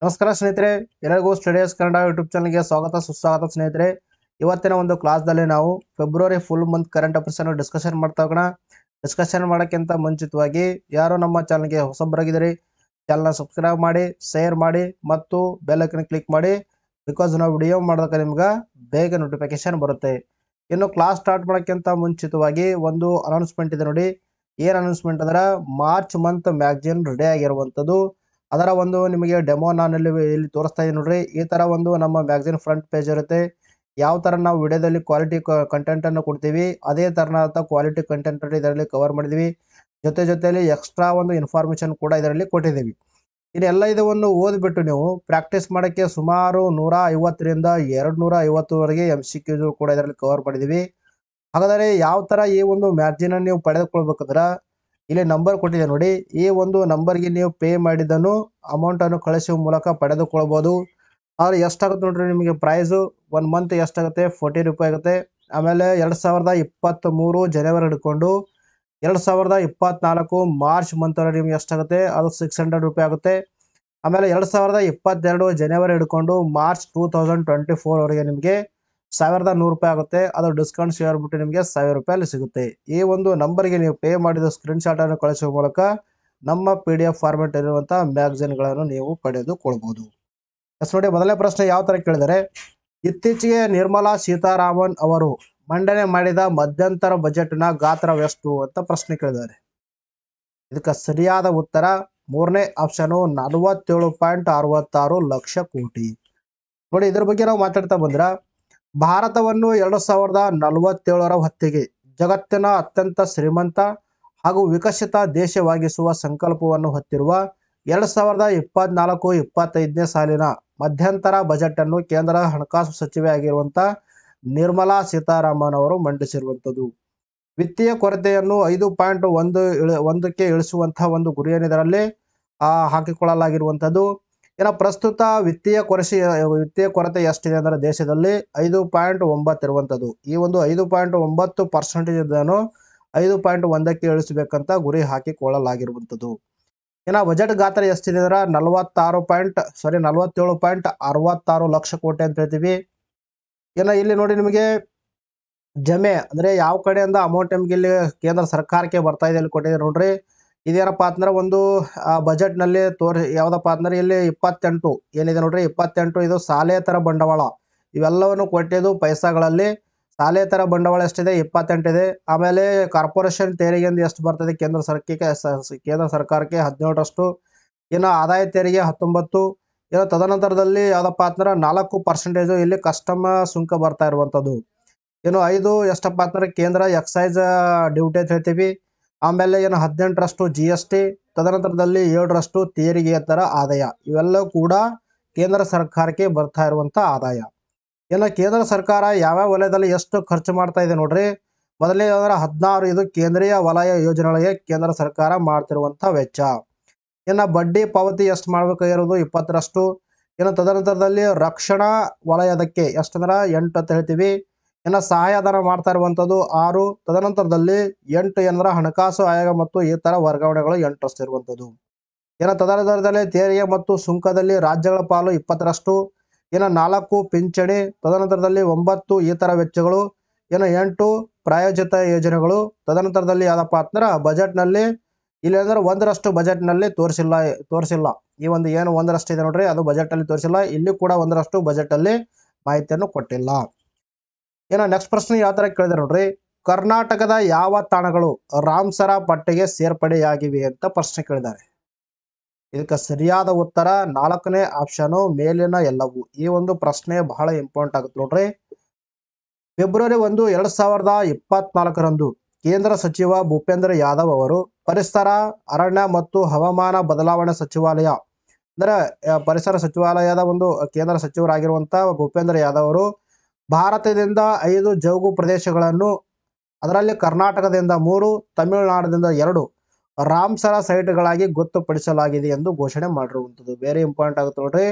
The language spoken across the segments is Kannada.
ನಮಸ್ಕಾರ ಸ್ನೇಹಿತರೆ, ಎಲ್ಲರಿಗೂ ಸ್ಟಡೀಸ್ ಕನ್ನಡ ಯೂಟ್ಯೂಬ್ ಚಾನಲ್ಗೆ ಸ್ವಾಗತ ಸುಸ್ವಾಗತ ಸ್ನೇಹಿತರೆ. ಇವತ್ತಿನ ಒಂದು ಕ್ಲಾಸ್ದಲ್ಲಿ ನಾವು February full month current affairs ಅನ್ನು ಡಿಸ್ಕಷನ್ ಮಾಡ್ತಾ ಹೋಗೋಣ. ಡಿಸ್ಕಷನ್ ಮಾಡೋಕ್ಕಿಂತ ಮುಂಚಿತವಾಗಿ ಯಾರು ನಮ್ಮ ಚಾನಲ್ಗೆ ಹೊಸಬರಾಗಿದ್ದೀರಿ, ಚಾನಲ್ನ ಸಬ್ಸ್ಕ್ರೈಬ್ ಮಾಡಿ, ಶೇರ್ ಮಾಡಿ ಮತ್ತು ಬೆಲ್ ಐಕನ್ ಕ್ಲಿಕ್ ಮಾಡಿ. ಬಿಕಾಸ್ ನಾವು ವಿಡಿಯೋ ಮಾಡಿದಾಗ ನಿಮ್ಗೆ ಬೇಗ ನೋಟಿಫಿಕೇಶನ್ ಬರುತ್ತೆ. ಇನ್ನು ಕ್ಲಾಸ್ ಸ್ಟಾರ್ಟ್ ಮಾಡೋಕ್ಕಿಂತ ಮುಂಚಿತವಾಗಿ ಒಂದು ಅನೌನ್ಸ್ಮೆಂಟ್ ಇದೆ ನೋಡಿ. ಏನು ಅನೌನ್ಸ್ಮೆಂಟ್ ಅಂದ್ರೆ ಮಾರ್ಚ್ ಮಂತ್ ಮ್ಯಾಗ್ಝಿನ್ ರೆಡಿ ಆಗಿರುವಂಥದ್ದು. ಅದರ ಒಂದು ನಿಮಗೆ ಡೆಮೋ ನಾನು ಇಲ್ಲಿ ತೋರಿಸ್ತಾ ಇದ್ದೀನಿ ನೋಡ್ರಿ. ಈ ತರ ಒಂದು ನಮ್ಮ ಮ್ಯಾಗ್ಝಿನ್ ಫ್ರಂಟ್ ಪೇಜ್ ಇರುತ್ತೆ. ಯಾವ ತರ ನಾವು ವಿಡಿಯೋದಲ್ಲಿ ಕ್ವಾಲಿಟಿ ಕಂಟೆಂಟ್ ಅನ್ನು ಕೊಡ್ತೀವಿ, ಅದೇ ತರನಾದ ಕ್ವಾಲಿಟಿ ಕಂಟೆಂಟ್ ಇದರಲ್ಲಿ ಕವರ್ ಮಾಡಿದೀವಿ. ಜೊತೆಯಲ್ಲಿ ಎಕ್ಸ್ಟ್ರಾ ಒಂದು ಇನ್ಫಾರ್ಮೇಶನ್ ಕೂಡ ಇದರಲ್ಲಿ ಕೊಟ್ಟಿದ್ದೀವಿ. ಇದೆಲ್ಲ ಇದನ್ನು ಓದ್ಬಿಟ್ಟು ನೀವು ಪ್ರಾಕ್ಟೀಸ್ ಮಾಡೋಕ್ಕೆ ಸುಮಾರು 150ರಿಂದ 250ವರೆಗೆ MCQs ಕೂಡ ಇದರಲ್ಲಿ ಕವರ್ ಮಾಡಿದೀವಿ. ಹಾಗಾದರೆ ಯಾವ ತರ ಈ ಒಂದು ಮ್ಯಾಗ್ಝಿನ್ ಅನ್ನು ನೀವು ಪಡೆದುಕೊಳ್ಬೇಕಂದ್ರೆ ಇಲ್ಲಿ ನಂಬರ್ ಕೊಟ್ಟಿದೆ ನೋಡಿ. ಈ ಒಂದು ನಂಬರ್ಗೆ ನೀವು ಪೇ ಮಾಡಿದನು ಅಮೌಂಟ್ ಅನ್ನು ಕಳಿಸುವ ಮೂಲಕ ಪಡೆದುಕೊಳ್ಳಬಹುದು. ಆದ್ರೆ ಎಷ್ಟಾಗುತ್ತೆ ನೋಡ್ರಿ ನಿಮಗೆ ಪ್ರೈಸು. 1 ಮಂತ್ ಎಷ್ಟಾಗುತ್ತೆ, 40 ರೂಪಾಯಿ ಆಗುತ್ತೆ. ಆಮೇಲೆ 2023 ಜನವರಿ ಹಿಡ್ಕೊಂಡು 2024 ಮಾರ್ಚ್ ಮಂತ್ ನಿಮ್ಗೆ ಎಷ್ಟಾಗುತ್ತೆ, ಅದು 600 ರೂಪಾಯಿ ಆಗುತ್ತೆ. ಆಮೇಲೆ 2022 ಜನವರಿ ಹಿಡ್ಕೊಂಡು ಮಾರ್ಚ್ 2024 ವರೆಗೆ ನಿಮಗೆ 1100 ರೂಪಾಯಿ ಆಗುತ್ತೆ. ಅದು ಡಿಸ್ಕೌಂಟ್ ಸೇರ್ಬಿಟ್ಟು ನಿಮಗೆ 1000 ರೂಪಾಯಿ ಸಿಗುತ್ತೆ. ಈ ಒಂದು ನಂಬರ್ಗೆ ನೀವು ಪೇ ಮಾಡಿದ ಸ್ಕ್ರೀನ್ ಶಾಟ್ ಅನ್ನು ಕಳಿಸುವ ಮೂಲಕ ನಮ್ಮ PDF ಫಾರ್ಮೆಟ್ ಇರುವಂತಹ ಮ್ಯಾಗಝಿನ್ಗಳನ್ನು ನೀವು ಪಡೆದುಕೊಳ್ಳಬಹುದು. ನೋಡಿ, ಮೊದಲನೇ ಪ್ರಶ್ನೆ ಯಾವ ತರ ಕೇಳಿದರೆ, ಇತ್ತೀಚೆಗೆ ನಿರ್ಮಲಾ ಸೀತಾರಾಮನ್ ಅವರು ಮಂಡನೆ ಮಾಡಿದ ಮಧ್ಯಂತರ ಬಜೆಟ್ನ ಗಾತ್ರವೆಷ್ಟು ಅಂತ ಪ್ರಶ್ನೆ ಕೇಳಿದ್ದಾರೆ. ಇದಕ್ಕೆ ಸರಿಯಾದ ಉತ್ತರ ಮೂರನೇ ಆಪ್ಷನ್ 47.66 ಲಕ್ಷ ಕೋಟಿ. ನೋಡಿ, ಇದ್ರ ಬಗ್ಗೆ ನಾವು ಮಾತಾಡ್ತಾ ಬಂದ್ರ ಭಾರತವನ್ನು 2047ರ ಹೊತ್ತಿಗೆ ಜಗತ್ತಿನ ಅತ್ಯಂತ ಶ್ರೀಮಂತ ಹಾಗೂ ವಿಕಸಿತ ದೇಶವಾಗಿಸುವ ಸಂಕಲ್ಪವನ್ನು ಹೊತ್ತಿರುವ 2024-25ನೇ ಸಾಲಿನ ಮಧ್ಯಂತರ ಬಜೆಟ್ ಅನ್ನು ಕೇಂದ್ರ ಹಣಕಾಸು ಸಚಿವೆ ಆಗಿರುವಂತ ನಿರ್ಮಲಾ ಸೀತಾರಾಮನ್ ಅವರು ಮಂಡಿಸಿರುವಂಥದ್ದು. ವಿತ್ತೀಯ ಕೊರತೆಯನ್ನು 5.1ಕ್ಕೆ ಇಳಿಸುವಂತಹ ಒಂದು ಗುರಿಯನ್ನು ಇದರಲ್ಲಿ ಹಾಕಿಕೊಳ್ಳಲಾಗಿರುವಂಥದ್ದು. ಇನ್ನು ಪ್ರಸ್ತುತ ವಿತ್ತೀಯ ಕೊರತೆ ಎಷ್ಟಿದೆ ಅಂದ್ರೆ ದೇಶದಲ್ಲಿ 5.9 ಇರುವಂಥದ್ದು. ಈ ಒಂದು 5.9% ಇದನ್ನು 5.1ಕ್ಕೆ ಇಳಿಸಬೇಕಂತ ಗುರಿ ಹಾಕಿಕೊಳ್ಳಲಾಗಿರುವಂಥದ್ದು. ಇನ್ನು ಬಜೆಟ್ ಗಾತ್ರ ಎಷ್ಟಿದೆ ಅಂದ್ರೆ 47.66 ಲಕ್ಷ ಕೋಟಿ ಅಂತ ಹೇಳ್ತೀವಿ. ಇನ್ನು ಇಲ್ಲಿ ನೋಡಿ ನಿಮಗೆ ಜಮೆ ಅಂದ್ರೆ ಯಾವ ಕಡೆಯಿಂದ ಅಮೌಂಟ್ ನಮ್ಗೆ ಇಲ್ಲಿ ಕೇಂದ್ರ ಸರ್ಕಾರಕ್ಕೆ ಬರ್ತಾ ಇದೆ ಇಲ್ಲಿ ಕೊಟ್ಟಿದೆ ನೋಡ್ರಿ. ಇದೇನಪ್ಪ ಅಂದ್ರೆ ಒಂದು ಬಜೆಟ್ ನಲ್ಲಿ ಯಾವ್ದಪ್ಪ ಅಂದ್ರೆ ಇಲ್ಲಿ 28 ಏನಿದೆ ನೋಡ್ರಿ, 28 ಇದು ಸಾಲೇತರ ಬಂಡವಾಳ. ಇವೆಲ್ಲವನ್ನು ಕೊಟ್ಟಿದ್ದು ಪೈಸಾಗಳಲ್ಲಿ. ಸಾಲೇತರ ಬಂಡವಾಳ ಎಷ್ಟಿದೆ, 28 ಇದೆ. ಆಮೇಲೆ ಕಾರ್ಪೊರೇಷನ್ ತೆರಿಗೆಯಿಂದ ಎಷ್ಟು ಬರ್ತದೆ ಕೇಂದ್ರ ಸರ್ಕಾರಕ್ಕೆ 17ರಷ್ಟು. ಇನ್ನು ಆದಾಯ ತೆರಿಗೆ 19. ಇನ್ನು ತದನಂತರದಲ್ಲಿ ಯಾವ್ದಪ್ಪ ಅಂದ್ರೆ 4% ಇಲ್ಲಿ ಕಸ್ಟಮ್ ಸುಂಕ ಬರ್ತಾ ಇರುವಂತದ್ದು. ಇನ್ನು 5 ಎಷ್ಟಪ್ಪ ಅಂದ್ರೆ ಕೇಂದ್ರ ಎಕ್ಸೈಸ್ ಡ್ಯೂಟಿ ಅಂತ ಹೇಳ್ತೀವಿ. ಆಮೇಲೆ ಏನು 18ರಷ್ಟು GST. ತದನಂತರದಲ್ಲಿ 7ರಷ್ಟು ತೆರಿಗೆಯೇತರ ಆದಾಯ. ಇವೆಲ್ಲವೂ ಕೂಡ ಕೇಂದ್ರ ಸರ್ಕಾರಕ್ಕೆ ಬರ್ತಾ ಇರುವಂತ ಆದಾಯ. ಇನ್ನು ಕೇಂದ್ರ ಸರ್ಕಾರ ಯಾವ್ಯಾವ ವಲಯದಲ್ಲಿ ಎಷ್ಟು ಖರ್ಚು ಮಾಡ್ತಾ ಇದೆ ನೋಡ್ರಿ. ಮೊದಲನೇ 16 ಇದು ಕೇಂದ್ರೀಯ ವಲಯ ಯೋಜನೆಗಳಿಗೆ ಕೇಂದ್ರ ಸರ್ಕಾರ ಮಾಡ್ತಿರುವಂತ ವೆಚ್ಚ. ಇನ್ನು ಬಡ್ಡಿ ಪಾವತಿ ಎಷ್ಟು ಮಾಡ್ಬೇಕಾಗಿರೋದು 20ರಷ್ಟು. ಇನ್ನು ತದನಂತರದಲ್ಲಿ ರಕ್ಷಣಾ ವಲಯದಕ್ಕೆ ಎಷ್ಟಂದ್ರ 8 ಅಂತ ಹೇಳ್ತೀವಿ. ಇನ್ನು ಸಹಾಯಧನ ಮಾಡ್ತಾ ಇರುವಂತದ್ದು 6. ತದನಂತರದಲ್ಲಿ 8 ಏನಂದ್ರ ಹಣಕಾಸು ಆಯೋಗ ಮತ್ತು ಇತರ ವರ್ಗಾವಣೆಗಳು 8ರಷ್ಟು ಇರುವಂತದ್ದು. ಇನ್ನು ತದನಂತರದಲ್ಲಿ ತೆರಿಗೆ ಮತ್ತು ಸುಂಕದಲ್ಲಿ ರಾಜ್ಯಗಳ ಪಾಲು 20ರಷ್ಟು. ಇನ್ನು 4 ಪಿಂಚಣಿ. ತದನಂತರದಲ್ಲಿ 9 ಇತರ ವೆಚ್ಚಗಳು. ಇನ್ನು 8 ಪ್ರಾಯೋಜಿತ ಯೋಜನೆಗಳು. ತದನಂತರದಲ್ಲಿ ಯಾವ್ದಪ್ಪ ಅಂದ್ರೆ ಬಜೆಟ್ ನಲ್ಲಿ ಇಲ್ಲಿ ಅಂದ್ರೆ 1ರಷ್ಟು ಬಜೆಟ್ ನಲ್ಲಿ ತೋರಿಸಿಲ್ಲ. ಈ ಒಂದು ಏನು 1ರಷ್ಟು ಇದೆ ನೋಡ್ರಿ, ಅದು ಬಜೆಟ್ ಅಲ್ಲಿ ತೋರಿಸಿಲ್ಲ. ಇಲ್ಲಿ ಕೂಡ 1ರಷ್ಟು ಬಜೆಟ್ ಅಲ್ಲಿ ಮಾಹಿತಿಯನ್ನು ಕೊಟ್ಟಿಲ್ಲ. ಇನ್ನು ನೆಕ್ಸ್ಟ್ ಪ್ರಶ್ನೆ ಯಾವ ತರ ಕೇಳಿದ್ರೆ ನೋಡ್ರಿ, ಕರ್ನಾಟಕದ ಯಾವ ತಾಣಗಳು ರಾಮ್ಸರ ಪಟ್ಟಿಗೆ ಸೇರ್ಪಡೆಯಾಗಿವೆ ಅಂತ ಪ್ರಶ್ನೆ ಕೇಳಿದ್ದಾರೆ. ಇದಕ್ಕೆ ಸರಿಯಾದ ಉತ್ತರ 4ನೇ ಆಪ್ಷನ್ ಮೇಲಿನ ಎಲ್ಲವೂ. ಈ ಒಂದು ಪ್ರಶ್ನೆ ಬಹಳ ಇಂಪಾರ್ಟೆಂಟ್ ಆಗುತ್ತೆ ನೋಡ್ರಿ. ಫೆಬ್ರವರಿ 1, 2024ರಂದು ಕೇಂದ್ರ ಸಚಿವ ಭೂಪೇಂದ್ರ ಯಾದವ್ ಅವರು ಪರಿಸರ, ಅರಣ್ಯ ಮತ್ತು ಹವಾಮಾನ ಬದಲಾವಣೆ ಸಚಿವಾಲಯ ಅಂದ್ರೆ ಪರಿಸರ ಸಚಿವಾಲಯದ ಒಂದು ಕೇಂದ್ರ ಸಚಿವರಾಗಿರುವಂತ ಭೂಪೇಂದ್ರ ಯಾದವ್ ಅವರು ಭಾರತದಿಂದ 5 ಜೌಗು ಪ್ರದೇಶಗಳನ್ನು, ಅದರಲ್ಲಿ ಕರ್ನಾಟಕದಿಂದ 3, ತಮಿಳುನಾಡಿನಿಂದ 2 ರಾಮ್ಸರ ಸೈಟ್ಗಳಾಗಿ ಗೊತ್ತುಪಡಿಸಲಾಗಿದೆ ಎಂದು ಘೋಷಣೆ ಮಾಡಿರುವಂಥದ್ದು. ವೆರಿ ಇಂಪಾರ್ಟೆಂಟ್ ಆಗುತ್ತೆ ನೋಡ್ರಿ.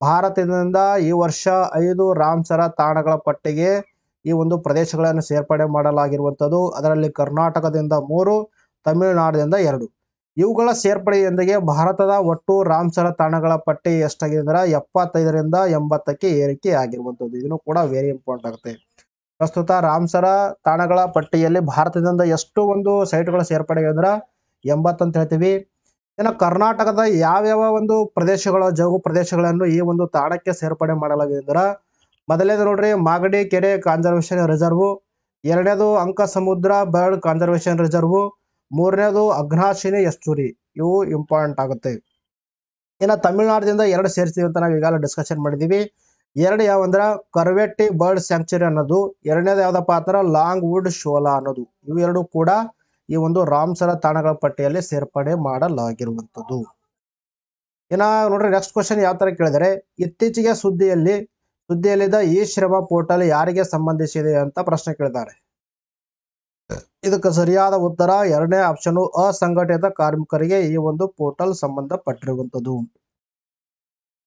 ಭಾರತದಿಂದ ಈ ವರ್ಷ 5 ರಾಮ್ಸರ ತಾಣಗಳ ಪಟ್ಟಿಗೆ ಈ ಒಂದು ಪ್ರದೇಶಗಳನ್ನು ಸೇರ್ಪಡೆ ಮಾಡಲಾಗಿರುವಂಥದ್ದು. ಅದರಲ್ಲಿ ಕರ್ನಾಟಕದಿಂದ 3, ತಮಿಳುನಾಡಿನಿಂದ 2. ಇವುಗಳ ಸೇರ್ಪಡೆಯೊಂದಿಗೆ ಭಾರತದ ಒಟ್ಟು ರಾಮ್ಸರ್ ತಾಣಗಳ ಪಟ್ಟಿ ಎಷ್ಟಾಗಿದೆ ಅಂದ್ರೆ 75ರಿಂದ 80ಕ್ಕೆ ಏರಿಕೆ ಆಗಿರುವಂಥದ್ದು. ಇದನ್ನು ಕೂಡ ವೆರಿ ಇಂಪಾರ್ಟೆಂಟ್ ಆಗುತ್ತೆ. ಪ್ರಸ್ತುತ ರಾಮ್ಸರ ತಾಣಗಳ ಪಟ್ಟಿಯಲ್ಲಿ ಭಾರತದಿಂದ ಎಷ್ಟು ಒಂದು ಸೈಟ್ಗಳ ಸೇರ್ಪಡೆ ಅಂದ್ರೆ 80 ಅಂತ ಹೇಳ್ತೀವಿ. ಇನ್ನು ಕರ್ನಾಟಕದ ಯಾವ್ಯಾವ ಒಂದು ಪ್ರದೇಶಗಳ ಜೌಗು ಪ್ರದೇಶಗಳನ್ನು ಈ ಒಂದು ತಾಣಕ್ಕೆ ಸೇರ್ಪಡೆ ಮಾಡಲಾಗಿದೆ ಅಂದ್ರೆ ಮೊದಲನೇದು ನೋಡ್ರಿ ಮಾಗಡಿ ಕೆರೆ ಕನ್ಸರ್ವೇಷನ್ ರಿಸರ್ವ್, ಎರಡನೇದು ಅಂಕಸಮುದ್ರ ಬರ್ಡ್ ಕನ್ಸರ್ವೇಷನ್ ರಿಸರ್ವ್, ಮೂರನೇದು ಅಘ್ನಾಶಿನಿ ಎಸ್ತುರಿ. ಇವು ಇಂಪಾರ್ಟೆಂಟ್ ಆಗುತ್ತೆ. ಇನ್ನು ತಮಿಳುನಾಡಿನಿಂದ ಎರಡು ಸೇರಿಸ್ತೀವಿ ಅಂತ ನಾವು ಈಗಾಗಲೇ ಡಿಸ್ಕಷನ್ ಮಾಡಿದ್ದೀವಿ. ಎರಡು ಯಾವಂದ್ರ ಕರ್ವೆಟ್ಟಿ ಬರ್ಡ್ ಸ್ಯಾಂಕ್ಚುರಿ ಅನ್ನೋದು, ಎರಡನೇದು ಯಾವ್ದಪ್ಪ ಅಂದ್ರೆ ಲಾಂಗ್ ವುಡ್ ಶೋಲಾ ಅನ್ನೋದು. ಇವು ಎರಡು ಕೂಡ ಈ ಒಂದು ರಾಮ್ಸರ ತಾಣಗಳ ಪಟ್ಟಿಯಲ್ಲಿ ಸೇರ್ಪಡೆ ಮಾಡಲಾಗಿರುವಂಥದ್ದು. ಇನ್ನ ನೋಡ್ರಿ ನೆಕ್ಸ್ಟ್ ಕ್ವಶನ್ ಯಾವ ತರ ಕೇಳಿದರೆ, ಇತ್ತೀಚೆಗೆ ಸುದ್ದಿಯಲ್ಲಿದ್ದ ಈ ಶ್ರಮ ಪೋರ್ಟಲ್ ಯಾರಿಗೆ ಸಂಬಂಧಿಸಿದೆ ಅಂತ ಪ್ರಶ್ನೆ ಕೇಳಿದ್ದಾರೆ. ಇದಕ್ಕೆ ಸರಿಯಾದ ಉತ್ತರ ಎರಡನೇ ಆಪ್ಷನ್, ಅಸಂಘಟಿತ ಕಾರ್ಮಿಕರಿಗೆ ಈ ಒಂದು ಪೋರ್ಟಲ್ ಸಂಬಂಧಪಟ್ಟಿರುವಂಥದ್ದು.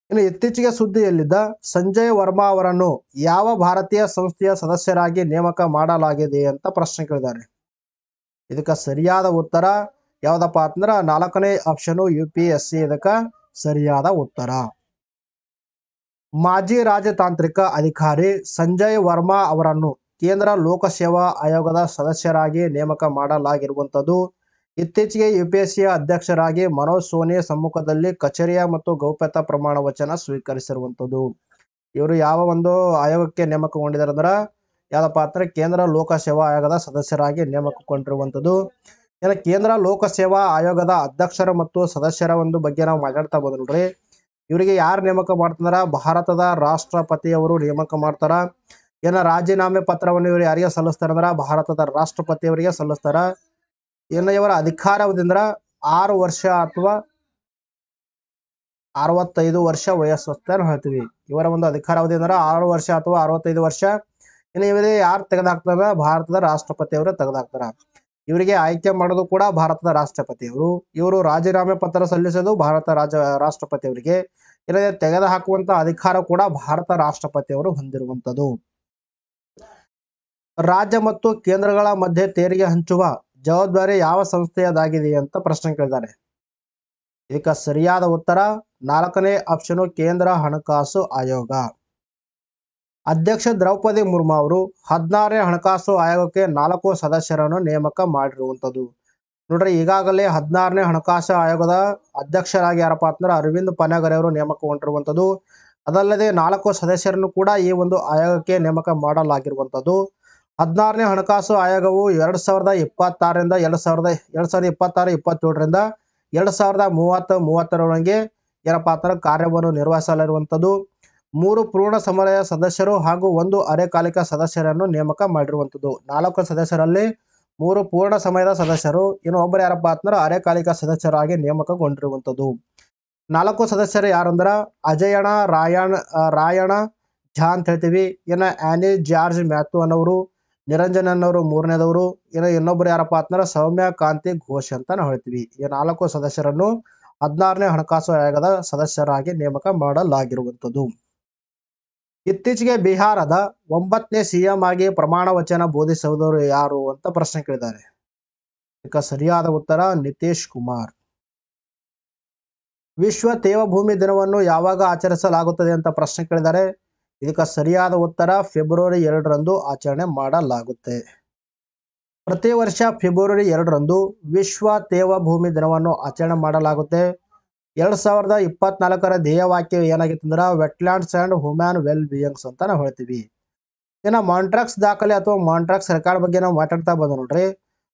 ಇನ್ನು ಇತ್ತೀಚೆಗೆ ಸುದ್ದಿಯಲ್ಲಿದ್ದ ಸಂಜಯ್ ವರ್ಮಾ ಅವರನ್ನು ಯಾವ ಭಾರತೀಯ ಸಂಸ್ಥೆಯ ಸದಸ್ಯರಾಗಿ ನೇಮಕ ಮಾಡಲಾಗಿದೆ ಅಂತ ಪ್ರಶ್ನೆ ಕೇಳಿದ್ದಾರೆ. ಇದಕ್ಕೆ ಸರಿಯಾದ ಉತ್ತರ ಯಾವ್ದಪ್ಪ ಅಂದ್ರೆ ನಾಲ್ಕನೇ ಆಪ್ಷನ್ UPSC ಇದಕ್ಕೆ ಸರಿಯಾದ ಉತ್ತರ. ಮಾಜಿ ರಾಜತಾಂತ್ರಿಕ ಅಧಿಕಾರಿ ಸಂಜಯ್ ವರ್ಮಾ ಅವರನ್ನು ಕೇಂದ್ರ ಲೋಕಸೇವಾ ಆಯೋಗದ ಸದಸ್ಯರಾಗಿ ನೇಮಕ ಮಾಡಲಾಗಿರುವಂಥದ್ದು. ಇತ್ತೀಚೆಗೆ UPSC ಅಧ್ಯಕ್ಷರಾಗಿ ಮನೋಜ್ ಸೋನಿ ಸಮ್ಮುಖದಲ್ಲಿ ಕಚೇರಿಯ ಮತ್ತು ಗೌಪ್ಯತಾ ಪ್ರಮಾಣ ವಚನ ಸ್ವೀಕರಿಸಿರುವಂಥದ್ದು. ಇವರು ಯಾವ ಒಂದು ಆಯೋಗಕ್ಕೆ ನೇಮಕಗೊಂಡಿದ್ದಾರೆ ಅಂದ್ರೆ ಯಾವ್ದಪ್ಪ ಅಂದ್ರೆ ಕೇಂದ್ರ ಲೋಕಸೇವಾ ಆಯೋಗದ ಸದಸ್ಯರಾಗಿ ನೇಮಕಗೊಂಡಿರುವಂಥದ್ದು. ಇನ್ನು ಕೇಂದ್ರ ಲೋಕಸೇವಾ ಆಯೋಗದ ಅಧ್ಯಕ್ಷರ ಮತ್ತು ಸದಸ್ಯರ ಒಂದು ಬಗ್ಗೆ ನಾವು ಮಾತಾಡ್ತಾ ಬಂದ್ ನೋಡ್ರಿ. ಇವರಿಗೆ ಯಾರು ನೇಮಕ ಮಾಡ್ತಾರ? ಭಾರತದ ರಾಷ್ಟ್ರಪತಿಯವರು ನೇಮಕ ಮಾಡ್ತಾರ. ಏನ ರಾಜೀನಾಮೆ ಪತ್ರವನ್ನು ಇವರು ಯಾರಿಗೆ ಸಲ್ಲಿಸ್ತಾರ ಅಂದ್ರೆ ಭಾರತದ ರಾಷ್ಟ್ರಪತಿಯವರಿಗೆ ಸಲ್ಲಿಸ್ತಾರ. ಇನ್ನು ಇವರ ಅಧಿಕಾರಾವಧಿ ಅಂದ್ರ 6 ವರ್ಷ ಅಥವಾ 65 ವರ್ಷ ವಯಸ್ಸು ಅಂತ ಹೇಳ್ತೀವಿ. ಇವರ ಒಂದು ಅಧಿಕಾರಾವಧಿ ಅಂದ್ರೆ 6 ವರ್ಷ ಅಥವಾ 65 ವರ್ಷ. ಇನ್ನು ಇವರಿಗೆ ಯಾರು ತೆಗೆದುಹಾಕ್ತಾರ? ಭಾರತದ ರಾಷ್ಟ್ರಪತಿಯವರು ತೆಗೆದುಹಾಕ್ತಾರ. ಇವರಿಗೆ ಆಯ್ಕೆ ಮಾಡೋದು ಕೂಡ ಭಾರತದ ರಾಷ್ಟ್ರಪತಿಯವರು. ಇವರು ರಾಜೀನಾಮೆ ಪತ್ರ ಸಲ್ಲಿಸೋದು ರಾಷ್ಟ್ರಪತಿಯವರಿಗೆ. ಇಲ್ಲದೆ ತೆಗೆದು ಹಾಕುವಂತ ಅಧಿಕಾರ ಕೂಡ ಭಾರತ ರಾಷ್ಟ್ರಪತಿಯವರು ಹೊಂದಿರುವಂತದ್ದು. ರಾಜ್ಯ ಮತ್ತು ಕೇಂದ್ರಗಳ ಮಧ್ಯೆ ತೆರಿಗೆ ಹಂಚುವ ಜವಾಬ್ದಾರಿ ಯಾವ ಸಂಸ್ಥೆಯದಾಗಿದೆ ಅಂತ ಪ್ರಶ್ನೆ ಕೇಳಿದ್ದಾರೆ. ಇದಕ್ಕೆ ಸರಿಯಾದ ಉತ್ತರ ನಾಲ್ಕನೇ ಆಪ್ಷನ್ ಕೇಂದ್ರ ಹಣಕಾಸು ಆಯೋಗ. ಅಧ್ಯಕ್ಷ ದ್ರೌಪದಿ ಮುರ್ಮು ಅವರು 16ನೇ ಹಣಕಾಸು ಆಯೋಗಕ್ಕೆ 4 ಸದಸ್ಯರನ್ನು ನೇಮಕ ಮಾಡಿರುವಂಥದ್ದು. ನೋಡ್ರಿ ಈಗಾಗಲೇ 16ನೇ ಹಣಕಾಸು ಆಯೋಗದ ಅಧ್ಯಕ್ಷರಾಗಿ ಯಾರಪ್ಪ ಅಂದ್ರೆ ಅರವಿಂದ್ ಪನಗರ್ ಅವರು ನೇಮಕಗೊಂಡಿರುವಂಥದ್ದು. ಅದಲ್ಲದೆ 4 ಸದಸ್ಯರನ್ನು ಕೂಡ ಈ ಒಂದು ಆಯೋಗಕ್ಕೆ ನೇಮಕ ಮಾಡಲಾಗಿರುವಂಥದ್ದು. 16ನೇ ಹಣಕಾಸು ಆಯೋಗವು 2026ರಿಂದ 2027ರಿಂದ 2030-32ರವರೆಗೆ ಏನಪ್ಪಾ ಅಂದ್ರೆ ಕಾರ್ಯವನ್ನು ನಿರ್ವಹಿಸಲಿರುವಂಥದ್ದು. 3 ಪೂರ್ಣ ಸಮಯ ಸದಸ್ಯರು ಹಾಗೂ 1 ಅರೆಕಾಲಿಕ ಸದಸ್ಯರನ್ನು ನೇಮಕ ಮಾಡಿರುವಂಥದ್ದು. 4 ಸದಸ್ಯರಲ್ಲಿ 3 ಪೂರ್ಣ ಸಮಯದ ಸದಸ್ಯರು, ಇನ್ನು ಒಬ್ಬರು ಯಾರಪ್ಪ ಅಂದ್ರೆ ಅರೆಕಾಲಿಕ ಸದಸ್ಯರಾಗಿ ನೇಮಕಗೊಂಡಿರುವಂಥದ್ದು. 4 ಸದಸ್ಯರು ಯಾರಂದ್ರ ಅಜಯಣ ರಾಯಣ ಝಾ ಅಂತ ಹೇಳ್ತೀವಿ. ಇನ್ನು ಆನಿ ಜಾರ್ಜ್ ಮ್ಯಾಥ್ಯೂ ಅನ್ನೋರು, ನಿರಂಜನ್ ಅನ್ನೋರು ಮೂರನೇದವರು. ಇನ್ನೊಬ್ರು ಯಾರಪ್ಪ ಅಂದ್ರೆ ಸೌಮ್ಯ ಕಾಂತಿ ಘೋಷ್ ಅಂತ ನಾವು ಹೇಳ್ತೀವಿ. ಈ 4 ಸದಸ್ಯರನ್ನು 16ನೇ ಹಣಕಾಸು ಆಯೋಗದ ಸದಸ್ಯರಾಗಿ ನೇಮಕ ಮಾಡಲಾಗಿರುವಂಥದ್ದು. ಇತ್ತೀಚೆಗೆ ಬಿಹಾರದ 9ನೇ CM ಆಗಿ ಪ್ರಮಾಣ ವಚನ ಬೋಧಿಸುವವರು ಯಾರು ಅಂತ ಪ್ರಶ್ನೆ ಕೇಳಿದ್ದಾರೆ. ಇದಕ್ಕೆ ಸರಿಯಾದ ಉತ್ತರ ನಿತೀಶ್ ಕುಮಾರ್. ವಿಶ್ವ ತೇವಭೂಮಿ ದಿನವನ್ನು ಯಾವಾಗ ಆಚರಿಸಲಾಗುತ್ತದೆ ಅಂತ ಪ್ರಶ್ನೆ ಕೇಳಿದ್ದಾರೆ. ಇದಕ್ಕೆ ಸರಿಯಾದ ಉತ್ತರ ಫೆಬ್ರವರಿ 2ರಂದು ಆಚರಣೆ ಮಾಡಲಾಗುತ್ತೆ. ಪ್ರತಿ ವರ್ಷ ಫೆಬ್ರವರಿ 2ರಂದು ವಿಶ್ವ ತೇವಭೂಮಿ ದಿನವನ್ನು ಆಚರಣೆ ಮಾಡಲಾಗುತ್ತೆ. 2024ರ ಧ್ಯೇಯವಾಕ್ಯ ಏನಾಗಿತ್ತು ಅಂದ್ರೆ wetlands and human well beings ಅಂತ ನಾವು ಹೇಳ್ತೀವಿ. ಇನ್ನು ಮಾಂಟ್ರಾಕ್ಸ್ ದಾಖಲೆ ಅಥವಾ ಮಾಂಟ್ರಾಕ್ಸ್ ರೆಕಾರ್ಡ್ ಬಗ್ಗೆ ನಾವು ಮಾತಾಡ್ತಾ ಬಂದ ನೋಡ್ರಿ.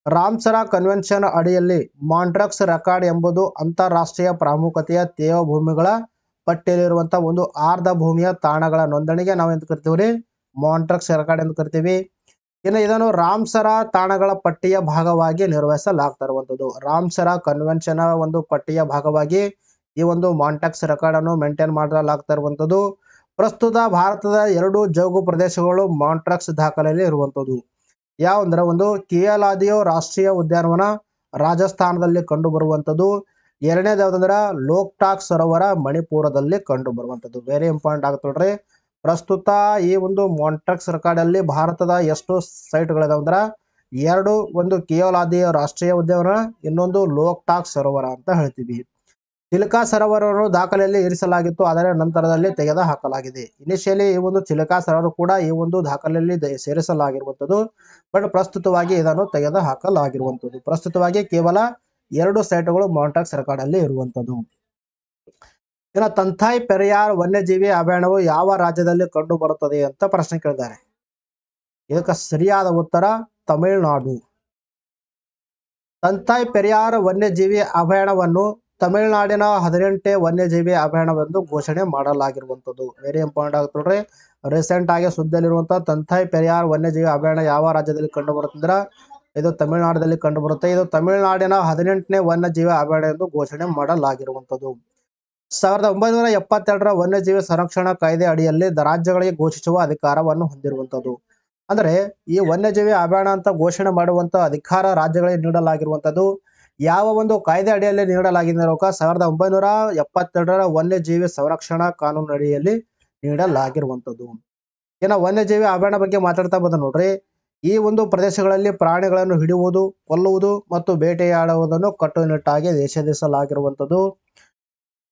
ರಾಮ್ಸರ ಕನ್ವೆನ್ಷನ್ ಅಡಿಯಲ್ಲಿ ಮಾಂಟ್ರಾಕ್ಸ್ ರೆಕಾರ್ಡ್ ಎಂಬುದು ಅಂತಾರಾಷ್ಟ್ರೀಯ ಪ್ರಾಮುಖ್ಯತೆಯ ತೇವಭೂಮಿಗಳ ಪಟ್ಟಿಯಲ್ಲಿರುವಂತಹ ಒಂದು ಆರ್ಧ ಭೂಮಿಯ ತಾಣಗಳ ನೋಂದಣಿಗೆ ನಾವು ಎಂದು ಕರಿತೀವಿ ಮಾಂಟ್ರಾಕ್ಸ್ ರೆಕಾರ್ಡ್ ಎಂದು ಕರಿತೀವಿ. ಇನ್ನು ಇದನ್ನು ರಾಮ್ಸರ ತಾಣಗಳ ಪಟ್ಟಿಯ ಭಾಗವಾಗಿ ನಿರ್ವಹಿಸಲಾಗ್ತಾ ಇರುವಂಥದ್ದು. ರಾಮ್ಸರ ಕನ್ವೆನ್ಷನ್ ಒಂದು ಪಟ್ಟಿಯ ಭಾಗವಾಗಿ ಈ ಒಂದು ಮಾಂಟ್ರಾಕ್ಸ್ ರೆಕಾರ್ಡ್ ಅನ್ನು ಮೇಂಟೈನ್ ಮಾಡಲಾಗ್ತಾ ಇರುವಂಥದ್ದು. ಪ್ರಸ್ತುತ ಭಾರತದ 2 ಜೌಗು ಪ್ರದೇಶಗಳು ಮಾಂಟ್ರಾಕ್ಸ್ ದಾಖಲೆಯಲ್ಲಿ ಇರುವಂಥದ್ದು. ಯಾವಂದ್ರೆ ಒಂದು ಕಿಯಲಾದಿಯೋ ರಾಷ್ಟ್ರೀಯ ಉದ್ಯಾನವನ ರಾಜಸ್ಥಾನದಲ್ಲಿ ಕಂಡು ಬರುವಂಥದ್ದು. ಎರಡನೇದು ಯಾವ್ದಂದ್ರೆ ಲೋಕ್ಟಾಕ್ ಸರೋವರ ಮಣಿಪುರದಲ್ಲಿ ಕಂಡು ಬರುವಂಥದ್ದು. ವೆರಿ ಇಂಪಾರ್ಟೆಂಟ್ ಆಗುತ್ತೆ ನೋಡ್ರಿ. ಪ್ರಸ್ತುತ ಈ ಒಂದು ಮಾಂಟ್ರಾಕ್ಸ್ ರೆಕಾರ್ಡ್ ಅಲ್ಲಿ ಭಾರತದ ಎಷ್ಟು ಸೈಟ್ಗಳಿದಾವೆ ಅಂದ್ರೆ ಎರಡು ಒಂದು ಕೇವಲಾದಿ ರಾಷ್ಟ್ರೀಯ ಉದ್ಯಾನವನ, ಇನ್ನೊಂದು ಲೋಕ್ಟಾಕ್ ಸರೋವರ ಅಂತ ಹೇಳ್ತೀವಿ. ಚಿಲ್ಕಾ ಸರೋವರವನ್ನು ದಾಖಲೆಯಲ್ಲಿ ಇರಿಸಲಾಗಿತ್ತು, ಆದರೆ ನಂತರದಲ್ಲಿ ತೆಗೆದು ಹಾಕಲಾಗಿದೆ. ಇನಿಷಿಯಲಿ ಈ ಒಂದು ಚಿಲ್ಕಾ ಸರೋವರ ಕೂಡ ಈ ಒಂದು ದಾಖಲೆಯಲ್ಲಿ ಸೇರಿಸಲಾಗಿರುವಂಥದ್ದು, ಬಟ್ ಪ್ರಸ್ತುತವಾಗಿ ಇದನ್ನು ತೆಗೆದು ಹಾಕಲಾಗಿರುವಂಥದ್ದು. ಪ್ರಸ್ತುತವಾಗಿ ಕೇವಲ 2 ಸೈಟ್ಗಳು ಮಾಂಟ್ಯಾಕ್ಸ್ ರೆಕಾರ್ಡಲ್ಲಿ ಇರುವಂಥದ್ದು. ಇನ್ನು ತಂಥಾಯ್ ಪೆರಿಯಾರ್ ವನ್ಯಜೀವಿ ಅಭಯಾರಣ್ಯವು ಯಾವ ರಾಜ್ಯದಲ್ಲಿ ಕಂಡು ಬರುತ್ತದೆ ಅಂತ ಪ್ರಶ್ನೆ ಕೇಳಿದ್ದಾರೆ. ಇದಕ್ಕೆ ಸರಿಯಾದ ಉತ್ತರ ತಮಿಳುನಾಡು. ತಂಥಾಯ್ ಪೆರಿಯಾರ್ ವನ್ಯಜೀವಿ ಅಭಯಾರಣ್ಯವನ್ನು ತಮಿಳುನಾಡಿನ 18ನೇ ವನ್ಯಜೀವಿ ಅಭಯಾರಣ್ಯವೆಂದು ಘೋಷಣೆ ಮಾಡಲಾಗಿರುವಂಥದ್ದು. ವೆರಿ ಇಂಪಾರ್ಟೆಂಟ್ ಆಗುತ್ತೆ ನೋಡ್ರಿ. ರೀಸೆಂಟ್ ಆಗಿ ಸುದ್ದಿಯಲ್ಲಿರುವಂತಹ ತಂಥಾಯ್ ಪೆರಿಯಾರ್ ವನ್ಯಜೀವಿ ಅಭಯಾರಣ್ಯ ಯಾವ ರಾಜ್ಯದಲ್ಲಿ ಕಂಡು ಬರುತ್ತಂದ್ರೆ ಇದು ತಮಿಳುನಾಡಿನಲ್ಲಿ ಕಂಡು ಬರುತ್ತೆ. ಇದು ತಮಿಳುನಾಡಿನ 18ನೇ ವನ್ಯಜೀವಿ ಅಭಯಾರಣ್ಯ ಎಂದು ಘೋಷಣೆ ಮಾಡಲಾಗಿರುವಂಥದ್ದು. 1972ರ ವನ್ಯಜೀವಿ ಸಂರಕ್ಷಣಾ ಕಾಯ್ದೆ ಅಡಿಯಲ್ಲಿ ರಾಜ್ಯಗಳಿಗೆ ಘೋಷಿಸುವ ಅಧಿಕಾರವನ್ನು ಹೊಂದಿರುವಂಥದ್ದು. ಅಂದರೆ ಈ ವನ್ಯಜೀವಿ ಅಭಯಾರಣ್ಯ ಅಂತ ಘೋಷಣೆ ಮಾಡುವಂತ ಅಧಿಕಾರ ರಾಜ್ಯಗಳಿಗೆ ನೀಡಲಾಗಿರುವಂಥದ್ದು. ಯಾವ ಒಂದು ಕಾಯ್ದೆ ಅಡಿಯಲ್ಲಿ ನೀಡಲಾಗಿದೆ 1972ರ ವನ್ಯಜೀವಿ ಸಂರಕ್ಷಣಾ ಕಾನೂನು ಅಡಿಯಲ್ಲಿ ನೀಡಲಾಗಿರುವಂಥದ್ದು. ಇನ್ನು ವನ್ಯಜೀವಿ ಅಭಯಾರಣ್ಯ ಬಗ್ಗೆ ಮಾತಾಡ್ತಾ ಬಂದ ನೋಡ್ರಿ, ಈ ಒಂದು ಪ್ರದೇಶಗಳಲ್ಲಿ ಪ್ರಾಣಿಗಳನ್ನು ಹಿಡಿಯುವುದು, ಕೊಲ್ಲುವುದು ಮತ್ತು ಬೇಟೆಯಾಡುವುದನ್ನು ಕಟ್ಟುನಿಟ್ಟಾಗಿ ನಿಷೇಧಿಸಲಾಗಿರುವಂಥದ್ದು.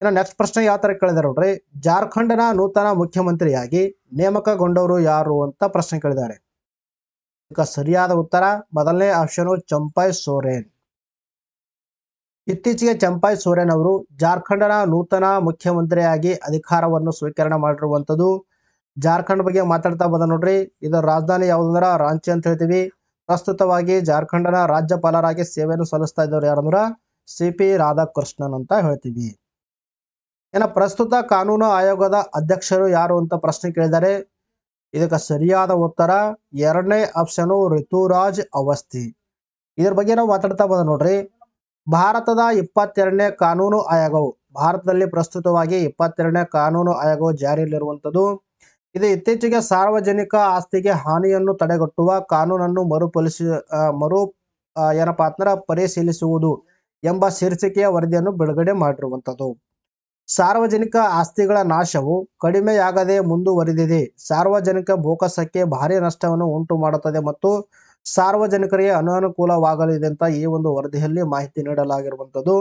ಇನ್ನು ನೆಕ್ಸ್ಟ್ ಪ್ರಶ್ನೆ ಯಾವ ತರ ಕೇಳಿದಾರೆ ನೋಡ್ರಿ, ಜಾರ್ಖಂಡ್ನ ನೂತನ ಮುಖ್ಯಮಂತ್ರಿಯಾಗಿ ನೇಮಕಗೊಂಡವರು ಯಾರು ಅಂತ ಪ್ರಶ್ನೆ ಕೇಳಿದ್ದಾರೆ. ಇದಕ್ಕೆ ಸರಿಯಾದ ಉತ್ತರ ಮೊದಲನೇ ಆಪ್ಷನ್ ಚಂಪೈ ಸೋರೆನ್. ಇತ್ತೀಚೆಗೆ ಚಂಪೈ ಸೋರೆನ್ ಅವರು ಜಾರ್ಖಂಡ್ನ ನೂತನ ಮುಖ್ಯಮಂತ್ರಿಯಾಗಿ ಅಧಿಕಾರವನ್ನು ಸ್ವೀಕರಣೆ ಮಾಡಿರುವಂಥದ್ದು. ಜಾರ್ಖಂಡ್ ಬಗ್ಗೆ ಮಾತಾಡ್ತಾ ಬಂದ ನೋಡ್ರಿ, ಇದರ ರಾಜಧಾನಿ ಯಾವುದಂದ್ರ ರಾಂಚಿ ಅಂತ ಹೇಳ್ತೀವಿ. ಪ್ರಸ್ತುತವಾಗಿ ಜಾರ್ಖಂಡ್ನ ರಾಜ್ಯಪಾಲರಾಗಿ ಸೇವೆಯನ್ನು ಸಲ್ಲಿಸ್ತಾ ಇದ್ದವರು ಯಾರಂದ್ರ CP ರಾಧಾಕೃಷ್ಣನ್ ಅಂತ ಹೇಳ್ತೀವಿ. ಇನ್ನು ಪ್ರಸ್ತುತ ಕಾನೂನು ಆಯೋಗದ ಅಧ್ಯಕ್ಷರು ಯಾರು ಅಂತ ಪ್ರಶ್ನೆ ಕೇಳಿದ್ದಾರೆ. ಇದಕ್ಕೆ ಸರಿಯಾದ ಉತ್ತರ ಎರಡನೇ ಆಪ್ಷನ್ ಋತುರಾಜ್ ಅವಸ್ಥಿ. ಇದ್ರ ಬಗ್ಗೆ ನಾವು ಮಾತಾಡ್ತಾ ಬಂದ ನೋಡ್ರಿ, ಭಾರತದ 22ನೇ ಕಾನೂನು ಆಯೋಗವು ಭಾರತದಲ್ಲಿ ಪ್ರಸ್ತುತವಾಗಿ 22ನೇ ಕಾನೂನು ಆಯೋಗವು ಜಾರಿಯಲ್ಲಿರುವಂಥದ್ದು. ಇದು ಇತ್ತೀಚೆಗೆ ಸಾರ್ವಜನಿಕ ಆಸ್ತಿಗೆ ಹಾನಿಯನ್ನು ತಡೆಗಟ್ಟುವ ಕಾನೂನನ್ನು ಪರಿಶೀಲಿಸುವುದು ಎಂಬ ಶೀರ್ಷಿಕೆಯ ವರದಿಯನ್ನು ಬಿಡುಗಡೆ ಮಾಡಿರುವಂಥದ್ದು. ಸಾರ್ವಜನಿಕ ಆಸ್ತಿಗಳ ನಾಶವು ಕಡಿಮೆಯಾಗದೆ ಮುಂದುವರಿದಿದೆ, ಸಾರ್ವಜನಿಕ ಬೋಕಸಕ್ಕೆ ಭಾರಿ ನಷ್ಟವನ್ನು ಉಂಟು ಮಾಡುತ್ತದೆ ಮತ್ತು ಸಾರ್ವಜನಿಕರಿಗೆ ಅನಾನುಕೂಲವಾಗಲಿದೆ ಅಂತ ಈ ಒಂದು ವರದಿಯಲ್ಲಿ ಮಾಹಿತಿ ನೀಡಲಾಗಿರುವಂಥದ್ದು.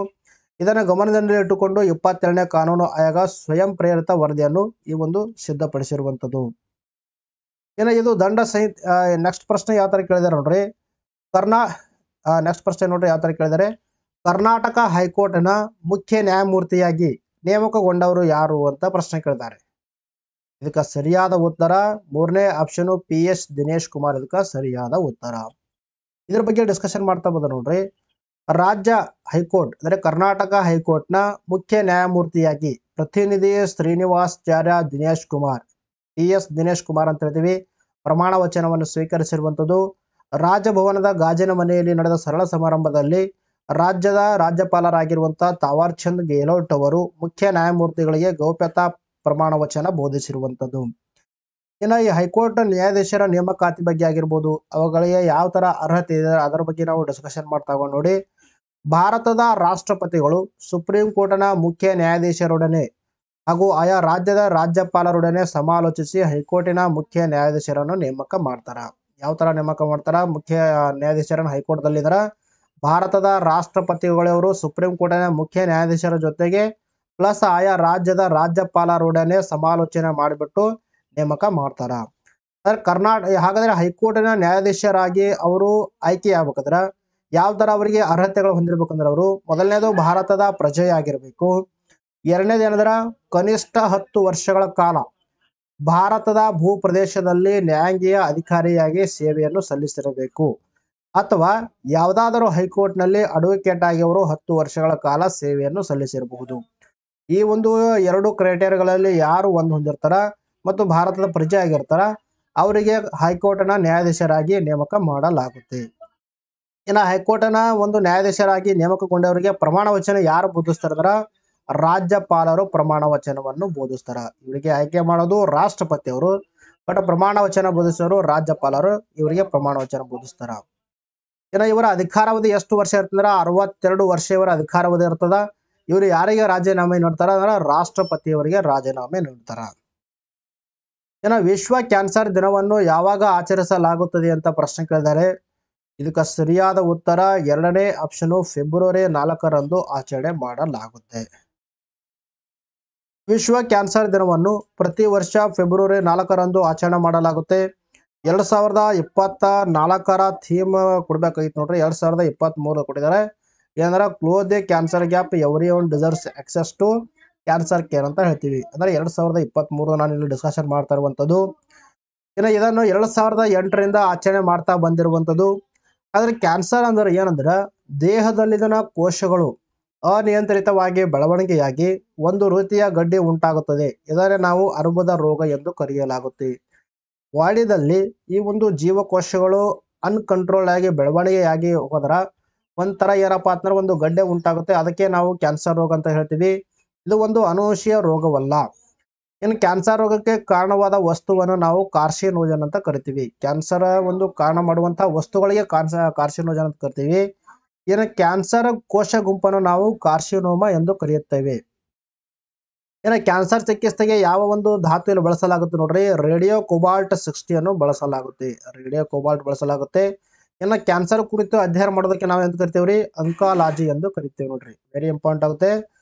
ಇದನ್ನು ಗಮನದಲ್ಲಿಟ್ಟುಕೊಂಡು 22ನೇ ಕಾನೂನು ಆಯೋಗ ಸ್ವಯಂ ಪ್ರೇರಿತ ವರದಿಯನ್ನು ಈ ಒಂದು ಸಿದ್ಧಪಡಿಸಿರುವಂಥದ್ದು. ಇನ್ನು ಇದು ದಂಡ ಸಂಹಿತೆ. ನೆಕ್ಸ್ಟ್ ಪ್ರಶ್ನೆ ಯಾವ ತರ ಕೇಳಿದಾರೆ ನೋಡ್ರಿ, ನೆಕ್ಸ್ಟ್ ಪ್ರಶ್ನೆ ನೋಡ್ರಿ ಯಾವ ತರ ಕೇಳಿದ್ದಾರೆ, ಕರ್ನಾಟಕ ಹೈಕೋರ್ಟ್ನ ಮುಖ್ಯ ನ್ಯಾಯಮೂರ್ತಿಯಾಗಿ ನೇಮಕಗೊಂಡವರು ಯಾರು ಅಂತ ಪ್ರಶ್ನೆ ಕೇಳಿದ್ದಾರೆ. ಇದಕ್ಕೆ ಸರಿಯಾದ ಉತ್ತರ ಮೂರನೇ ಆಪ್ಷನ್ PS ದಿನೇಶ್ ಕುಮಾರ್. ಇದಕ್ಕೆ ಸರಿಯಾದ ಉತ್ತರ. ಇದ್ರ ಬಗ್ಗೆ ಡಿಸ್ಕಷನ್ ಮಾಡ್ತಾ ಬಂದ ನೋಡ್ರಿ, ರಾಜ್ಯ ಹೈಕೋರ್ಟ್ ಅಂದರೆ ಕರ್ನಾಟಕ ಹೈಕೋರ್ಟ್ನ ಮುಖ್ಯ ನ್ಯಾಯಮೂರ್ತಿಯಾಗಿ ಪ್ರತಿನಿಧಿ ಶ್ರೀನಿವಾಸಾಚಾರ್ಯ ದಿನೇಶ್ ಕುಮಾರ್ PS ದಿನೇಶ್ ಕುಮಾರ್ ಅಂತ ಹೇಳ್ತೀವಿ ಪ್ರಮಾಣ ವಚನವನ್ನು ಸ್ವೀಕರಿಸಿರುವಂಥದ್ದು. ರಾಜಭವನದ ಗಾಜಿನ ಮನೆಯಲ್ಲಿ ನಡೆದ ಸರಳ ಸಮಾರಂಭದಲ್ಲಿ ರಾಜ್ಯದ ರಾಜ್ಯಪಾಲರಾಗಿರುವಂತಹ ತಾವರ್ ಚಂದ್ ಗೆಹ್ಲೋಟ್ ಅವರು ಮುಖ್ಯ ನ್ಯಾಯಮೂರ್ತಿಗಳಿಗೆ ಗೌಪ್ಯತಾ ಪ್ರಮಾಣ ವಚನ ಬೋಧಿಸಿರುವಂಥದ್ದು. ಇನ್ನು ಈ ಹೈಕೋರ್ಟ್ ನ್ಯಾಯಾಧೀಶರ ನೇಮಕಾತಿ ಬಗ್ಗೆ ಆಗಿರ್ಬೋದು, ಅವುಗಳಿಗೆ ಯಾವ ತರ ಅರ್ಹತೆ ಇದೆ ಅದರ ಬಗ್ಗೆ ನಾವು ಡಿಸ್ಕಷನ್ ಮಾಡ್ತಾ ನೋಡಿ. ಭಾರತದ ರಾಷ್ಟ್ರಪತಿಗಳು ಸುಪ್ರೀಂ ಕೋರ್ಟ್ನ ಮುಖ್ಯ ನ್ಯಾಯಾಧೀಶರೊಡನೆ ಹಾಗೂ ಆಯಾ ರಾಜ್ಯದ ರಾಜ್ಯಪಾಲರೊಡನೆ ಸಮಾಲೋಚಿಸಿ ಹೈಕೋರ್ಟಿನ ಮುಖ್ಯ ನ್ಯಾಯಾಧೀಶರನ್ನು ನೇಮಕ ಮಾಡ್ತಾರ. ಯಾವ ತರ ನೇಮಕ ಮಾಡ್ತಾರ? ಮುಖ್ಯ ನ್ಯಾಯಾಧೀಶರನ್ನು ಹೈಕೋರ್ಟ್ದಲ್ಲಿ ಇದರ ಭಾರತದ ರಾಷ್ಟ್ರಪತಿಗಳವರು ಸುಪ್ರೀಂ ಕೋರ್ಟಿನ ಮುಖ್ಯ ನ್ಯಾಯಾಧೀಶರ ಜೊತೆಗೆ ಪ್ಲಸ್ ಆಯಾ ರಾಜ್ಯದ ರಾಜ್ಯಪಾಲರೊಡನೆ ಸಮಾಲೋಚನೆ ಮಾಡಿಬಿಟ್ಟು ನೇಮಕ ಮಾಡ್ತಾರ. ಹಾಗಾದ್ರೆ ಹೈಕೋರ್ಟಿನ ನ್ಯಾಯಾಧೀಶರಾಗಿ ಅವರು ಆಯ್ಕೆ ಆಗ್ಬೇಕಂದ್ರ ಯಾವ ತರ ಅವರಿಗೆ ಅರ್ಹತೆಗಳು ಹೊಂದಿರ್ಬೇಕಂದ್ರೆ ಅವರು ಮೊದಲನೇದು ಭಾರತದ ಪ್ರಜೆಯಾಗಿರ್ಬೇಕು. ಎರಡನೇದು ಏನಂದ್ರ ಕನಿಷ್ಠ 10 ವರ್ಷಗಳ ಕಾಲ ಭಾರತದ ಭೂ ಪ್ರದೇಶದಲ್ಲಿ ನ್ಯಾಯಾಂಗೀಯ ಅಧಿಕಾರಿಯಾಗಿ ಸೇವೆಯನ್ನು ಸಲ್ಲಿಸಿರಬೇಕು, ಅಥವಾ ಯಾವುದಾದರೂ ಹೈಕೋರ್ಟ್ನಲ್ಲಿ ಅಡ್ವೊಕೇಟ್ ಆಗಿ ಅವರು 10 ವರ್ಷಗಳ ಕಾಲ ಸೇವೆಯನ್ನು ಸಲ್ಲಿಸಿರಬಹುದು. ಈ ಒಂದು 2 ಕ್ರೈಟೇರಿಯಾಗಳಲ್ಲಿ ಯಾರು ಒಂದು ಹೊಂದಿರ್ತಾರ ಮತ್ತು ಭಾರತದ ಪ್ರಜೆ ಆಗಿರ್ತಾರ ಅವರಿಗೆ ಹೈಕೋರ್ಟ್ನ ನ್ಯಾಯಾಧೀಶರಾಗಿ ನೇಮಕ ಮಾಡಲಾಗುತ್ತೆ. ಇನ್ನು ಹೈಕೋರ್ಟ್ನ ಒಂದು ನ್ಯಾಯಾಧೀಶರಾಗಿ ನೇಮಕಗೊಂಡವರಿಗೆ ಪ್ರಮಾಣ ವಚನ ಯಾರು ಬೋಧಿಸ್ತಾರ? ರಾಜ್ಯಪಾಲರು ಪ್ರಮಾಣ ವಚನವನ್ನು ಬೋಧಿಸ್ತಾರ. ಇವರಿಗೆ ಆಯ್ಕೆ ಮಾಡೋದು ರಾಷ್ಟ್ರಪತಿ ಅವರು, ಬಟ್ ಪ್ರಮಾಣ ವಚನ ಬೋಧಿಸೋರು ರಾಜ್ಯಪಾಲರು ಇವರಿಗೆ ಪ್ರಮಾಣ ವಚನ ಬೋಧಿಸ್ತಾರ. ಇನ್ನು ಇವರ ಅಧಿಕಾರಾವಧಿ ಎಷ್ಟು ವರ್ಷ ಇರ್ತಂದ್ರ 62 ವರ್ಷ ಇವರ ಅಧಿಕಾರಾವಧಿ ಇರ್ತದ. ಇವರು ಯಾರಿಗೆ ರಾಜೀನಾಮೆ ನೀಡ್ತಾರ ಅಂದ್ರೆ ರಾಷ್ಟ್ರಪತಿಯವರಿಗೆ ರಾಜೀನಾಮೆ ನೀಡ್ತಾರ. ಇನ್ನು ವಿಶ್ವ ಕ್ಯಾನ್ಸರ್ ದಿನವನ್ನು ಯಾವಾಗ ಆಚರಿಸಲಾಗುತ್ತದೆ ಅಂತ ಪ್ರಶ್ನೆ ಕೇಳಿದ್ದಾರೆ. ಇದಕ್ಕೆ ಸರಿಯಾದ ಉತ್ತರ ಎರಡನೇ ಆಪ್ಷನ್ ಫೆಬ್ರವರಿ 4ರಂದು ಆಚರಣೆ ಮಾಡಲಾಗುತ್ತೆ. ವಿಶ್ವ ಕ್ಯಾನ್ಸರ್ ದಿನವನ್ನು ಪ್ರತಿ ವರ್ಷ ಫೆಬ್ರವರಿ 4ರಂದು ಆಚರಣೆ ಮಾಡಲಾಗುತ್ತೆ. 2024ರ ಥೀಮ್ ಕೊಡ್ಬೇಕಾಗಿತ್ತು ನೋಡ್ರಿ. 2023 ಕೊಟ್ಟಿದ್ದಾರೆ. ಏನಂದ್ರೆ close the cancer gap, everyone deserves access to cancer care ಅಂತ ಹೇಳ್ತೀವಿ. ಅಂದ್ರೆ 2023 ನಾನು ಇಲ್ಲಿ ಡಿಸ್ಕಷನ್ ಮಾಡ್ತಾ ಇರುವಂತದ್ದು. ಇನ್ನು ಇದನ್ನು 2008ರಿಂದ ಆಚರಣೆ ಮಾಡ್ತಾ ಬಂದಿರುವಂತದ್ದು. ಆದ್ರೆ ಕ್ಯಾನ್ಸರ್ ಅಂದ್ರೆ ಏನಂದ್ರೆ ದೇಹದಲ್ಲಿನ ಕೋಶಗಳು ಅನಿಯಂತ್ರಿತವಾಗಿ ಬೆಳವಣಿಗೆಯಾಗಿ ಒಂದು ರೀತಿಯ ಗಡ್ಡೆ ಉಂಟಾಗುತ್ತದೆ. ಇದನ್ನೇ ನಾವು ಅರ್ಬುದ ರೋಗ ಎಂದು ಕರೆಯಲಾಗುತ್ತೆ. ಬಾಡಿದಲ್ಲಿ ಈ ಒಂದು ಜೀವಕೋಶಗಳು ಅನ್ಕಂಟ್ರೋಲ್ ಆಗಿ ಬೆಳವಣಿಗೆಯಾಗಿ ಹೋದ್ರ ಒಂಥರ ಏನಪ್ಪಾ ಅಂತಂದ್ರೆ ಒಂದು ಗಡ್ಡೆ ಉಂಟಾಗುತ್ತೆ. ಅದಕ್ಕೆ ನಾವು ಕ್ಯಾನ್ಸರ್ ರೋಗ ಅಂತ ಹೇಳ್ತೀವಿ. ಇದು ಒಂದು ಅನುವಂಶೀಯ ರೋಗವಲ್ಲ. ಇನ್ನು ಕ್ಯಾನ್ಸರ್ ರೋಗಕ್ಕೆ ಕಾರಣವಾದ ವಸ್ತುವನ್ನು ನಾವು ಕಾರ್ಸಿನೋಜನ್ ಅಂತ ಕರಿತೀವಿ. ಕ್ಯಾನ್ಸರ್ ಒಂದು ಕಾರಣ ಮಾಡುವಂತಹ ವಸ್ತುಗಳಿಗೆ ಕಾರ್ಸಿನೋಜನ್ ಅಂತ ಕರಿತೀವಿ. ಇನ್ನು ಕ್ಯಾನ್ಸರ್ ಕೋಶ ಗುಂಪನ್ನು ನಾವು ಕಾರ್ಸಿನೋಮಾ ಎಂದು ಕರೆಯುತ್ತೇವೆ. ಇನ್ನು ಕ್ಯಾನ್ಸರ್ ಚಿಕಿತ್ಸೆಗೆ ಯಾವ ಒಂದು ಧಾತುವನ್ನು ಬಳಸಲಾಗುತ್ತೆ ನೋಡ್ರಿ, ರೇಡಿಯೋ ಕೋಬಾಲ್ಟ್ 60 ಅನ್ನು ಬಳಸಲಾಗುತ್ತೆ. ರೇಡಿಯೋ ಕೋಬಾಲ್ಟ್ ಬಳಸಲಾಗುತ್ತೆ. ಇನ್ನು ಕ್ಯಾನ್ಸರ್ ಕುರಿತು ಅಧ್ಯಯನ ಮಾಡೋದಕ್ಕೆ ನಾವು ಎಂತ ಕರಿತೇವ್ರಿ, ಅಂಕಾಲಜಿ ಎಂದು ಕರಿತೇವೆ ನೋಡ್ರಿ. ವೆರಿ ಇಂಪಾರ್ಟೆಂಟ್ ಆಗುತ್ತೆ.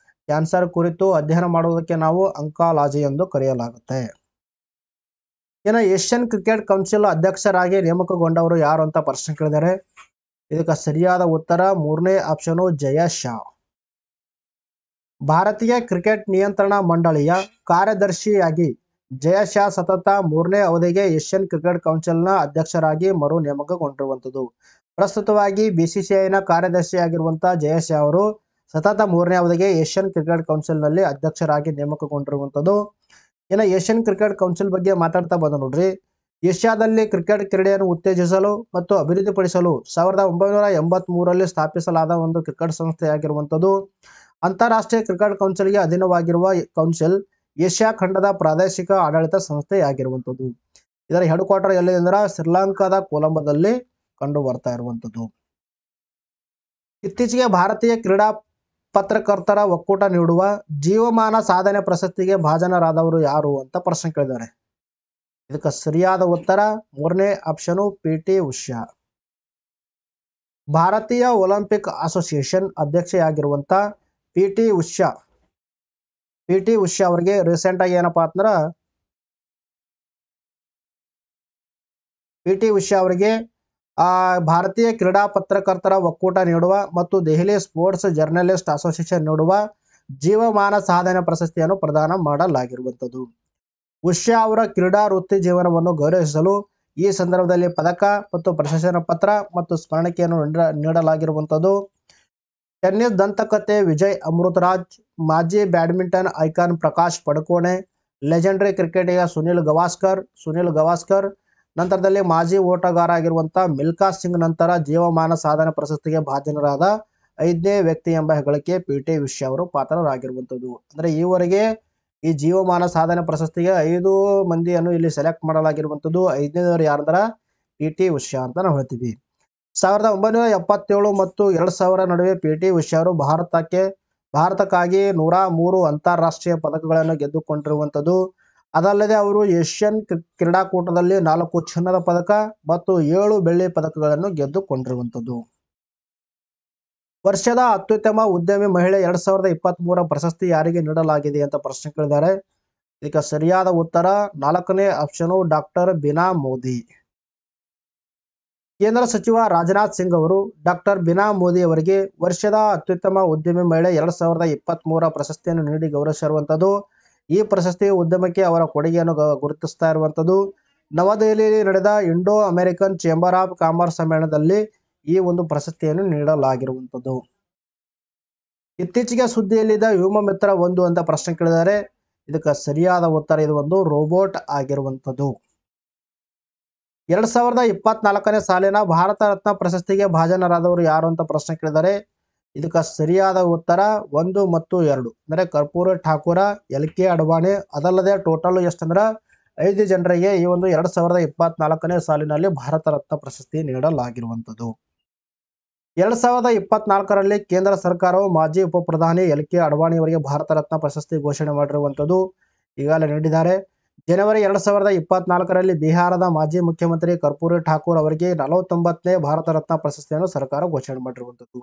ಕ್ಯಾನ್ಸರ್ ಕುರಿತು ಅಧ್ಯಯನ ಮಾಡುವುದಕ್ಕೆ ನಾವು ಅಂಕಾಲಜಿ ಎಂದು ಕರೆಯಲಾಗುತ್ತೆ. ಇನ್ನು ಏಷ್ಯನ್ ಕ್ರಿಕೆಟ್ ಕೌನ್ಸಿಲ್ ಅಧ್ಯಕ್ಷರಾಗಿ ನೇಮಕಗೊಂಡವರು ಯಾರು ಅಂತ ಪ್ರಶ್ನೆ ಕೇಳಿದ್ದಾರೆ. ಇದಕ್ಕೆ ಸರಿಯಾದ ಉತ್ತರ ಮೂರನೇ ಆಪ್ಷನ್ ಜಯ ಶಾ. ಭಾರತೀಯ ಕ್ರಿಕೆಟ್ ನಿಯಂತ್ರಣ ಮಂಡಳಿಯ ಕಾರ್ಯದರ್ಶಿಯಾಗಿ ಜಯ ಶಾ ಸತತ 3ನೇ ಅವಧಿಗೆ ಏಷ್ಯನ್ ಕ್ರಿಕೆಟ್ ಕೌನ್ಸಿಲ್ನ ಅಧ್ಯಕ್ಷರಾಗಿ ಮರು ನೇಮಕಗೊಂಡಿರುವಂಥದ್ದು. ಪ್ರಸ್ತುತವಾಗಿ ಬಿಸಿಸಿಐನ ಕಾರ್ಯದರ್ಶಿಯಾಗಿರುವಂತಹ ಜಯ ಶಾ ಅವರು ಸತತ 3ನೇ ಅವಧಿಗೆ ಏಷ್ಯನ್ ಕ್ರಿಕೆಟ್ ಕೌನ್ಸಿಲ್ನಲ್ಲಿ ಅಧ್ಯಕ್ಷರಾಗಿ ನೇಮಕಗೊಂಡಿರುವಂಥದ್ದು. ಇನ್ನು ಏಷ್ಯನ್ ಕ್ರಿಕೆಟ್ ಕೌನ್ಸಿಲ್ ಬಗ್ಗೆ ಮಾತಾಡ್ತಾ ಬಂದ ನೋಡ್ರಿ. ಏಷ್ಯಾದಲ್ಲಿ ಕ್ರಿಕೆಟ್ ಕ್ರೀಡೆಯನ್ನು ಉತ್ತೇಜಿಸಲು ಮತ್ತು ಅಭಿವೃದ್ಧಿಪಡಿಸಲು 1983ರಲ್ಲಿ ಸ್ಥಾಪಿಸಲಾದ ಒಂದು ಕ್ರಿಕೆಟ್ ಸಂಸ್ಥೆಯಾಗಿರುವಂಥದ್ದು. ಅಂತಾರಾಷ್ಟ್ರೀಯ ಕ್ರಿಕೆಟ್ ಕೌನ್ಸಿಲ್ಗೆ ಅಧೀನವಾಗಿರುವ ಕೌನ್ಸಿಲ್ ಏಷ್ಯಾ ಖಂಡದ ಪ್ರಾದೇಶಿಕ ಆಡಳಿತ ಸಂಸ್ಥೆಯಾಗಿರುವಂಥದ್ದು. ಇದರ ಹೆಡ್ ಕ್ವಾರ್ಟರ್ ಎಲ್ಲಿ ಅಂದ್ರೆ ಶ್ರೀಲಂಕಾದ ಕೊಲಂಬೋದಲ್ಲಿ ಕಂಡು ಬರ್ತಾ ಇರುವಂಥದ್ದು. ಇತ್ತೀಚೆಗೆ ಭಾರತೀಯ ಕ್ರೀಡಾ ಪತ್ರಕರ್ತರ ಒಕ್ಕೂಟ ನೀಡುವ ಜೀವಮಾನ ಸಾಧನೆ ಪ್ರಶಸ್ತಿಗೆ ಭಾಜನರಾದವರು ಯಾರು ಅಂತ ಪ್ರಶ್ನೆ ಕೇಳಿದ್ದಾರೆ. ಇದಕ್ಕೆ ಸರಿಯಾದ ಉತ್ತರ ಮೂರನೇ ಆಪ್ಷನ್ ಪಿ.ಟಿ. ಉಷಾ. ಭಾರತೀಯ ಒಲಿಂಪಿಕ್ ಅಸೋಸಿಯೇಷನ್ ಅಧ್ಯಕ್ಷೆಯಾಗಿರುವಂತ ಪಿ.ಟಿ. ಉಷಾ ಅವರಿಗೆ ರೀಸೆಂಟ್ ಆಗಿ ಏನಪ್ಪಾ ಅಂತಂದ್ರ ಪಿ.ಟಿ. ಉಷಾ ಅವರಿಗೆ ಭಾರತೀಯ ಕ್ರೀಡಾ ಪತ್ರಕರ್ತರ ಒಕ್ಕೂಟ ನೀಡುವ ಮತ್ತು ದೆಹಲಿ ಸ್ಪೋರ್ಟ್ಸ್ ಜರ್ನಲಿಸ್ಟ್ ಅಸೋಸಿಯೇಷನ್ ನೀಡುವ ಜೀವಮಾನ ಸಾಧನೆ ಪ್ರಶಸ್ತಿಯನ್ನು ಪ್ರದಾನ ಮಾಡಲಾಗಿರುವಂಥದ್ದು. ಉಷಾ ಅವರ ಕ್ರೀಡಾ ವೃತ್ತಿ ಜೀವನವನ್ನು ಗೌರವಿಸಲು ಈ ಸಂದರ್ಭದಲ್ಲಿ ಪದಕ ಮತ್ತು ಪ್ರಶಸ್ತಿ ಪತ್ರ ಮತ್ತು ಸ್ಮರಣಿಕೆಯನ್ನು ನೀಡಲಾಗಿರುವಂಥದ್ದು. ಟೆನ್ನಿಸ್ ದಂತಕಥೆ ವಿಜಯ್ ಅಮೃತರಾಜ್, ಮಾಜಿ badminton icon Prakash Padukone, legendary ಕ್ರಿಕೆಟಿಗ ಸುನಿಲ್ ಗವಾಸ್ಕರ್ ನಂತರದಲ್ಲಿ ಮಾಜಿ ಓಟಗಾರ ಆಗಿರುವಂಥ ಮಿಲ್ಕಾ ಸಿಂಗ್ ನಂತರ ಜೀವಮಾನ ಸಾಧನೆ ಪ್ರಶಸ್ತಿಗೆ ಭಾಜನರಾದ 5ನೇ ವ್ಯಕ್ತಿ ಎಂಬ ಹೆಗ್ಗಳಿಕೆ ಪಿ.ಟಿ. ಉಷಾ ಅವರು ಪಾತ್ರರಾಗಿರುವಂಥದ್ದು. ಅಂದ್ರೆ ಈವರೆಗೆ ಈ ಜೀವಮಾನ ಸಾಧನೆ ಪ್ರಶಸ್ತಿಗೆ 5 ಮಂದಿಯನ್ನು ಇಲ್ಲಿ ಸೆಲೆಕ್ಟ್ ಮಾಡಲಾಗಿರುವಂಥದ್ದು. 5ನೇದವರು ಯಾರಂದ್ರ ಪಿ.ಟಿ. ಉಷಾ ಅಂತ ನಾವು ಹೇಳ್ತೀವಿ. 1977 ಮತ್ತು 2000 ನಡುವೆ ಪಿ.ಟಿ. ಉಷಾ ಅವರು ಭಾರತಕ್ಕಾಗಿ 103 ಅಂತಾರಾಷ್ಟ್ರೀಯ ಪದಕಗಳನ್ನು ಗೆದ್ದುಕೊಂಡಿರುವಂಥದ್ದು. ಅದಲ್ಲದೆ ಅವರು ಏಷ್ಯನ್ ಕ್ರೀಡಾಕೂಟದಲ್ಲಿ 4 ಚಿನ್ನದ ಪದಕ ಮತ್ತು 7 ಬೆಳ್ಳಿ ಪದಕಗಳನ್ನು ಗೆದ್ದುಕೊಂಡಿರುವಂಥದ್ದು. ವರ್ಷದ ಅತ್ಯುತ್ತಮ ಉದ್ಯಮಿ ಮಹಿಳೆ 2023 ಪ್ರಶಸ್ತಿ ಯಾರಿಗೆ ನೀಡಲಾಗಿದೆ ಅಂತ ಪ್ರಶ್ನೆ ಕೇಳಿದ್ದಾರೆ. ಇದಕ್ಕೆ ಸರಿಯಾದ ಉತ್ತರ 4ನೇ ಆಪ್ಷನ್ ಡಾಕ್ಟರ್ ಬೀನಾ ಮೋದಿ. ಕೇಂದ್ರ ಸಚಿವ ರಾಜನಾಥ್ ಸಿಂಗ್ ಅವರು ಡಾಕ್ಟರ್ ಬೀನಾ ಮೋದಿ ಅವರಿಗೆ ವರ್ಷದ ಅತ್ಯುತ್ತಮ ಉದ್ಯಮಿ ಮಹಿಳೆ 2023 ಪ್ರಶಸ್ತಿಯನ್ನು ನೀಡಿ ಗೌರವಿಸಿರುವಂಥದ್ದು. ಈ ಪ್ರಶಸ್ತಿ ಉದ್ಯಮಕ್ಕೆ ಅವರ ಕೊಡುಗೆಯನ್ನು ಗುರುತಿಸ್ತಾ ಇರುವಂಥದ್ದು. ನವದೆಹಲಿಯಲ್ಲಿ ನಡೆದ Indo American chamber of commerce ಸಮ್ಮೇಳನದಲ್ಲಿ ಈ ಒಂದು ಪ್ರಶಸ್ತಿಯನ್ನು ನೀಡಲಾಗಿರುವಂಥದ್ದು. ಇತ್ತೀಚೆಗೆ ಸುದ್ದಿಯಲ್ಲಿದ್ದ ವ್ಯೋಮಮಿತ್ರ 1 ಅಂತ ಪ್ರಶ್ನೆ ಕೇಳಿದ್ದಾರೆ. ಇದಕ್ಕೆ ಸರಿಯಾದ ಉತ್ತರ ಇದು ಒಂದು ರೋಬೋಟ್ ಆಗಿರುವಂಥದ್ದು. 2024ನೇ ಸಾಲಿನ ಭಾರತ ರತ್ನ ಪ್ರಶಸ್ತಿಗೆ ಭಾಜನರಾದವರು ಯಾರು ಅಂತ ಪ್ರಶ್ನೆ ಕೇಳಿದ್ದಾರೆ. ಇದಕ್ಕೆ ಸರಿಯಾದ ಉತ್ತರ 1 ಮತ್ತು 2 ಅಂದರೆ ಕರ್ಪೂರಿ ಠಾಕೂರ, ಎಲ್.ಕೆ. ಅಡ್ವಾಣಿ. ಅದಲ್ಲದೆ ಟೋಟಲ್ ಎಷ್ಟಂದ್ರೆ 5 ಜನರಿಗೆ ಈ ಒಂದು 2024ನೇ ಸಾಲಿನಲ್ಲಿ ಭಾರತ ರತ್ನ ಪ್ರಶಸ್ತಿ ನೀಡಲಾಗಿರುವಂಥದ್ದು. 2024ರಲ್ಲಿ ಕೇಂದ್ರ ಸರ್ಕಾರವು ಮಾಜಿ ಉಪ ಪ್ರಧಾನಿ ಎಲ್.ಕೆ. ಅಡ್ವಾಣಿ ಅವರಿಗೆ ಭಾರತ ರತ್ನ ಪ್ರಶಸ್ತಿ ಘೋಷಣೆ ಮಾಡಿರುವಂಥದ್ದು. ಈಗಾಗಲೇ ನೀಡಿದ್ದಾರೆ. ಜನವರಿ 2024ರಲ್ಲಿ ಬಿಹಾರದ ಮಾಜಿ ಮುಖ್ಯಮಂತ್ರಿ ಕರ್ಪೂರಿ ಠಾಕೂರ್ ಅವರಿಗೆ 49ನೇ ಭಾರತ ರತ್ನ ಪ್ರಶಸ್ತಿಯನ್ನು ಸರ್ಕಾರ ಘೋಷಣೆ ಮಾಡಿರುವಂಥದ್ದು.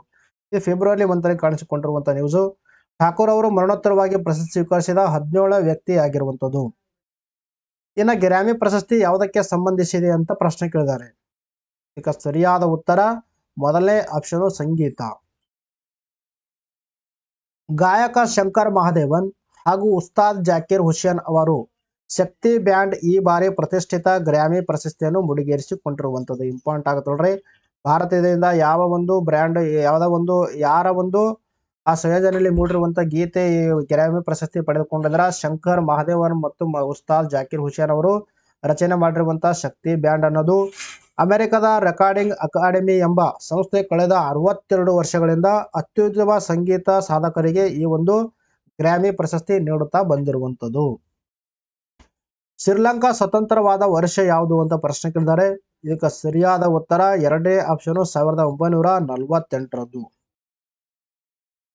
ಇದು ಫೆಬ್ರವರಿ ಮಂತ್ನಲ್ಲಿ ಕಾಣಿಸಿಕೊಂಡಿರುವಂತಹ ನ್ಯೂಸು. ಠಾಕೂರ್ ಅವರು ಮರಣೋತ್ತರವಾಗಿ ಪ್ರಶಸ್ತಿ ಸ್ವೀಕರಿಸಿದ 17ನೇ ವ್ಯಕ್ತಿ ಆಗಿರುವಂಥದ್ದು. ಇನ್ನು ಗ್ರಾಮಿ ಪ್ರಶಸ್ತಿ ಯಾವುದಕ್ಕೆ ಸಂಬಂಧಿಸಿದೆ ಅಂತ ಪ್ರಶ್ನೆ ಕೇಳಿದ್ದಾರೆ. ಈಗ ಸರಿಯಾದ ಉತ್ತರ ಮೊದಲನೇ ಆಪ್ಷನ್ ಸಂಗೀತ. ಗಾಯಕ ಶಂಕರ್ ಮಹಾದೇವನ್ ಹಾಗೂ ಉಸ್ತಾದ್ ಜಾಕೀರ್ ಹುಸೇನ್ ಅವರು ಶಕ್ತಿ ಬ್ಯಾಂಡ್ ಈ ಬಾರಿ ಪ್ರತಿಷ್ಠಿತ ಗ್ರಾಮಿ ಪ್ರಶಸ್ತಿಯನ್ನು ಮುಡಿಗೇರಿಸಿಕೊಂಡಿರುವಂಥದ್ದು. ಇಂಪಾರ್ಟೆಂಟ್ ಆಗುತ್ತೆ ನೋಡ್ರಿ. ಭಾರತದಿಂದ ಯಾವ ಒಂದು ಬ್ರ್ಯಾಂಡ್ ಯಾರ ಒಂದು ಆ ಸಂಯೋಜನೆಯಲ್ಲಿ ಮೂಡಿರುವಂಥ ಗೀತೆ ಈ ಗ್ರಾಮಿ ಪ್ರಶಸ್ತಿ ಪಡೆದುಕೊಂಡಿದ್ರ ಶಂಕರ್ ಮಹಾದೇವನ್ ಮತ್ತು ಉಸ್ತಾದ್ ಜಾಕೀರ್ ಹುಸೇನ್ ಅವರು ರಚನೆ ಮಾಡಿರುವಂಥ ಶಕ್ತಿ ಬ್ಯಾಂಡ್ ಅನ್ನೋದು ಅಮೆರಿಕದ ರೆಕಾರ್ಡಿಂಗ್ ಅಕಾಡೆಮಿ ಎಂಬ ಸಂಸ್ಥೆ ಕಳೆದ 62 ವರ್ಷಗಳಿಂದ ಅತ್ಯುತ್ತಮ ಸಂಗೀತ ಸಾಧಕರಿಗೆ ಈ ಒಂದು ಗ್ರಾಮಿ ಪ್ರಶಸ್ತಿ ನೀಡುತ್ತಾ ಬಂದಿರುವಂಥದ್ದು. ಶ್ರೀಲಂಕಾ ಸ್ವತಂತ್ರವಾದ ವರ್ಷ ಯಾವುದು ಅಂತ ಪ್ರಶ್ನೆ ಕೇಳಿದ್ದಾರೆ. ಇದಕ್ಕೆ ಸರಿಯಾದ ಉತ್ತರ ಎರಡನೇ ಆಪ್ಷನ್ 1948ರಂದು.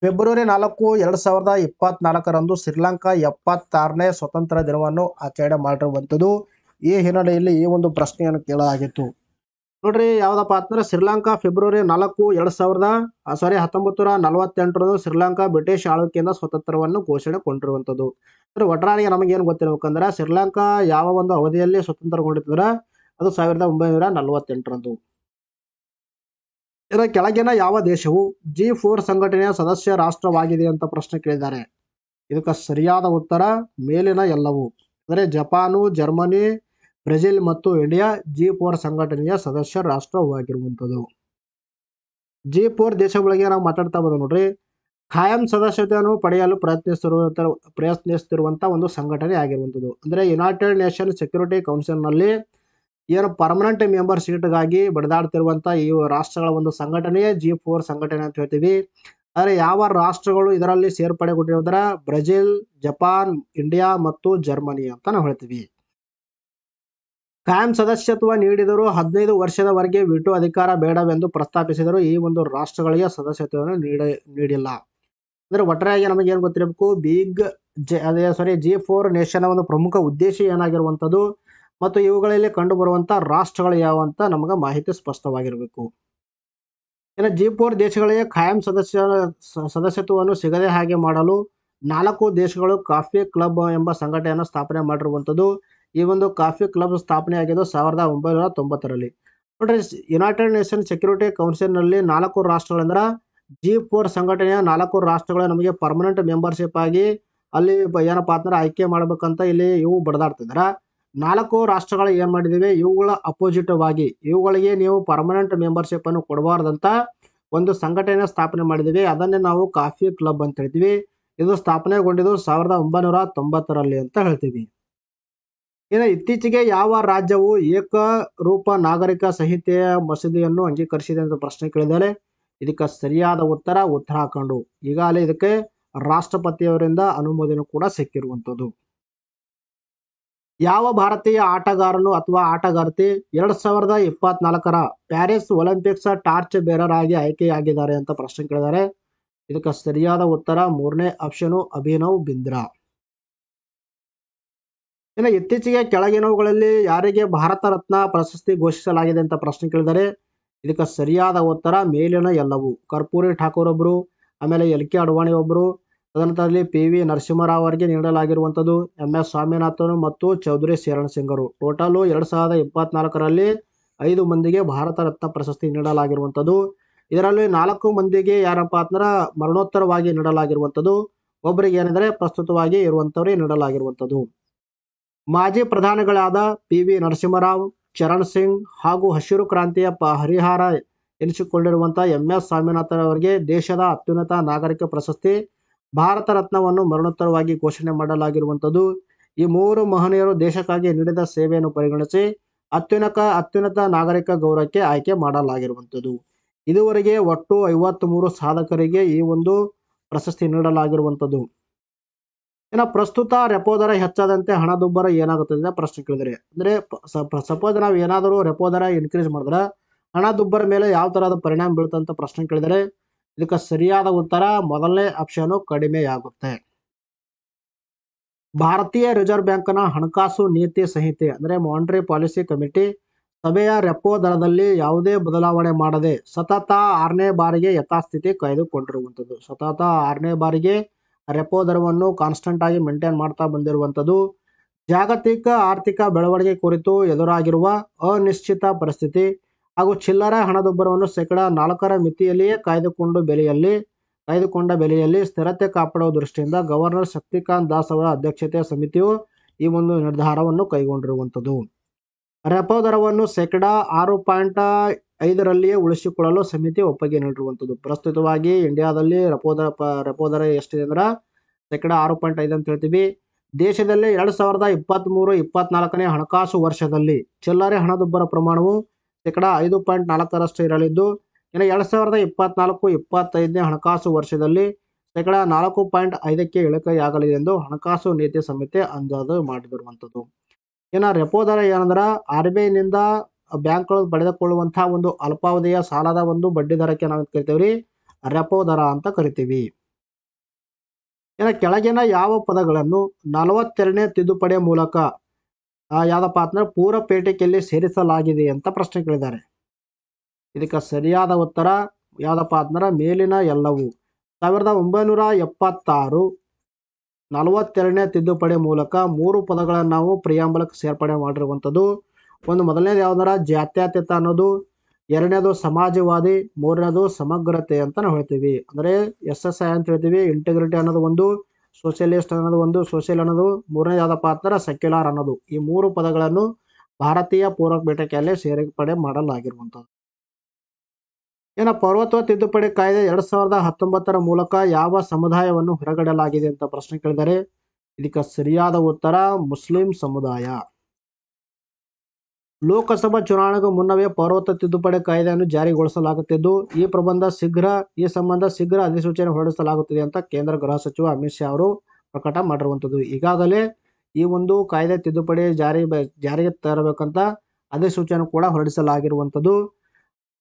ಫೆಬ್ರವರಿ 4, 2024ರಂದು ಶ್ರೀಲಂಕಾ 76ನೇ ಸ್ವತಂತ್ರ ದಿನವನ್ನು ಆಚರಣೆ ಮಾಡಿರುವಂಥದ್ದು. ಈ ಹಿನ್ನೆಲೆಯಲ್ಲಿ ಈ ಒಂದು ಪ್ರಶ್ನೆಯನ್ನು ಕೇಳಲಾಗಿತ್ತು ನೋಡ್ರಿ. ಯಾವುದಪ್ಪ ಅಂತಂದ್ರೆ ಶ್ರೀಲಂಕಾ ಫೆಬ್ರವರಿ 4, 1948ರಂದು ಶ್ರೀಲಂಕಾ ಬ್ರಿಟಿಷ್ ಆಳ್ವಿಕೆಯಿಂದ ಸ್ವತಂತ್ರವನ್ನು ಘೋಷಣೆ ಕೊಂಡಿರುವಂಥದ್ದು. ಅಂದ್ರೆ ಒಟ್ಟಾರೆಗೆ ನಮಗೇನು ಗೊತ್ತಿರಬೇಕಂದ್ರೆ ಶ್ರೀಲಂಕಾ ಯಾವ ಒಂದು ಅವಧಿಯಲ್ಲಿ ಸ್ವತಂತ್ರಗೊಂಡಿದ್ರೆ ಅದು 1948ರಂದು. ಇದರ ಕೆಳಗಿನ ಯಾವ ದೇಶವು G4 ಸಂಘಟನೆಯ ಸದಸ್ಯ ರಾಷ್ಟ್ರವಾಗಿದೆ ಅಂತ ಪ್ರಶ್ನೆ ಕೇಳಿದ್ದಾರೆ. ಇದಕ್ಕೆ ಸರಿಯಾದ ಉತ್ತರ ಮೇಲಿನ ಎಲ್ಲವೂ. ಅಂದರೆ ಜಪಾನು, ಜರ್ಮನಿ, ಬ್ರೆಜಿಲ್ ಮತ್ತು ಇಂಡಿಯಾ G4 ಸಂಘಟನೆಯ ಸದಸ್ಯ ರಾಷ್ಟ್ರವಾಗಿರುವಂಥದ್ದು. G4 ದೇಶಗಳಿಗೆ ನಾವು ಮಾತಾಡ್ತಾ ಬಂದ ನೋಡ್ರಿ. ಖಾಯಂ ಸದಸ್ಯತೆಯನ್ನು ಪಡೆಯಲು ಪ್ರಯತ್ನಿಸುತ್ತಿರುವಂಥ ಒಂದು ಸಂಘಟನೆ ಆಗಿರುವಂಥದ್ದು. ಅಂದರೆ ಯುನೈಟೆಡ್ ನೇಷನ್ ಸೆಕ್ಯೂರಿಟಿ ಕೌನ್ಸಿಲ್ನಲ್ಲಿ ಏನು ಪರ್ಮನೆಂಟ್ ಮೆಂಬರ್ ಸೀಟ್ಗಾಗಿ ಬಡಿದಾಡ್ತಿರುವಂಥ ಈ ರಾಷ್ಟ್ರಗಳ ಒಂದು ಸಂಘಟನೆಯೇ G4 ಸಂಘಟನೆ ಅಂತ ಹೇಳ್ತೀವಿ. ಆದರೆ ಯಾವ ರಾಷ್ಟ್ರಗಳು ಇದರಲ್ಲಿ ಸೇರ್ಪಡೆಗೊಂಡಿರೋದ್ರ ಬ್ರೆಜಿಲ್, ಜಪಾನ್, ಇಂಡಿಯಾ ಮತ್ತು ಜರ್ಮನಿ ಅಂತ ನಾವು ಹೇಳ್ತೀವಿ. ಕಾಯಂ ಸದಸ್ಯತ್ವ ನೀಡಿದರೂ 15 ವರ್ಷದವರೆಗೆ ವಿಟೋ ಅಧಿಕಾರ ಬೇಡವೆಂದು ಪ್ರಸ್ತಾಪಿಸಿದರು. ಈ ಒಂದು ರಾಷ್ಟ್ರಗಳಿಗೆ ಸದಸ್ಯತ್ವವನ್ನು ನೀಡಿಲ್ಲ. ಅಂದರೆ ಒಟ್ಟಾರೆಯಾಗಿ ನಮಗೆ ಏನು ಗೊತ್ತಿರಬೇಕು, G4 ನೇಷನ್ ಒಂದು ಪ್ರಮುಖ ಉದ್ದೇಶ ಏನಾಗಿರುವಂಥದ್ದು ಮತ್ತು ಇವುಗಳಲ್ಲಿ ಕಂಡು ಬರುವಂಥ ರಾಷ್ಟ್ರಗಳು ಯಾವ ಅಂತ ನಮಗೆ ಮಾಹಿತಿ ಸ್ಪಷ್ಟವಾಗಿರಬೇಕು. ಇನ್ನು G4 ದೇಶಗಳಿಗೆ ಖಾಯಂ ಸದಸ್ಯತ್ವವನ್ನು ಸಿಗದೆ ಹಾಗೆ ಮಾಡಲು 4 ದೇಶಗಳು ಕಾಫಿ ಕ್ಲಬ್ ಎಂಬ ಸಂಘಟನೆಯನ್ನು ಸ್ಥಾಪನೆ ಮಾಡಿರುವಂಥದ್ದು. ಈ ಒಂದು ಕಾಫಿ ಕ್ಲಬ್ ಸ್ಥಾಪನೆ ಆಗಿದ್ದು 1990ರಲ್ಲಿ. ನೋಡ್ರಿ, ಯುನೈಟೆಡ್ ನೇಷನ್ ಸೆಕ್ಯೂರಿಟಿ ಕೌನ್ಸಿಲ್ನಲ್ಲಿ 4 ರಾಷ್ಟ್ರಗಳಂದ್ರೆ G4 ಸಂಘಟನೆಯ 4 ರಾಷ್ಟ್ರಗಳು ನಮಗೆ ಪರ್ಮನೆಂಟ್ ಮೆಂಬರ್ಶಿಪ್ ಆಗಿ ಅಲ್ಲಿ ಏನಪ್ಪಾ ಅಂತಂದ್ರೆ ಆಯ್ಕೆ ಮಾಡ್ಬೇಕಂತ ಇಲ್ಲಿ ಇವು ಬಡದಾಡ್ತಿದ್ರ. 4 ರಾಷ್ಟ್ರಗಳು ಏನ್ ಮಾಡಿದಿವೆ, ಇವುಗಳ ಅಪೋಸಿಟಿವ್ ಇವುಗಳಿಗೆ ನೀವು ಪರ್ಮನೆಂಟ್ ಮೆಂಬರ್ಶಿಪ್ ಅನ್ನು ಕೊಡಬಾರ್ದಂತ ಒಂದು ಸಂಘಟನೆ ಸ್ಥಾಪನೆ ಮಾಡಿದಿವಿ. ಅದನ್ನೇ ನಾವು ಕಾಫಿ ಕ್ಲಬ್ ಅಂತ ಹೇಳ್ತೀವಿ. ಇದು ಸ್ಥಾಪನೆಗೊಂಡಿದ್ದು 1990ರಲ್ಲಿ ಅಂತ ಹೇಳ್ತೀವಿ. ಇನ್ನು ಇತ್ತೀಚೆಗೆ ಯಾವ ರಾಜ್ಯವು ಏಕರೂಪ ನಾಗರಿಕ ಸಂಹಿತೆಯ ಮಸೂದೆಯನ್ನು ಅಂಗೀಕರಿಸಿದೆ ಅಂತ ಪ್ರಶ್ನೆ ಕೇಳಿದ್ದಾರೆ. ಇದಕ್ಕೆ ಸರಿಯಾದ ಉತ್ತರ ಉತ್ತರಾಖಂಡ್. ಈಗಾಗಲೇ ಇದಕ್ಕೆ ರಾಷ್ಟ್ರಪತಿಯವರಿಂದ ಅನುಮೋದನೆ ಕೂಡ ಸಿಕ್ಕಿರುವಂಥದ್ದು. ಯಾವ ಭಾರತೀಯ ಆಟಗಾರನು ಅಥವಾ ಆಟಗಾರ್ತಿ 2024ರ ಪ್ಯಾರಿಸ್ ಒಲಿಂಪಿಕ್ಸ್ ಟಾರ್ಚ್ ಬೇರರ್ ಆಗಿ ಆಯ್ಕೆಯಾಗಿದ್ದಾರೆ ಅಂತ ಪ್ರಶ್ನೆ ಕೇಳಿದ್ದಾರೆ. ಇದಕ್ಕೆ ಸರಿಯಾದ ಉತ್ತರ ಮೂರನೇ ಆಪ್ಷನ್ ಅಭಿನವ್ ಬಿಂದ್ರಾ. ಇನ್ನು ಇತ್ತೀಚೆಗೆ ಕೆಳಗಿನವುಗಳಲ್ಲಿ ಯಾರಿಗೆ ಭಾರತ ರತ್ನ ಪ್ರಶಸ್ತಿ ಘೋಷಿಸಲಾಗಿದೆ ಅಂತ ಪ್ರಶ್ನೆ ಕೇಳಿದ್ದಾರೆ. ಇದಕ್ಕೆ ಸರಿಯಾದ ಉತ್ತರ ಮೇಲಿನ ಎಲ್ಲವೂ. ಕರ್ಪೂರಿ ಠಾಕೂರ್ ಒಬ್ಬರು, ಆಮೇಲೆ LK ಅಡ್ವಾಣಿ ಒಬ್ಬರು, ತದನಂತರದಲ್ಲಿ PV ನರಸಿಂಹರಾವ್ ಅವರಿಗೆ ನೀಡಲಾಗಿರುವಂಥದ್ದು, MS ಸ್ವಾಮಿನಾಥನ್ ಮತ್ತು ಚೌಧರಿ ಶರಣ್ ಸಿಂಗ್ ಅವರು. ಟೋಟಲು 2024ರಲ್ಲಿ 5 ಮಂದಿಗೆ ಭಾರತ ರತ್ನ ಪ್ರಶಸ್ತಿ ನೀಡಲಾಗಿರುವಂಥದ್ದು. ಇದರಲ್ಲಿ 4 ಮಂದಿಗೆ ಯಾರಪ್ಪ ಅಂದ್ರೆ ಮರಣೋತ್ತರವಾಗಿ ನೀಡಲಾಗಿರುವಂಥದ್ದು. ಒಬ್ಬರಿಗೆ ಏನೆಂದರೆ ಪ್ರಸ್ತುತವಾಗಿ ಇರುವಂಥವ್ರಿಗೆ ನೀಡಲಾಗಿರುವಂಥದ್ದು. ಮಾಜಿ ಪ್ರಧಾನಿಗಳಾದ PV ನರಸಿಂಹರಾವ್, ಚರಣ್ ಸಿಂಗ್ ಹಾಗೂ ಹಸಿರು ಕ್ರಾಂತಿಯ ಹರಿಹಾರ ಎನಿಸಿಕೊಂಡಿರುವಂಥ MS ಸ್ವಾಮಿನಾಥನ್ ಅವರಿಗೆ ದೇಶದ ಅತ್ಯುನ್ನತ ನಾಗರಿಕ ಪ್ರಶಸ್ತಿ ಭಾರತ ರತ್ನವನ್ನು ಮರಣೋತ್ತರವಾಗಿ ಘೋಷಣೆ ಮಾಡಲಾಗಿರುವಂಥದ್ದು. ಈ 3 ಮಹನೀಯರು ದೇಶಕ್ಕಾಗಿ ನೀಡಿದ ಸೇವೆಯನ್ನು ಪರಿಗಣಿಸಿ ಅತ್ಯುನ್ನತ ನಾಗರಿಕ ಗೌರವಕ್ಕೆ ಆಯ್ಕೆ ಮಾಡಲಾಗಿರುವಂಥದ್ದು. ಇದುವರೆಗೆ ಒಟ್ಟು 53 ಸಾಧಕರಿಗೆ ಈ ಒಂದು ಪ್ರಶಸ್ತಿ ನೀಡಲಾಗಿರುವಂಥದ್ದು. ಇನ್ನು ಪ್ರಸ್ತುತ ರೆಪೋ ದರ ಹೆಚ್ಚಾದಂತೆ ಹಣದುಬ್ಬರ ಏನಾಗುತ್ತದೆ ಅಂತ ಪ್ರಶ್ನೆ ಕೇಳಿದರೆ, ಅಂದರೆ ಸಪೋಸ್ ನಾವು ಏನಾದರೂ ರೆಪೋ ದರ ಇನ್ಕ್ರೀಸ್ ಮಾಡಿದ್ರೆ ಹಣದುಬ್ಬರ ಮೇಲೆ ಯಾವ ಥರದ ಪರಿಣಾಮ ಬೀಳುತ್ತಂತ ಪ್ರಶ್ನೆ ಕೇಳಿದರೆ ಇದಕ್ಕೆ ಸರಿಯಾದ ಉತ್ತರ ಮೊದಲನೇ ಆಪ್ಷನ್ ಕಡಿಮೆಯಾಗುತ್ತೆ. ಭಾರತೀಯ ರಿಸರ್ವ್ ಬ್ಯಾಂಕ್ನ ಹಣಕಾಸು ನೀತಿ ಸಂಹಿತೆ ಅಂದರೆ ಮಾನಿಟರಿ ಪಾಲಿಸಿ ಕಮಿಟಿ ಸಭೆಯ ರೆಪೋ ದರದಲ್ಲಿ ಯಾವುದೇ ಬದಲಾವಣೆ ಮಾಡದೆ ಸತತ 6ನೇ ಬಾರಿಗೆ ಯಥಾಸ್ಥಿತಿ ಕಾಯ್ದುಕೊಂಡಿರುವಂಥದ್ದು. ಸತತ 6ನೇ ಬಾರಿಗೆ ರೆಪೋ ದರವನ್ನು ಕಾನ್ಸ್ಟೆಂಟ್ ಆಗಿ ಮೇಂಟೈನ್ ಮಾಡ್ತಾ ಬಂದಿರುವಂಥದ್ದು. ಜಾಗತಿಕ ಆರ್ಥಿಕ ಬೆಳವಣಿಗೆ ಕುರಿತು ಎದುರಾಗಿರುವ ಅನಿಶ್ಚಿತ ಪರಿಸ್ಥಿತಿ ಹಾಗೂ ಚಿಲ್ಲರೆ ಹಣದುಬ್ಬರವನ್ನು ಶೇಕಡ 4ರ ಮಿತಿಯಲ್ಲಿಯೇ ಕಾಯ್ದುಕೊಂಡ ಬೆಲೆಯಲ್ಲಿ ಸ್ಥಿರತೆ ಕಾಪಾಡುವ ದೃಷ್ಟಿಯಿಂದ ಗವರ್ನರ್ ಶಕ್ತಿಕಾಂತ್ ದಾಸ್ ಅವರ ಅಧ್ಯಕ್ಷತೆಯ ಸಮಿತಿಯು ಈ ಒಂದು ನಿರ್ಧಾರವನ್ನು ಕೈಗೊಂಡಿರುವಂಥದ್ದು. ರೆಪೋ ದರವನ್ನು ಶೇಕಡ 6.5ರಲ್ಲಿಯೇ ಉಳಿಸಿಕೊಳ್ಳಲು ಸಮಿತಿ ಒಪ್ಪಿಗೆ ನೀಡಿರುವಂಥದ್ದು. ಪ್ರಸ್ತುತವಾಗಿ ಇಂಡಿಯಾದಲ್ಲಿ ರೆಪೋ ದರ ಎಷ್ಟಿದೆ ಅಂದ್ರೆ ಶೇಕಡ 6.5 ಅಂತ ಹೇಳ್ತೀವಿ. ದೇಶದಲ್ಲಿ 2023-24ನೇ ಹಣಕಾಸು ವರ್ಷದಲ್ಲಿ ಚಿಲ್ಲರೆ ಹಣದುಬ್ಬರ ಪ್ರಮಾಣವು ಶೇಕಡ 5.4ರಷ್ಟು ಇರಲಿದ್ದು, ಇನ್ನು 2024-25ನೇ ಹಣಕಾಸು ವರ್ಷದಲ್ಲಿ ಶೇಕಡ 4.5ಕ್ಕೆ ಇಳಿಕೆಯಾಗಲಿದೆ ಎಂದು ಹಣಕಾಸು ನೀತಿ ಸಮಿತಿ ಅಂದಾಜು ಮಾಡಿರುವಂಥದ್ದು. ಇನ್ನು ರೆಪೋ ದರ ಏನಂದ್ರೆ RBIನಿಂದ ಬ್ಯಾಂಕ್ಗಳು ಪಡೆದುಕೊಳ್ಳುವಂತಹ ಒಂದು ಅಲ್ಪಾವಧಿಯ ಸಾಲದ ಒಂದು ಬಡ್ಡಿ ದರಕ್ಕೆ ನಾವು ಕರಿತೀವಿ ರೆಪೋ ದರ ಅಂತ ಕರಿತೀವಿ. ಇನ್ನು ಕೆಳಗಿನ ಯಾವ ಪದಗಳನ್ನು 42ನೇ ತಿದ್ದುಪಡಿ ಮೂಲಕ ಯಾವ್ದಪ್ಪ ಅಂದ್ರೆ ಪೂರ್ವ ಪೇಟಿಕೆಯಲ್ಲಿ ಸೇರಿಸಲಾಗಿದೆ ಅಂತ ಪ್ರಶ್ನೆ ಕೇಳಿದ್ದಾರೆ. ಇದಕ್ಕೆ ಸರಿಯಾದ ಉತ್ತರ ಯಾವ್ದಪ್ಪ ಅಂದ್ರೆ ಮೇಲಿನ ಎಲ್ಲವೂ. 1976 42ನೇ ತಿದ್ದುಪಡಿ ಮೂಲಕ 3 ಪದಗಳನ್ನು ನಾವು ಪ್ರಿಯಾಂಬಲಕ್ಕೆ ಸೇರ್ಪಡೆ ಮಾಡಿರುವಂಥದ್ದು. ಮೊದಲನೇದು ಯಾವ್ದಾರ ಜಾತ್ಯತೀತ ಅನ್ನೋದು, ಎರಡನೇದು ಸಮಾಜವಾದಿ, ಮೂರನೇದು ಸಮಗ್ರತೆ ಅಂತ ನಾವು ಹೇಳ್ತೀವಿ. ಅಂದರೆ SSI ಅಂತ ಹೇಳ್ತೀವಿ. ಇಂಟಿಗ್ರಿಟಿ ಅನ್ನೋದು ಒಂದು, ಸೋಷಿಯಲಿಸ್ಟ್ ಅನ್ನೋದು ಒಂದು, ಸೋಷಿಯಲ್ ಅನ್ನೋದು ಮೂರನೇದು ಯಾವ್ದಪ್ಪ ಅಂದ್ರೆ ಸೆಕ್ಯುಲರ್ ಅನ್ನೋದು. ಈ 3 ಪದಗಳನ್ನು ಭಾರತೀಯ ಪೂರ್ವ ಪೇಟಿಕೆಯಲ್ಲಿ ಸೇರ್ಪಡೆ ಮಾಡಲಾಗಿರುವಂಥದ್ದು. ಇನ್ನು ಪೌರತ್ವ ತಿದ್ದುಪಡಿ ಕಾಯ್ದೆ 2019ರ ಮೂಲಕ ಯಾವ ಸಮುದಾಯವನ್ನು ಹೊರಗಿಡಲಾಗಿದೆ ಅಂತ ಪ್ರಶ್ನೆ ಕೇಳಿದರೆ ಇದಕ್ಕೆ ಸರಿಯಾದ ಉತ್ತರ ಮುಸ್ಲಿಂ ಸಮುದಾಯ. ಲೋಕಸಭಾ ಚುನಾವಣೆಗೂ ಮುನ್ನವೇ ಪೌರತ್ವ ತಿದ್ದುಪಡಿ ಕಾಯ್ದೆಯನ್ನು ಜಾರಿಗೊಳಿಸಲಾಗುತ್ತಿದ್ದು ಈ ಸಂಬಂಧ ಶೀಘ್ರ ಅಧಿಸೂಚನೆ ಹೊರಡಿಸಲಾಗುತ್ತದೆ ಅಂತ ಕೇಂದ್ರ ಗೃಹ ಸಚಿವ ಅಮಿತ್ ಶಾ ಅವರು ಪ್ರಕಟ ಮಾಡಿರುವಂಥದ್ದು. ಈಗಾಗಲೇ ಈ ಒಂದು ಕಾಯ್ದೆ ತಿದ್ದುಪಡಿ ಜಾರಿಗೆ ತರಬೇಕಂತ ಅಧಿಸೂಚನೆ ಕೂಡ ಹೊರಡಿಸಲಾಗಿರುವಂಥದ್ದು.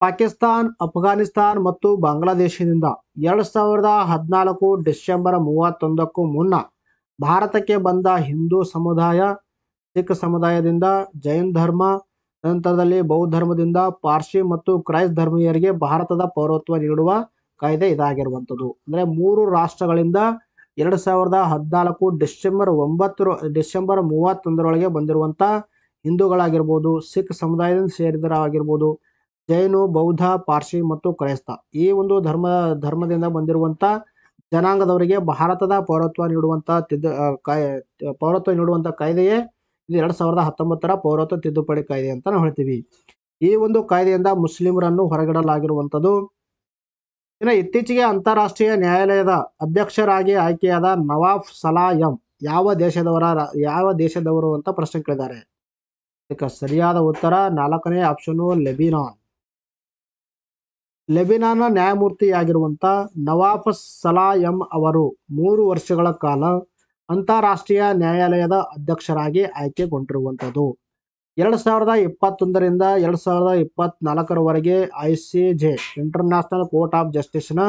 ಪಾಕಿಸ್ತಾನ್, ಅಫ್ಘಾನಿಸ್ತಾನ್ ಮತ್ತು ಬಾಂಗ್ಲಾದೇಶದಿಂದ 2014 ಡಿಸೆಂಬರ್ 31ಕ್ಕೂ ಮುನ್ನ ಭಾರತಕ್ಕೆ ಬಂದ ಹಿಂದೂ ಸಮುದಾಯ, ಸಿಖ್ ಸಮುದಾಯದಿಂದ, ಜೈನ್ ಧರ್ಮ, ನಂತರದಲ್ಲಿ ಬೌದ್ಧ ಧರ್ಮದಿಂದ, ಪಾರ್ಸಿ ಮತ್ತು ಕ್ರೈಸ್ತ ಧರ್ಮೀಯರಿಗೆ ಭಾರತದ ಪೌರತ್ವ ನೀಡುವ ಕಾಯ್ದೆ ಇದಾಗಿರುವಂಥದ್ದು. ಅಂದರೆ 3 ರಾಷ್ಟ್ರಗಳಿಂದ 2014 ಡಿಸೆಂಬರ್ 31ರೊಳಗೆ ಬಂದಿರುವಂಥ ಹಿಂದೂಗಳಾಗಿರ್ಬೋದು, ಸಿಖ್ ಸಮುದಾಯದಿಂದ ಸೇರಿದರಾಗಿರ್ಬೋದು, ಜೈನು, ಬೌದ್ಧ, ಪಾರ್ಸಿ ಮತ್ತು ಕ್ರೈಸ್ತ ಈ ಒಂದು ಧರ್ಮದಿಂದ ಬಂದಿರುವಂಥ ಜನಾಂಗದವರಿಗೆ ಭಾರತದ ಪೌರತ್ವ ನೀಡುವಂಥ ಕಾಯ್ದೆಯೇ ಇದು 2019ರ ಪೌರತ್ವ ತಿದ್ದುಪಡಿ ಕಾಯ್ದೆ ಅಂತ ನಾವು ಹೇಳ್ತೀವಿ. ಈ ಒಂದು ಕಾಯ್ದೆಯಿಂದ ಮುಸ್ಲಿಮರನ್ನು ಹೊರಗಿಡಲಾಗಿರುವಂಥದ್ದು. ಇನ್ನು ಇತ್ತೀಚೆಗೆ ಅಂತಾರಾಷ್ಟ್ರೀಯ ನ್ಯಾಯಾಲಯದ ಅಧ್ಯಕ್ಷರಾಗಿ ಆಯ್ಕೆಯಾದ ನವಾಫ್ ಸಲಾಂ ಯಾವ ದೇಶದವರು ಅಂತ ಪ್ರಶ್ನೆ ಕೇಳಿದ್ದಾರೆ. ಇದಕ್ಕೆ ಸರಿಯಾದ ಉತ್ತರ 4ನೇ ಆಪ್ಷನು ಲೆಬಿನಾನ್. ಲೆಬಿನಾನ್ನ ನ್ಯಾಯಮೂರ್ತಿಯಾಗಿರುವಂಥ ನವಾಫ್ ಸಲಾಂ ಅವರು 3 ವರ್ಷಗಳ ಕಾಲ ಅಂತಾರಾಷ್ಟ್ರೀಯ ನ್ಯಾಯಾಲಯದ ಅಧ್ಯಕ್ಷರಾಗಿ ಆಯ್ಕೆಗೊಂಡಿರುವಂಥದ್ದು. 2021ರಿಂದ 2024ರವರೆಗೆ ICJ ಇಂಟರ್ನ್ಯಾಷನಲ್ ಕೋರ್ಟ್ ಆಫ್ ಜಸ್ಟಿಸ್ನ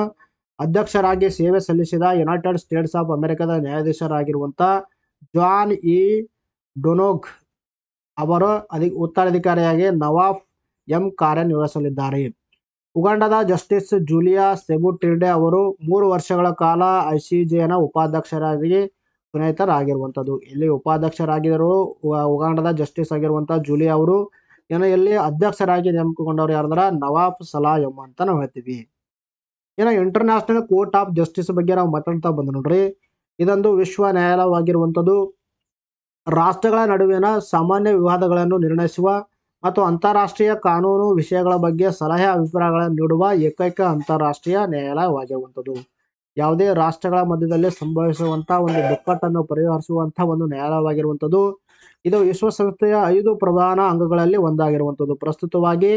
ಅಧ್ಯಕ್ಷರಾಗಿ ಸೇವೆ ಸಲ್ಲಿಸಿದ ಯುನೈಟೆಡ್ ಸ್ಟೇಟ್ಸ್ ಆಫ್ ಅಮೆರಿಕದ ನ್ಯಾಯಾಧೀಶರಾಗಿರುವಂಥ ಜಾನ್ ಇ ಡೊನೋಘ್ ಅವರ ಉತ್ತರಾಧಿಕಾರಿಯಾಗಿ ನವಾಫ್ ಕಾರ್ಯನಿರ್ವಹಿಸಲಿದ್ದಾರೆ. ಉಗಾಂಡದ ಜಸ್ಟಿಸ್ ಜೂಲಿಯಾ ಸೆಬುಟಿರ್ಡೆ ಅವರು 3 ವರ್ಷಗಳ ಕಾಲ ICJನ ಉಪಾಧ್ಯಕ್ಷರಾಗಿ ಚುನಾಯಿತರಾಗಿರುವಂಥದ್ದು. ಇಲ್ಲಿ ಉಪಾಧ್ಯಕ್ಷರಾಗಿದ್ದರು ಉಗಾಂಡದ ಜಸ್ಟಿಸ್ ಆಗಿರುವಂಥ ಜೂಲಿಯಾ ಅವರು. ಇಲ್ಲಿ ಅಧ್ಯಕ್ಷರಾಗಿ ನೇಮಕಗೊಂಡವರು ಯಾರಂದ್ರೆ ನವಾಫ್ ಸಲಾಂ ಅಂತ ನಾವು ಹೇಳ್ತೀವಿ. ಇನ್ನು ಇಂಟರ್ನ್ಯಾಷನಲ್ ಕೋರ್ಟ್ ಆಫ್ ಜಸ್ಟಿಸ್ ಬಗ್ಗೆ ನಾವು ಮಾತಾಡ್ತಾ ಬಂದು ನೋಡ್ರಿ, ಇದೊಂದು ವಿಶ್ವ ನ್ಯಾಯಾಲಯವಾಗಿರುವಂಥದ್ದು. ರಾಷ್ಟ್ರಗಳ ನಡುವಿನ ಸಾಮಾನ್ಯ ವಿವಾದಗಳನ್ನು ನಿರ್ಣಯಿಸುವ ಮತ್ತು ಅಂತಾರಾಷ್ಟ್ರೀಯ ಕಾನೂನು ವಿಷಯಗಳ ಬಗ್ಗೆ ಸಲಹೆ ಅಭಿಪ್ರಾಯಗಳನ್ನು ನೀಡುವ ಏಕೈಕ ಅಂತಾರಾಷ್ಟ್ರೀಯ ನ್ಯಾಯಾಲಯವಾಗಿರುವಂಥದ್ದು. ಯಾವುದೇ ರಾಷ್ಟ್ರಗಳ ಮಧ್ಯದಲ್ಲಿ ಸಂಭವಿಸುವಂಥ ಒಂದು ಬಿಕ್ಕಟ್ಟನ್ನು ಪರಿಹರಿಸುವಂಥ ಒಂದು ನ್ಯಾಯಾಲಯವಾಗಿರುವಂಥದ್ದು. ಇದು ವಿಶ್ವಸಂಸ್ಥೆಯ 5 ಪ್ರಧಾನ ಅಂಗಗಳಲ್ಲಿ ಒಂದಾಗಿರುವಂಥದ್ದು. ಪ್ರಸ್ತುತವಾಗಿ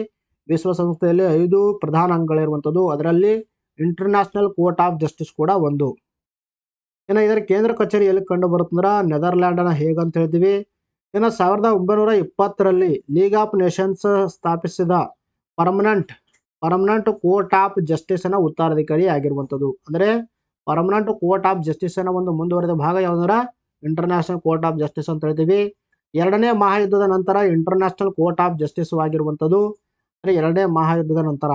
ವಿಶ್ವಸಂಸ್ಥೆಯಲ್ಲಿ 5 ಪ್ರಧಾನ ಅಂಗಗಳಿರುವಂಥದ್ದು. ಅದರಲ್ಲಿ ಇಂಟರ್ನ್ಯಾಷನಲ್ ಕೋರ್ಟ್ ಆಫ್ ಜಸ್ಟಿಸ್ ಕೂಡ ಒಂದು. ಇನ್ನು ಇದರ ಕೇಂದ್ರ ಕಚೇರಿ ಎಲ್ಲಿ ಕಂಡು ಬರುತ್ತಂದ್ರೆ ನೆದರ್ಲ್ಯಾಂಡ್ನ ಹೇಗ್ ಅಂತ ಹೇಳ್ತೀವಿ. ಇನ್ನು 1920ರಲ್ಲಿ ಲೀಗ್ ಆಫ್ ನೇಷನ್ಸ್ ಸ್ಥಾಪಿಸಿದ ಪರ್ಮನೆಂಟ್ ಕೋರ್ಟ್ ಆಫ್ ಜಸ್ಟಿಸ್ನ ಉತ್ತರಾಧಿಕಾರಿ ಆಗಿರುವಂಥದ್ದು. ಅಂದರೆ ಪರ್ಮನೆಂಟ್ ಕೋರ್ಟ್ ಆಫ್ ಜಸ್ಟಿಸ್ನ ಒಂದು ಮುಂದುವರೆದ ಭಾಗ ಯಾವುದಂದ್ರೆ ಇಂಟರ್ನ್ಯಾಷನಲ್ ಕೋರ್ಟ್ ಆಫ್ ಜಸ್ಟಿಸ್ ಅಂತ ಹೇಳ್ತೀವಿ. ಎರಡನೇ ಮಹಾಯುದ್ಧದ ನಂತರ ಇಂಟರ್ನ್ಯಾಷನಲ್ ಕೋರ್ಟ್ ಆಫ್ ಜಸ್ಟಿಸ್ ಆಗಿರುವಂಥದ್ದು. ಅಂದರೆ ಎರಡನೇ ಮಹಾಯುದ್ಧದ ನಂತರ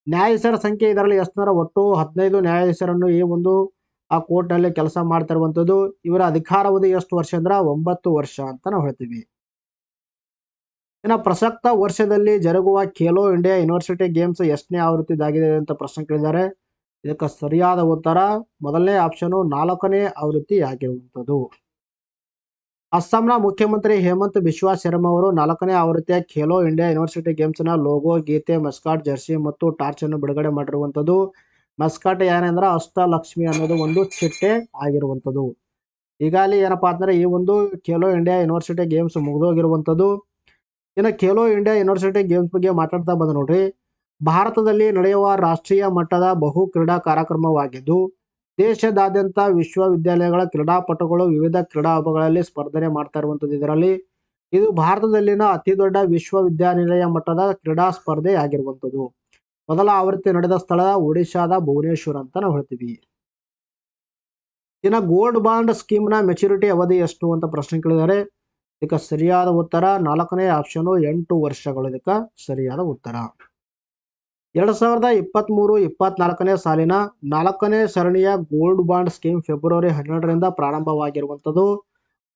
ನ್ಯಾಯಾಧೀಶರ ಸಂಖ್ಯೆ ಇದರಲ್ಲಿ ಎಷ್ಟಂದ್ರೆ ಒಟ್ಟು 15 ನ್ಯಾಯಾಧೀಶರನ್ನು ಈ ಒಂದು ಆ ಕೋರ್ಟ್ನಲ್ಲಿ ಕೆಲಸ ಮಾಡ್ತಿರುವಂಥದ್ದು. ಇವರ ಅಧಿಕಾರಾವಧಿ ಎಷ್ಟು ವರ್ಷ ಅಂದ್ರೆ 9 ವರ್ಷ ಅಂತ ನಾವು ಹೇಳ್ತೀವಿ. ಇನ್ನು ಪ್ರಸಕ್ತ ವರ್ಷದಲ್ಲಿ ಜರುಗುವ ಖೇಲೋ ಇಂಡಿಯಾ ಯೂನಿವರ್ಸಿಟಿ ಗೇಮ್ಸ್ ಎಷ್ಟನೇ ಆವೃತ್ತಿದಾಗಿದೆ ಅಂತ ಪ್ರಶ್ನೆ ಕೇಳಿದ್ದಾರೆ. ಇದಕ್ಕೆ ಸರಿಯಾದ ಉತ್ತರ ಮೊದಲನೇ ಆಪ್ಷನ್ 4ನೇ ಆವೃತ್ತಿ ಆಗಿರುವಂಥದ್ದು. ಅಸ್ಸಾಂನ ಮುಖ್ಯಮಂತ್ರಿ ಹೇಮಂತ್ ಬಿಶ್ವಾ ಶರ್ಮಾ ಅವರು 4ನೇ ಆವೃತ್ತಿಯ ಖೇಲೋ ಇಂಡಿಯಾ ಯೂನಿವರ್ಸಿಟಿ ಗೇಮ್ಸ್ನ ಲೋಗೋ, ಗೀತೆ, ಮಸ್ಕಾಟ್, ಜರ್ಸಿ ಮತ್ತು ಟಾರ್ಚ್ ಅನ್ನು ಬಿಡುಗಡೆ ಮಾಡಿರುವಂಥದ್ದು. ಮಸ್ಕಾಟ್ ಏನಂದ್ರೆ ಅಷ್ಟಲಕ್ಷ್ಮಿ ಅನ್ನೋದು ಒಂದು ಚಿಟ್ಟೆ ಆಗಿರುವಂಥದ್ದು. ಈಗಾಗಲೇ ಏನಪ್ಪಾ ಅಂದ್ರೆ ಈ ಒಂದು ಖೇಲೋ ಇಂಡಿಯಾ ಯೂನಿವರ್ಸಿಟಿ ಗೇಮ್ಸ್ ಮುಗಿದೋಗಿರುವಂಥದ್ದು. ಇನ್ನು ಖೇಲೋ ಇಂಡಿಯಾ ಯೂನಿವರ್ಸಿಟಿ ಗೇಮ್ಸ್ ಬಗ್ಗೆ ಮಾತಾಡ್ತಾ ಬಂದ ನೋಡ್ರಿ, ಭಾರತದಲ್ಲಿ ನಡೆಯುವ ರಾಷ್ಟ್ರೀಯ ಮಟ್ಟದ ಬಹು ಕ್ರೀಡಾ ಕಾರ್ಯಕ್ರಮವಾಗಿದ್ದು ದೇಶದಾದ್ಯಂತ ವಿಶ್ವವಿದ್ಯಾಲಯಗಳ ಕ್ರೀಡಾಪಟುಗಳು ವಿವಿಧ ಕ್ರೀಡಾ ಹಬ್ಬಗಳಲ್ಲಿ ಸ್ಪರ್ಧನೆ ಮಾಡ್ತಾ ಇರುವಂಥದ್ದು. ಇದರಲ್ಲಿ ಇದು ಭಾರತದಲ್ಲಿನ ಅತಿ ದೊಡ್ಡ ವಿಶ್ವವಿದ್ಯಾನಿಲಯ ಮಟ್ಟದ ಕ್ರೀಡಾ ಸ್ಪರ್ಧೆ ಆಗಿರುವಂಥದ್ದು. ಮೊದಲ ಆವೃತ್ತಿ ನಡೆದ ಸ್ಥಳ ಒಡಿಶಾದ ಭುವನೇಶ್ವರ್ ಅಂತ ನಾವು ಹೇಳ್ತೀವಿ. ಇನ್ನು ಗೋಲ್ಡ್ ಬಾಂಡ್ ಸ್ಕೀಮ್ನ ಮೆಚುರಿಟಿ ಅವಧಿ ಎಷ್ಟು ಅಂತ ಪ್ರಶ್ನೆ ಕೇಳಿದ್ದಾರೆ. ಇದಕ್ಕೆ ಸರಿಯಾದ ಉತ್ತರ 4ನೇ ಆಪ್ಷನ್ 8 ವರ್ಷಗಳು ಇದಕ್ಕೆ ಸರಿಯಾದ ಉತ್ತರ. 2023-24ನೇ ಸಾಲಿನ 4ನೇ ಸರಣಿಯ ಗೋಲ್ಡ್ ಬಾಂಡ್ ಸ್ಕೀಮ್ ಫೆಬ್ರವರಿ 12ರಿಂದ ಪ್ರಾರಂಭವಾಗಿರುವಂಥದ್ದು.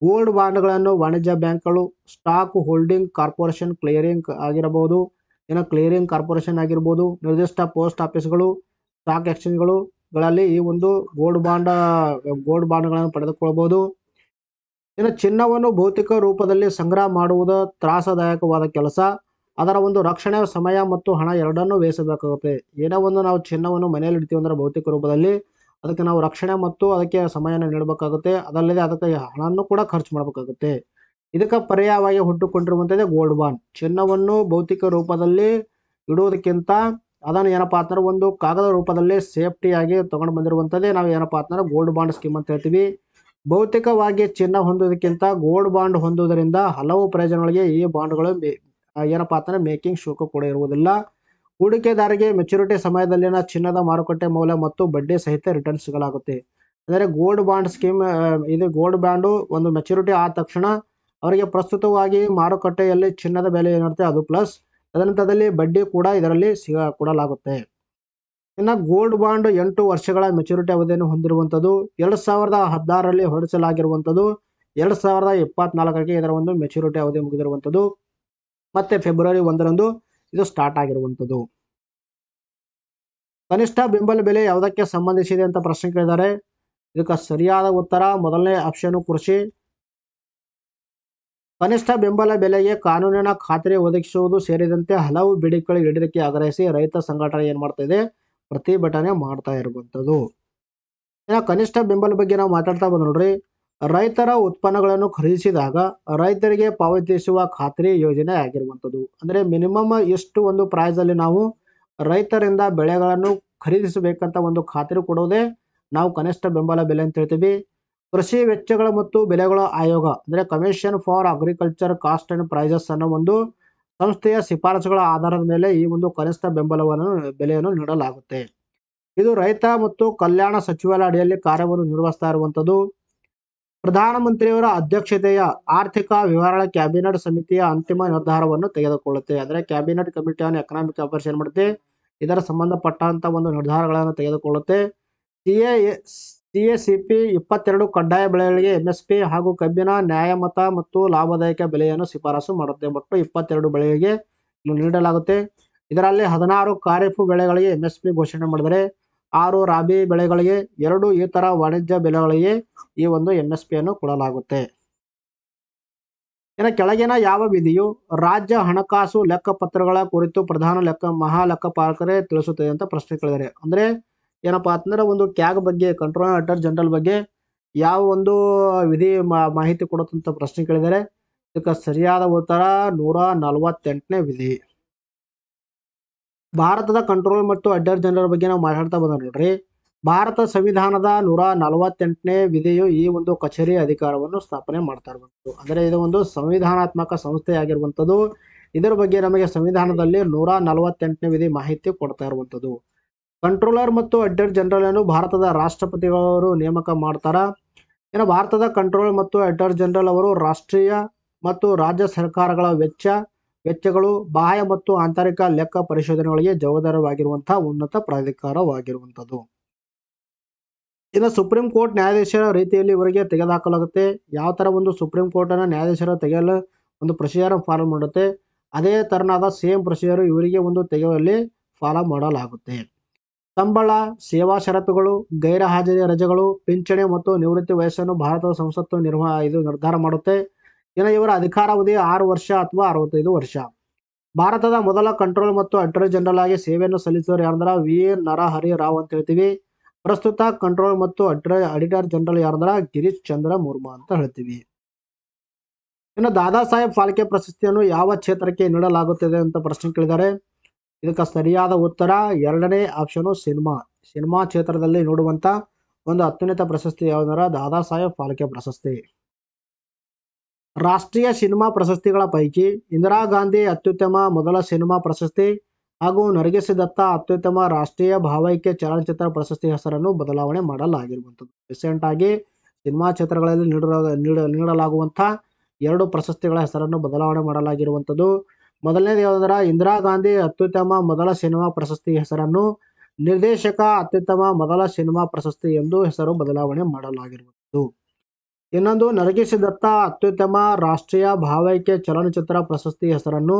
ಗೋಲ್ಡ್ ಬಾಂಡ್ಗಳನ್ನು ವಾಣಿಜ್ಯ ಬ್ಯಾಂಕ್ಗಳು, ಸ್ಟಾಕ್ ಹೋಲ್ಡಿಂಗ್ ಕಾರ್ಪೊರೇಷನ್ ಕ್ಲಿಯರಿಂಗ್ ಆಗಿರಬಹುದು, ಕ್ಲಿಯರಿಂಗ್ ಕಾರ್ಪೊರೇಷನ್ ಆಗಿರ್ಬೋದು, ನಿರ್ದಿಷ್ಟ ಪೋಸ್ಟ್ ಆಫೀಸ್ಗಳು, ಸ್ಟಾಕ್ ಎಕ್ಸ್ಚೇಂಜ್ಗಳಲ್ಲಿ ಈ ಒಂದು ಗೋಲ್ಡ್ ಬಾಂಡ್ಗಳನ್ನು ಪಡೆದುಕೊಳ್ಳಬಹುದು. ಇನ್ನು ಚಿನ್ನವನ್ನು ಭೌತಿಕ ರೂಪದಲ್ಲಿ ಸಂಗ್ರಹ ಮಾಡುವುದು ತ್ರಾಸದಾಯಕವಾದ ಕೆಲಸ. ಅದರ ಒಂದು ರಕ್ಷಣೆ, ಸಮಯ ಮತ್ತು ಹಣ ಎರಡನ್ನೂ ವ್ಯಯಿಸಬೇಕಾಗುತ್ತೆ. ಏನೋ ಒಂದು ನಾವು ಚಿನ್ನವನ್ನು ಮನೆಯಲ್ಲಿ ಇಡ್ತೀವಿ ಅಂದ್ರೆ ಭೌತಿಕ ರೂಪದಲ್ಲಿ ಅದಕ್ಕೆ ನಾವು ರಕ್ಷಣೆ ಮತ್ತು ಅದಕ್ಕೆ ಸಮಯನ ನೀಡಬೇಕಾಗುತ್ತೆ. ಅದಲ್ಲದೆ ಅದಕ್ಕೆ ಹಣವನ್ನು ಕೂಡ ಖರ್ಚು ಮಾಡಬೇಕಾಗುತ್ತೆ. ಇದಕ್ಕೆ ಪರ್ಯಾಯವಾಗಿ ಹುಟ್ಟುಕೊಂಡಿರುವಂಥದ್ದೇ ಗೋಲ್ಡ್ ಬಾಂಡ್. ಚಿನ್ನವನ್ನು ಭೌತಿಕ ರೂಪದಲ್ಲಿ ಇಡುವುದಕ್ಕಿಂತ ಅದನ್ನು ಏನಪ್ಪಾ ಅಂತಂದ್ರೆ ಒಂದು ಕಾಗದ ರೂಪದಲ್ಲಿ ಸೇಫ್ಟಿಯಾಗಿ ತಗೊಂಡು ಬಂದಿರುವಂಥದ್ದೇ ನಾವು ಏನಪ್ಪಾ ಅಂತಂದ್ರೆ ಗೋಲ್ಡ್ ಬಾಂಡ್ ಸ್ಕೀಮ್ ಅಂತ ಹೇಳ್ತೀವಿ. ಭೌತಿಕವಾಗಿ ಚಿನ್ನ ಹೊಂದುವುದಕ್ಕಿಂತ ಗೋಲ್ಡ್ ಬಾಂಡ್ ಹೊಂದುವುದರಿಂದ ಹಲವು ಪ್ರಯೋಜನಗಳಿಗೆ ಈ ಬಾಂಡ್ಗಳು ಏನಪ್ಪಾ ಅಂತಂದ್ರೆ ಮೇಕಿಂಗ್ ಶುಲ್ಕ ಕೂಡ ಇರುವುದಿಲ್ಲ. ಹೂಡಿಕೆದಾರರಿಗೆ ಮೆಚುರಿಟಿ ಸಮಯದಲ್ಲಿನ ಚಿನ್ನದ ಮಾರುಕಟ್ಟೆ ಮೌಲ್ಯ ಮತ್ತು ಬಡ್ಡಿ ಸಹಿತ ರಿಟರ್ನ್ ಸಿಗಲಾಗುತ್ತೆ. ಅಂದರೆ ಗೋಲ್ಡ್ ಬಾಂಡ್ ಸ್ಕೀಮ್ ಇದು ಗೋಲ್ಡ್ ಬಾಂಡು ಒಂದು ಮೆಚುರಿಟಿ ಆದ ತಕ್ಷಣ ಅವರಿಗೆ ಪ್ರಸ್ತುತವಾಗಿ ಮಾರುಕಟ್ಟೆಯಲ್ಲಿ ಚಿನ್ನದ ಬೆಲೆ ಏನಿರುತ್ತೆ ಅದು ಪ್ಲಸ್ ತದನಂತರದಲ್ಲಿ ಬಡ್ಡಿ ಕೂಡ ಇದರಲ್ಲಿ ಕೊಡಲಾಗುತ್ತೆ. ಇನ್ನು ಗೋಲ್ಡ್ ಬಾಂಡ್ 8 ವರ್ಷಗಳ ಮೆಚುರಿಟಿ ಅವಧಿಯನ್ನು ಹೊಂದಿರುವಂಥದ್ದು. 2016ರಲ್ಲಿ ಹೊರಡಿಸಲಾಗಿರುವಂಥದ್ದು. 2024ಕ್ಕೆ ಇದರ ಒಂದು ಮೆಚುರಿಟಿ ಅವಧಿ ಮುಗಿದಿರುವಂಥದ್ದು. ಮತ್ತೆ ಫೆಬ್ರವರಿ 1ರಂದು ಇದು ಸ್ಟಾರ್ಟ್ ಆಗಿರುವಂಥದ್ದು. ಕನಿಷ್ಠ ಬೆಂಬಲ ಬೆಲೆ ಯಾವುದಕ್ಕೆ ಸಂಬಂಧಿಸಿದೆ ಅಂತ ಪ್ರಶ್ನೆ ಕೇಳಿದ್ದಾರೆ. ಇದಕ್ಕೆ ಸರಿಯಾದ ಉತ್ತರ ಮೊದಲನೇ ಆಪ್ಷನ್ ಕೃಷಿ. ಕನಿಷ್ಠ ಬೆಂಬಲ ಬೆಲೆಗೆ ಕಾನೂನಿನ ಖಾತರಿ ಒದಗಿಸುವುದು ಸೇರಿದಂತೆ ಹಲವು ಬೇಡಿಕೆಗಳ ಈಡೇರಿಕೆ ಆಗ್ರಹಿಸಿ ರೈತ ಸಂಘಟನೆ ಏನ್ ಮಾಡ್ತಾ ಇದೆ, ಪ್ರತಿಭಟನೆ ಮಾಡ್ತಾ ಇರುವಂಥದ್ದು. ಇನ್ನು ಕನಿಷ್ಠ ಬೆಂಬಲ ಬಗ್ಗೆ ನಾವು ಮಾತಾಡ್ತಾ ಬಂದ್ ನೋಡ್ರಿ, ರೈತರ ಉತ್ಪನ್ನಗಳನ್ನು ಖರೀದಿಸಿದಾಗ ರೈತರಿಗೆ ಪಾವತಿಸುವ ಖಾತ್ರಿ ಯೋಜನೆ ಆಗಿರುವಂಥದ್ದು. ಅಂದರೆ ಮಿನಿಮಮ್ ಎಷ್ಟು ಒಂದು ಪ್ರೈಸ್ ಅಲ್ಲಿ ನಾವು ರೈತರಿಂದ ಬೆಳೆಗಳನ್ನು ಖರೀದಿಸಬೇಕಂತ ಒಂದು ಖಾತ್ರಿ ಕೊಡೋದೇ ನಾವು ಕನಿಷ್ಠ ಬೆಂಬಲ ಬೆಲೆ ಅಂತ ಹೇಳ್ತೀವಿ. ಕೃಷಿ ವೆಚ್ಚಗಳ ಮತ್ತು ಬೆಲೆಗಳ ಆಯೋಗ ಅಂದರೆ commission for agriculture cost and prices ಅನ್ನೋ ಒಂದು ಸಂಸ್ಥೆಯ ಶಿಫಾರಸುಗಳ ಆಧಾರದ ಮೇಲೆ ಈ ಒಂದು ಕನಿಷ್ಠ ಬೆಲೆಯನ್ನು ನೀಡಲಾಗುತ್ತೆ. ಇದು ರೈತ ಮತ್ತು ಕಲ್ಯಾಣ ಸಚಿವಾಲಯ ಅಡಿಯಲ್ಲಿ ಕಾರ್ಯವನ್ನು ನಿರ್ವಹಿಸ್ತಾ ಇರುವಂಥದ್ದು. ಪ್ರಧಾನಮಂತ್ರಿಯವರ ಅಧ್ಯಕ್ಷತೆಯ ಆರ್ಥಿಕ ವ್ಯವಹಾರಗಳ ಕ್ಯಾಬಿನೆಟ್ ಸಮಿತಿಯ ಅಂತಿಮ ನಿರ್ಧಾರವನ್ನು ತೆಗೆದುಕೊಳ್ಳುತ್ತೆ. ಅಂದರೆ cabinet committee on economic affairs ಏನ್ ಮಾಡುತ್ತೆ, ಇದರ ಸಂಬಂಧಪಟ್ಟಂತ ಒಂದು ನಿರ್ಧಾರಗಳನ್ನು ತೆಗೆದುಕೊಳ್ಳುತ್ತೆ. CACP 22 ಕಡ್ಡಾಯ ಬೆಳೆಗಳಿಗೆ MSP ಹಾಗೂ ಕಬ್ಬಿನ ನ್ಯಾಯಮತ ಮತ್ತು ಲಾಭದಾಯಕ ಬೆಲೆಯನ್ನು ಶಿಫಾರಸು ಮಾಡುತ್ತೆ. ಒಟ್ಟು 22 ಬೆಳೆಗಳಿಗೆ ನೀಡಲಾಗುತ್ತೆ. ಇದರಲ್ಲಿ 16 ಖಾರಿಫ್ ಬೆಳೆಗಳಿಗೆ MSP ಘೋಷಣೆ ಮಾಡಿದರೆ 6 ರಾಬಿ ಬೆಳೆಗಳಿಗೆ, 2 ಇತರ ವಾಣಿಜ್ಯ ಬೆಳೆಗಳಿಗೆ ಈ ಒಂದು MSP ಅನ್ನು ಕೊಡಲಾಗುತ್ತೆ. ಇನ್ನು ಕೆಳಗಿನ ಯಾವ ವಿಧಿಯು ರಾಜ್ಯ ಹಣಕಾಸು ಲೆಕ್ಕಪತ್ರಗಳ ಕುರಿತು ಪ್ರಧಾನ ಮಹಾ ಲೆಕ್ಕಪಾಲಕರೇ ತಿಳಿಸುತ್ತದೆ ಅಂತ ಪ್ರಶ್ನೆ ಕೇಳಿದ್ದಾರೆ. ಅಂದ್ರೆ ಏನಪ್ಪಾ ಅಂತಂದ್ರೆ ಒಂದು ಕ್ಯಾಗ್ ಬಗ್ಗೆ, ಕಂಟ್ರೋಲರ್ ಅಟರ್ ಜನರಲ್ ಬಗ್ಗೆ ಯಾವ ಒಂದು ವಿಧಿ ಮಾಹಿತಿ ಕೊಡುತ್ತಂತ ಪ್ರಶ್ನೆ ಕೇಳಿದ್ದಾರೆ. ಇದಕ್ಕೆ ಸರಿಯಾದ ಉತ್ತರ 148ನೇ ವಿಧಿ. ಭಾರತದ ಕಂಟ್ರೋಲ್ ಮತ್ತು ಅಡ್ಡರ್ ಜನರಲ್ ಬಗ್ಗೆ ನಾವು ಮಾತಾಡ್ತಾ ಬಂದ ನೋಡ್ರಿ, ಭಾರತ ಸಂವಿಧಾನದ 148ನೇ ವಿಧಿಯು ಈ ಒಂದು ಕಚೇರಿ ಅಧಿಕಾರವನ್ನು ಸ್ಥಾಪನೆ ಮಾಡ್ತಾ ಇರುವಂಥದ್ದು. ಅಂದರೆ ಇದು ಒಂದು ಸಂವಿಧಾನಾತ್ಮಕ ಸಂಸ್ಥೆ ಆಗಿರುವಂಥದ್ದು. ಇದರ ಬಗ್ಗೆ ನಮಗೆ ಸಂವಿಧಾನದಲ್ಲಿ 148ನೇ ವಿಧಿ ಮಾಹಿತಿ ಕೊಡ್ತಾ ಇರುವಂಥದ್ದು. ಕಂಟ್ರೋಲರ್ ಮತ್ತು ಅಡ್ಡರ್ ಜನರಲ್ ಅನ್ನು ಭಾರತದ ರಾಷ್ಟ್ರಪತಿಗಳು ನೇಮಕ ಮಾಡ್ತಾರ. ಇನ್ನು ಭಾರತದ ಕಂಟ್ರೋಲ್ ಮತ್ತು ಅಟಾರ್ನಿ ಜನರಲ್ ಅವರು ರಾಷ್ಟ್ರೀಯ ಮತ್ತು ರಾಜ್ಯ ಸರ್ಕಾರಗಳ ವೆಚ್ಚಗಳು ಬಾಹ್ಯ ಮತ್ತು ಆಂತರಿಕ ಲೆಕ್ಕ ಪರಿಶೋಧನೆಗಳಿಗೆ ಜವಾಬ್ದಾರವಾಗಿರುವಂತಹ ಉನ್ನತ ಪ್ರಾಧಿಕಾರವಾಗಿರುವಂಥದ್ದು. ಇನ್ನು ಸುಪ್ರೀಂ ಕೋರ್ಟ್ ನ್ಯಾಯಾಧೀಶರ ರೀತಿಯಲ್ಲಿ ಇವರಿಗೆ ತೆಗೆದುಹಾಕಲಾಗುತ್ತೆ. ಯಾವ ತರ ಒಂದು ಸುಪ್ರೀಂ ಕೋರ್ಟ್ ಅನ್ನ ನ್ಯಾಯಾಧೀಶರ ತೆಗೆಯಲು ಒಂದು ಪ್ರೊಸೀಜರ್ ಫಾಲೋ ಮಾಡುತ್ತೆ, ಅದೇ ತರನಾದ ಸೇಮ್ ಪ್ರೊಸೀಜರ್ ಇವರಿಗೆ ಒಂದು ತೆಗೆಯುವಲ್ಲಿ ಫಾಲೋ ಮಾಡಲಾಗುತ್ತೆ. ಸಂಬಳ, ಸೇವಾ ಷರತ್ತುಗಳು, ಗೈರ ಹಾಜರಿ ರಜೆಗಳು, ಪಿಂಚಣಿ ಮತ್ತು ನಿವೃತ್ತಿ ವಯಸ್ಸನ್ನು ಭಾರತದ ಸಂಸತ್ತು ನಿರ್ಧಾರ ಮಾಡುತ್ತೆ. ಇನ್ನು ಇವರ ಅಧಿಕಾರಾವಧಿ 6 ವರ್ಷ ಅಥವಾ 65 ವರ್ಷ. ಭಾರತದ ಮೊದಲ ಕಂಟ್ರೋಲ್ ಮತ್ತು ಅಟಾರ್ನಿ ಜನರಲ್ ಆಗಿ ಸೇವೆಯನ್ನು ಸಲ್ಲಿಸಿದವರು ಯಾರಂದ್ರ ವಿ ನರಹರಿ ರಾವ್ ಅಂತ ಹೇಳ್ತೀವಿ. ಪ್ರಸ್ತುತ ಕಂಟ್ರೋಲ್ ಮತ್ತು ಆಡಿಟರ್ ಜನರಲ್ ಯಾರಂದ್ರ ಗಿರೀಶ್ ಚಂದ್ರ ಮುರ್ಮು ಅಂತ ಹೇಳ್ತೀವಿ. ಇನ್ನು ದಾದಾ ಸಾಹೇಬ್ ಫಾಲ್ಕೆ ಪ್ರಶಸ್ತಿಯನ್ನು ಯಾವ ಕ್ಷೇತ್ರಕ್ಕೆ ನೀಡಲಾಗುತ್ತದೆ ಅಂತ ಪ್ರಶ್ನೆ ಕೇಳಿದ್ದಾರೆ. ಇದಕ್ಕೆ ಸರಿಯಾದ ಉತ್ತರ 2ನೇ ಆಪ್ಷನ್ ಸಿನಿಮಾ ಕ್ಷೇತ್ರದಲ್ಲಿ ನೀಡುವಂತ ಒಂದು ಅತ್ಯುನ್ನತ ಪ್ರಶಸ್ತಿ ಯಾವುದಂದ್ರೆ ದಾದಾ ಸಾಹೇಬ್ ಫಾಲ್ಕೆ ಪ್ರಶಸ್ತಿ. ರಾಷ್ಟ್ರೀಯ ಸಿನಿಮಾ ಪ್ರಶಸ್ತಿಗಳ ಪೈಕಿ ಇಂದಿರಾ ಗಾಂಧಿ ಅತ್ಯುತ್ತಮ ಮೊದಲ ಸಿನಿಮಾ ಪ್ರಶಸ್ತಿ ಹಾಗೂ ನರಗಿಸ್ ದತ್ತ ಅತ್ಯುತ್ತಮ ರಾಷ್ಟ್ರೀಯ ಭಾವೈಕ್ಯ ಚಲನಚಿತ್ರ ಪ್ರಶಸ್ತಿ ಹೆಸರನ್ನು ಬದಲಾವಣೆ ಮಾಡಲಾಗಿರುವಂಥದ್ದು. ರೀಸೆಂಟ್ ಆಗಿ ಸಿನಿಮಾ ಕ್ಷೇತ್ರಗಳಲ್ಲಿ ನೀಡಲಾಗುವಂತಹ 2 ಪ್ರಶಸ್ತಿಗಳ ಹೆಸರನ್ನು ಬದಲಾವಣೆ ಮಾಡಲಾಗಿರುವಂಥದ್ದು. ಮೊದಲನೇದು ಯಾವುದಂದ್ರೆ ಇಂದಿರಾ ಗಾಂಧಿ ಅತ್ಯುತ್ತಮ ಮೊದಲ ಸಿನಿಮಾ ಪ್ರಶಸ್ತಿ ಹೆಸರನ್ನು ನಿರ್ದೇಶಕ ಅತ್ಯುತ್ತಮ ಮೊದಲ ಸಿನಿಮಾ ಪ್ರಶಸ್ತಿ ಎಂದು ಹೆಸರು ಬದಲಾವಣೆ ಮಾಡಲಾಗಿರುವಂಥದ್ದು. ಇನ್ನೊಂದು ನರಗಿಸ್ ದತ್ತ ಅತ್ಯುತ್ತಮ ರಾಷ್ಟ್ರೀಯ ಭಾವೈಕ್ಯ ಚಲನಚಿತ್ರ ಪ್ರಶಸ್ತಿ ಹೆಸರನ್ನು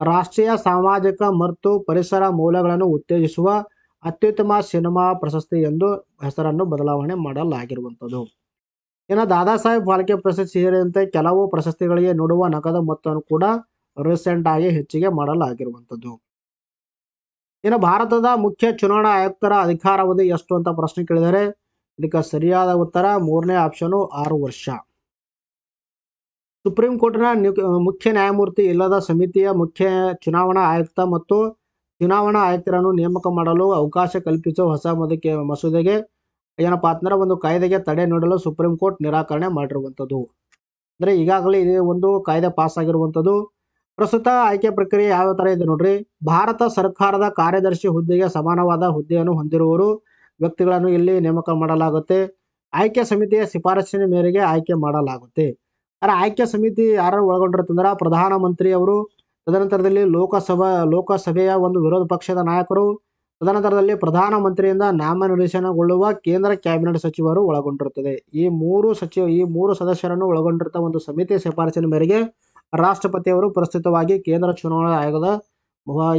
ರಾಷ್ಟ್ರೀಯ ಸಾಮಾಜಿಕ ಮತ್ತು ಪರಿಸರ ಮೌಲ್ಯಗಳನ್ನು ಉತ್ತೇಜಿಸುವ ಅತ್ಯುತ್ತಮ ಸಿನಿಮಾ ಪ್ರಶಸ್ತಿ ಎಂದು ಹೆಸರನ್ನು ಬದಲಾವಣೆ ಮಾಡಲಾಗಿರುವಂಥದ್ದು. ಇನ್ನು ದಾದಾ ಸಾಹೇಬ್ ಫಾಲ್ಕೆ ಪ್ರಶಸ್ತಿ ಸೇರಿದಂತೆ ಕೆಲವು ಪ್ರಶಸ್ತಿಗಳಿಗೆ ನೀಡುವ ನಗದು ಮೊತ್ತವನ್ನು ಕೂಡ ರೀಸೆಂಟ್ ಆಗಿ ಹೆಚ್ಚಿಗೆ ಮಾಡಲಾಗಿರುವಂಥದ್ದು. ಇನ್ನು ಭಾರತದ ಮುಖ್ಯ ಚುನಾವಣಾ ಆಯುಕ್ತರ ಅಧಿಕಾರಾವಧಿ ಎಷ್ಟು ಅಂತ ಪ್ರಶ್ನೆ ಕೇಳಿದರೆ ಇದಕ್ಕೆ ಸರಿಯಾದ ಉತ್ತರ 3ನೇ ಆಪ್ಷನ್ 6 ವರ್ಷ. ಸುಪ್ರೀಂ ಕೋರ್ಟ್ನ ಮುಖ್ಯ ನ್ಯಾಯಮೂರ್ತಿ ಇಲ್ಲದ ಸಮಿತಿಯ ಮುಖ್ಯ ಚುನಾವಣಾ ಆಯುಕ್ತ ಮತ್ತು ಚುನಾವಣಾ ಆಯುಕ್ತರನ್ನು ನೇಮಕ ಮಾಡಲು ಅವಕಾಶ ಕಲ್ಪಿಸುವ ಹೊಸ ಮಸೂದೆಗೆ ಏನಪ್ಪಾ ಅಂತಂದ್ರೆ ಒಂದು ಕಾಯ್ದೆಗೆ ತಡೆ ನೀಡಲು ಸುಪ್ರೀಂ ಕೋರ್ಟ್ ನಿರಾಕರಣೆ ಮಾಡಿರುವಂಥದ್ದು. ಅಂದ್ರೆ ಈಗಾಗಲೇ ಇದೇ ಒಂದು ಕಾಯ್ದೆ ಪಾಸ್ ಆಗಿರುವಂಥದ್ದು. ಪ್ರಸ್ತುತ ಆಯ್ಕೆ ಪ್ರಕ್ರಿಯೆ ಯಾವ ತರ ಇದೆ ನೋಡ್ರಿ. ಭಾರತ ಸರ್ಕಾರದ ಕಾರ್ಯದರ್ಶಿ ಹುದ್ದೆಗೆ ಸಮಾನವಾದ ಹುದ್ದೆಯನ್ನು ಹೊಂದಿರುವವರು ವ್ಯಕ್ತಿಗಳನ್ನು ಇಲ್ಲಿ ನೇಮಕ ಮಾಡಲಾಗುತ್ತೆ. ಆಯ್ಕೆ ಸಮಿತಿಯ ಶಿಫಾರಸಿನ ಮೇರೆಗೆ ಆಯ್ಕೆ ಮಾಡಲಾಗುತ್ತೆ. ಆಯ್ಕೆ ಸಮಿತಿ ಯಾರು ಒಳಗೊಂಡಿರುತ್ತಂದ್ರ ಪ್ರಧಾನ ಮಂತ್ರಿ ಅವರು, ತದನಂತರದಲ್ಲಿ ಲೋಕಸಭೆಯ ಒಂದು ವಿರೋಧ ಪಕ್ಷದ ನಾಯಕರು, ತದನಂತರದಲ್ಲಿ ಪ್ರಧಾನ ಮಂತ್ರಿಯಿಂದ ನಾಮನಿರ್ದೇಶನಗೊಳ್ಳುವ ಕೇಂದ್ರ ಕ್ಯಾಬಿನೆಟ್ ಸಚಿವರು ಒಳಗೊಂಡಿರುತ್ತದೆ. ಈ ಮೂರು ಸದಸ್ಯರನ್ನು ಒಳಗೊಂಡಿರುವ ಒಂದು ಸಮಿತಿಯ ಶಿಫಾರಸಿನ ಮೇರೆಗೆ ರಾಷ್ಟ್ರಪತಿಯವರು ಪ್ರಸ್ತುತವಾಗಿ ಕೇಂದ್ರ ಚುನಾವಣಾ ಆಯೋಗದ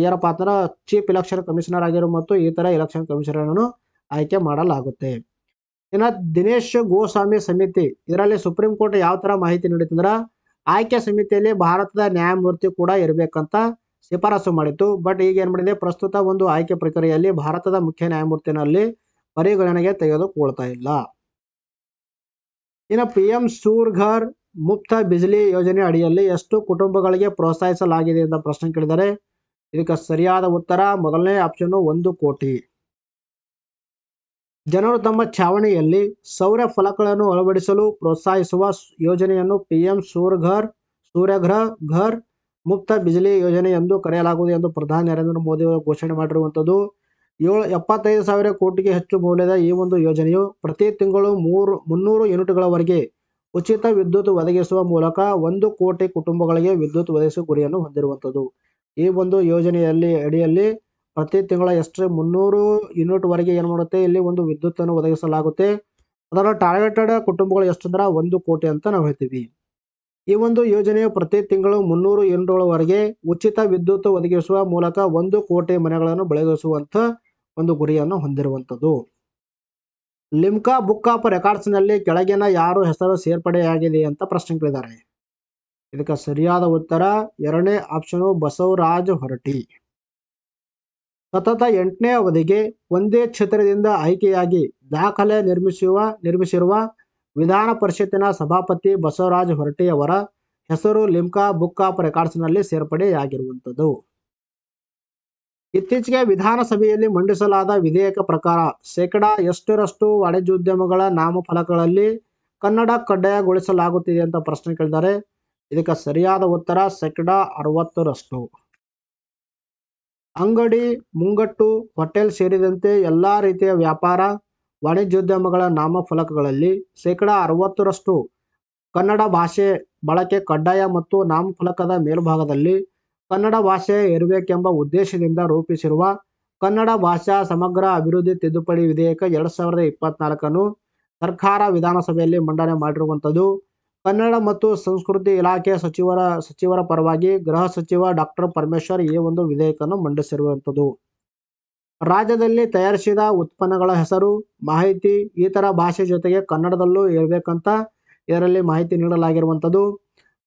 ಏನಪ್ಪಾ ಅಂದ್ರೆ ಚೀಫ್ ಎಲೆಕ್ಷನ್ ಕಮಿಷನರ್ ಆಗಿರೋ ಮತ್ತು ಇತರ ಎಲೆಕ್ಷನ್ ಕಮಿಷನರ್ ಅನ್ನು ಆಯ್ಕೆ ಮಾಡಲಾಗುತ್ತೆ. ಇನ್ನು ದಿನೇಶ್ ಗೋಸ್ವಾಮಿ ಸಮಿತಿ, ಇದರಲ್ಲಿ ಸುಪ್ರೀಂ ಕೋರ್ಟ್ ಯಾವ ತರ ಮಾಹಿತಿ ನೀಡಿತಂದ್ರ ಆಯ್ಕೆ ಸಮಿತಿಯಲ್ಲಿ ಭಾರತದ ನ್ಯಾಯಮೂರ್ತಿ ಕೂಡ ಇರಬೇಕಂತ ಶಿಫಾರಸು ಮಾಡಿತ್ತು. ಬಟ್ ಈಗ ಏನ್ ಮಾಡಿದೆ, ಪ್ರಸ್ತುತ ಒಂದು ಆಯ್ಕೆ ಪ್ರಕ್ರಿಯೆಯಲ್ಲಿ ಭಾರತದ ಮುಖ್ಯ ನ್ಯಾಯಮೂರ್ತಿನಲ್ಲಿ ಪರಿಗಣನೆಗೆ ತೆಗೆದುಕೊಳ್ತಾ ಇಲ್ಲ. ಇನ್ನು PM ಸೂರ್ಘರ್ ಮುಫ್ತ ಬಿಜ್ಲಿ ಯೋಜನೆ ಅಡಿಯಲ್ಲಿ ಎಷ್ಟು ಕುಟುಂಬಗಳಿಗೆ ಪ್ರೋತ್ಸಾಹಿಸಲಾಗಿದೆ ಅಂತ ಪ್ರಶ್ನೆ ಕೇಳಿದರೆ ಇದಕ್ಕೆ ಸರಿಯಾದ ಉತ್ತರ 1ನೇ ಆಪ್ಷನ್ 1 ಕೋಟಿ. ಜನರು ತಮ್ಮ ಛಾವಣಿಯಲ್ಲಿ ಸೌರ ಫಲಕಗಳನ್ನು ಅಳವಡಿಸಲು ಪ್ರೋತ್ಸಾಹಿಸುವ ಯೋಜನೆಯನ್ನು PM ಸೂರ್ಯಘರ್ ಮುಫ್ತ ಬಿಜ್ಲಿ ಯೋಜನೆ ಎಂದು ಕರೆಯಲಾಗುವುದು ಎಂದು ಪ್ರಧಾನಿ ನರೇಂದ್ರ ಮೋದಿ ಅವರು ಘೋಷಣೆ ಮಾಡಿರುವಂಥದ್ದು. 75,000 ಕೋಟಿಗೆ ಹೆಚ್ಚು ಮೌಲ್ಯದ ಈ ಒಂದು ಯೋಜನೆಯು ಪ್ರತಿ ತಿಂಗಳು 300 ಯೂನಿಟ್ಗಳವರೆಗೆ ಉಚಿತ ವಿದ್ಯುತ್ ಒದಗಿಸುವ ಮೂಲಕ 1 ಕೋಟಿ ಕುಟುಂಬಗಳಿಗೆ ವಿದ್ಯುತ್ ಒದಗಿಸುವ ಗುರಿಯನ್ನು ಹೊಂದಿರುವಂಥದ್ದು. ಈ ಒಂದು ಯೋಜನೆಯಲ್ಲಿ ಅಡಿಯಲ್ಲಿ ಪ್ರತಿ ತಿಂಗಳ ಎಷ್ಟು 300 ಯೂನಿಟ್ ವರೆಗೆ ಏನು ಮಾಡುತ್ತೆ, ಇಲ್ಲಿ ಒಂದು ವಿದ್ಯುತ್ ಅನ್ನು ಒದಗಿಸಲಾಗುತ್ತೆ. ಅದರ ಟಾರ್ಗೆಟೆಡ್ ಕುಟುಂಬಗಳು ಎಷ್ಟು ಅಂದ್ರೆ 1 ಕೋಟಿ ಅಂತ ನಾವು ಹೇಳ್ತೀವಿ. ಈ ಒಂದು ಯೋಜನೆಯು ಪ್ರತಿ ತಿಂಗಳು 300 ಯೂನಿಟ್ಗಳವರೆಗೆ ಉಚಿತ ವಿದ್ಯುತ್ ಒದಗಿಸುವ ಮೂಲಕ 1 ಕೋಟಿ ಮನೆಗಳನ್ನು ಬೆಳಗಿಸುವಂತ ಒಂದು ಗುರಿಯನ್ನು ಹೊಂದಿರುವಂಥದ್ದು. ಲಿಮ್ಕಾ ಬುಕ್ ಆಫ್ ರೆಕಾರ್ಡ್ಸ್ ನಲ್ಲಿ ಕೆಳಗಿನ ಯಾರು ಹೆಸರು ಸೇರ್ಪಡೆಯಾಗಿದೆ ಅಂತ ಪ್ರಶ್ನೆ ಕೇಳಿದ್ದಾರೆ. ಇದಕ್ಕೆ ಸರಿಯಾದ ಉತ್ತರ 2ನೇ ಆಪ್ಷನ್ ಬಸವರಾಜ್ ಹೊರಟ್ಟಿ. ಸತತ 8ನೇ ಅವಧಿಗೆ ಒಂದೇ ಕ್ಷೇತ್ರದಿಂದ ಆಯ್ಕೆಯಾಗಿ ದಾಖಲೆ ನಿರ್ಮಿಸಿರುವ ವಿಧಾನ ಪರಿಷತ್ತಿನ ಸಭಾಪತಿ ಬಸವರಾಜ್ ಹೊರಟ್ಟಿ ಅವರ ಹೆಸರು ಲಿಮ್ಕಾ ಬುಕ್ ಆಫ್ ರೆಕಾರ್ಡ್ಸ್ ನಲ್ಲಿ ಸೇರ್ಪಡೆಯಾಗಿರುವಂಥದ್ದು. ಇತ್ತೀಚೆಗೆ ವಿಧಾನಸಭೆಯಲ್ಲಿ ಮಂಡಿಸಲಾದ ವಿಧೇಯಕ ಪ್ರಕಾರ ಎಷ್ಟರಷ್ಟು ವಾಣಿಜ್ಯೋದ್ಯಮಗಳ ನಾಮಫಲಕಗಳಲ್ಲಿ ಕನ್ನಡ ಕಡ್ಡಾಯಗೊಳಿಸಲಾಗುತ್ತಿದೆ ಅಂತ ಪ್ರಶ್ನೆ ಕೇಳಿದ್ದಾರೆ. ಇದಕ್ಕೆ ಸರಿಯಾದ ಉತ್ತರ 60%. ಅಂಗಡಿ, ಮುಂಗಟ್ಟು, ಹೋಟೆಲ್ ಸೇರಿದಂತೆ ಎಲ್ಲಾ ರೀತಿಯ ವ್ಯಾಪಾರ ವಾಣಿಜ್ಯೋದ್ಯಮಗಳ ನಾಮಫಲಕಗಳಲ್ಲಿ ಶೇಕಡ 60ರಷ್ಟು ಕನ್ನಡ ಭಾಷೆ ಬಳಕೆ ಕಡ್ಡಾಯ ಮತ್ತು ನಾಮಫಲಕದ ಮೇಲ್ಭಾಗದಲ್ಲಿ ಕನ್ನಡ ಭಾಷೆ ಇರಬೇಕೆಂಬ ಉದ್ದೇಶದಿಂದ ರೂಪಿಸಿರುವ ಕನ್ನಡ ಭಾಷಾ ಸಮಗ್ರ ಅಭಿವೃದ್ಧಿ ತಿದ್ದುಪಡಿ ವಿಧೇಯಕ 2024 ಸರ್ಕಾರ ವಿಧಾನಸಭೆಯಲ್ಲಿ ಮಂಡನೆ ಮಾಡಿರುವಂಥದ್ದು. ಕನ್ನಡ ಮತ್ತು ಸಂಸ್ಕೃತಿ ಇಲಾಖೆ ಸಚಿವರ ಪರವಾಗಿ ಗೃಹ ಸಚಿವ ಡಾಕ್ಟರ್ ಪರಮೇಶ್ವರ್ ಈ ಒಂದು ವಿಧೇಯಕವನ್ನು ಮಂಡಿಸಿರುವಂಥದ್ದು. ರಾಜ್ಯದಲ್ಲಿ ತಯಾರಿಸಿದ ಉತ್ಪನ್ನಗಳ ಹೆಸರು, ಮಾಹಿತಿ ಇತರ ಭಾಷೆ ಜೊತೆಗೆ ಕನ್ನಡದಲ್ಲೂ ಇರಬೇಕಂತ ಇದರಲ್ಲಿ ಮಾಹಿತಿ ನೀಡಲಾಗಿರುವಂಥದ್ದು.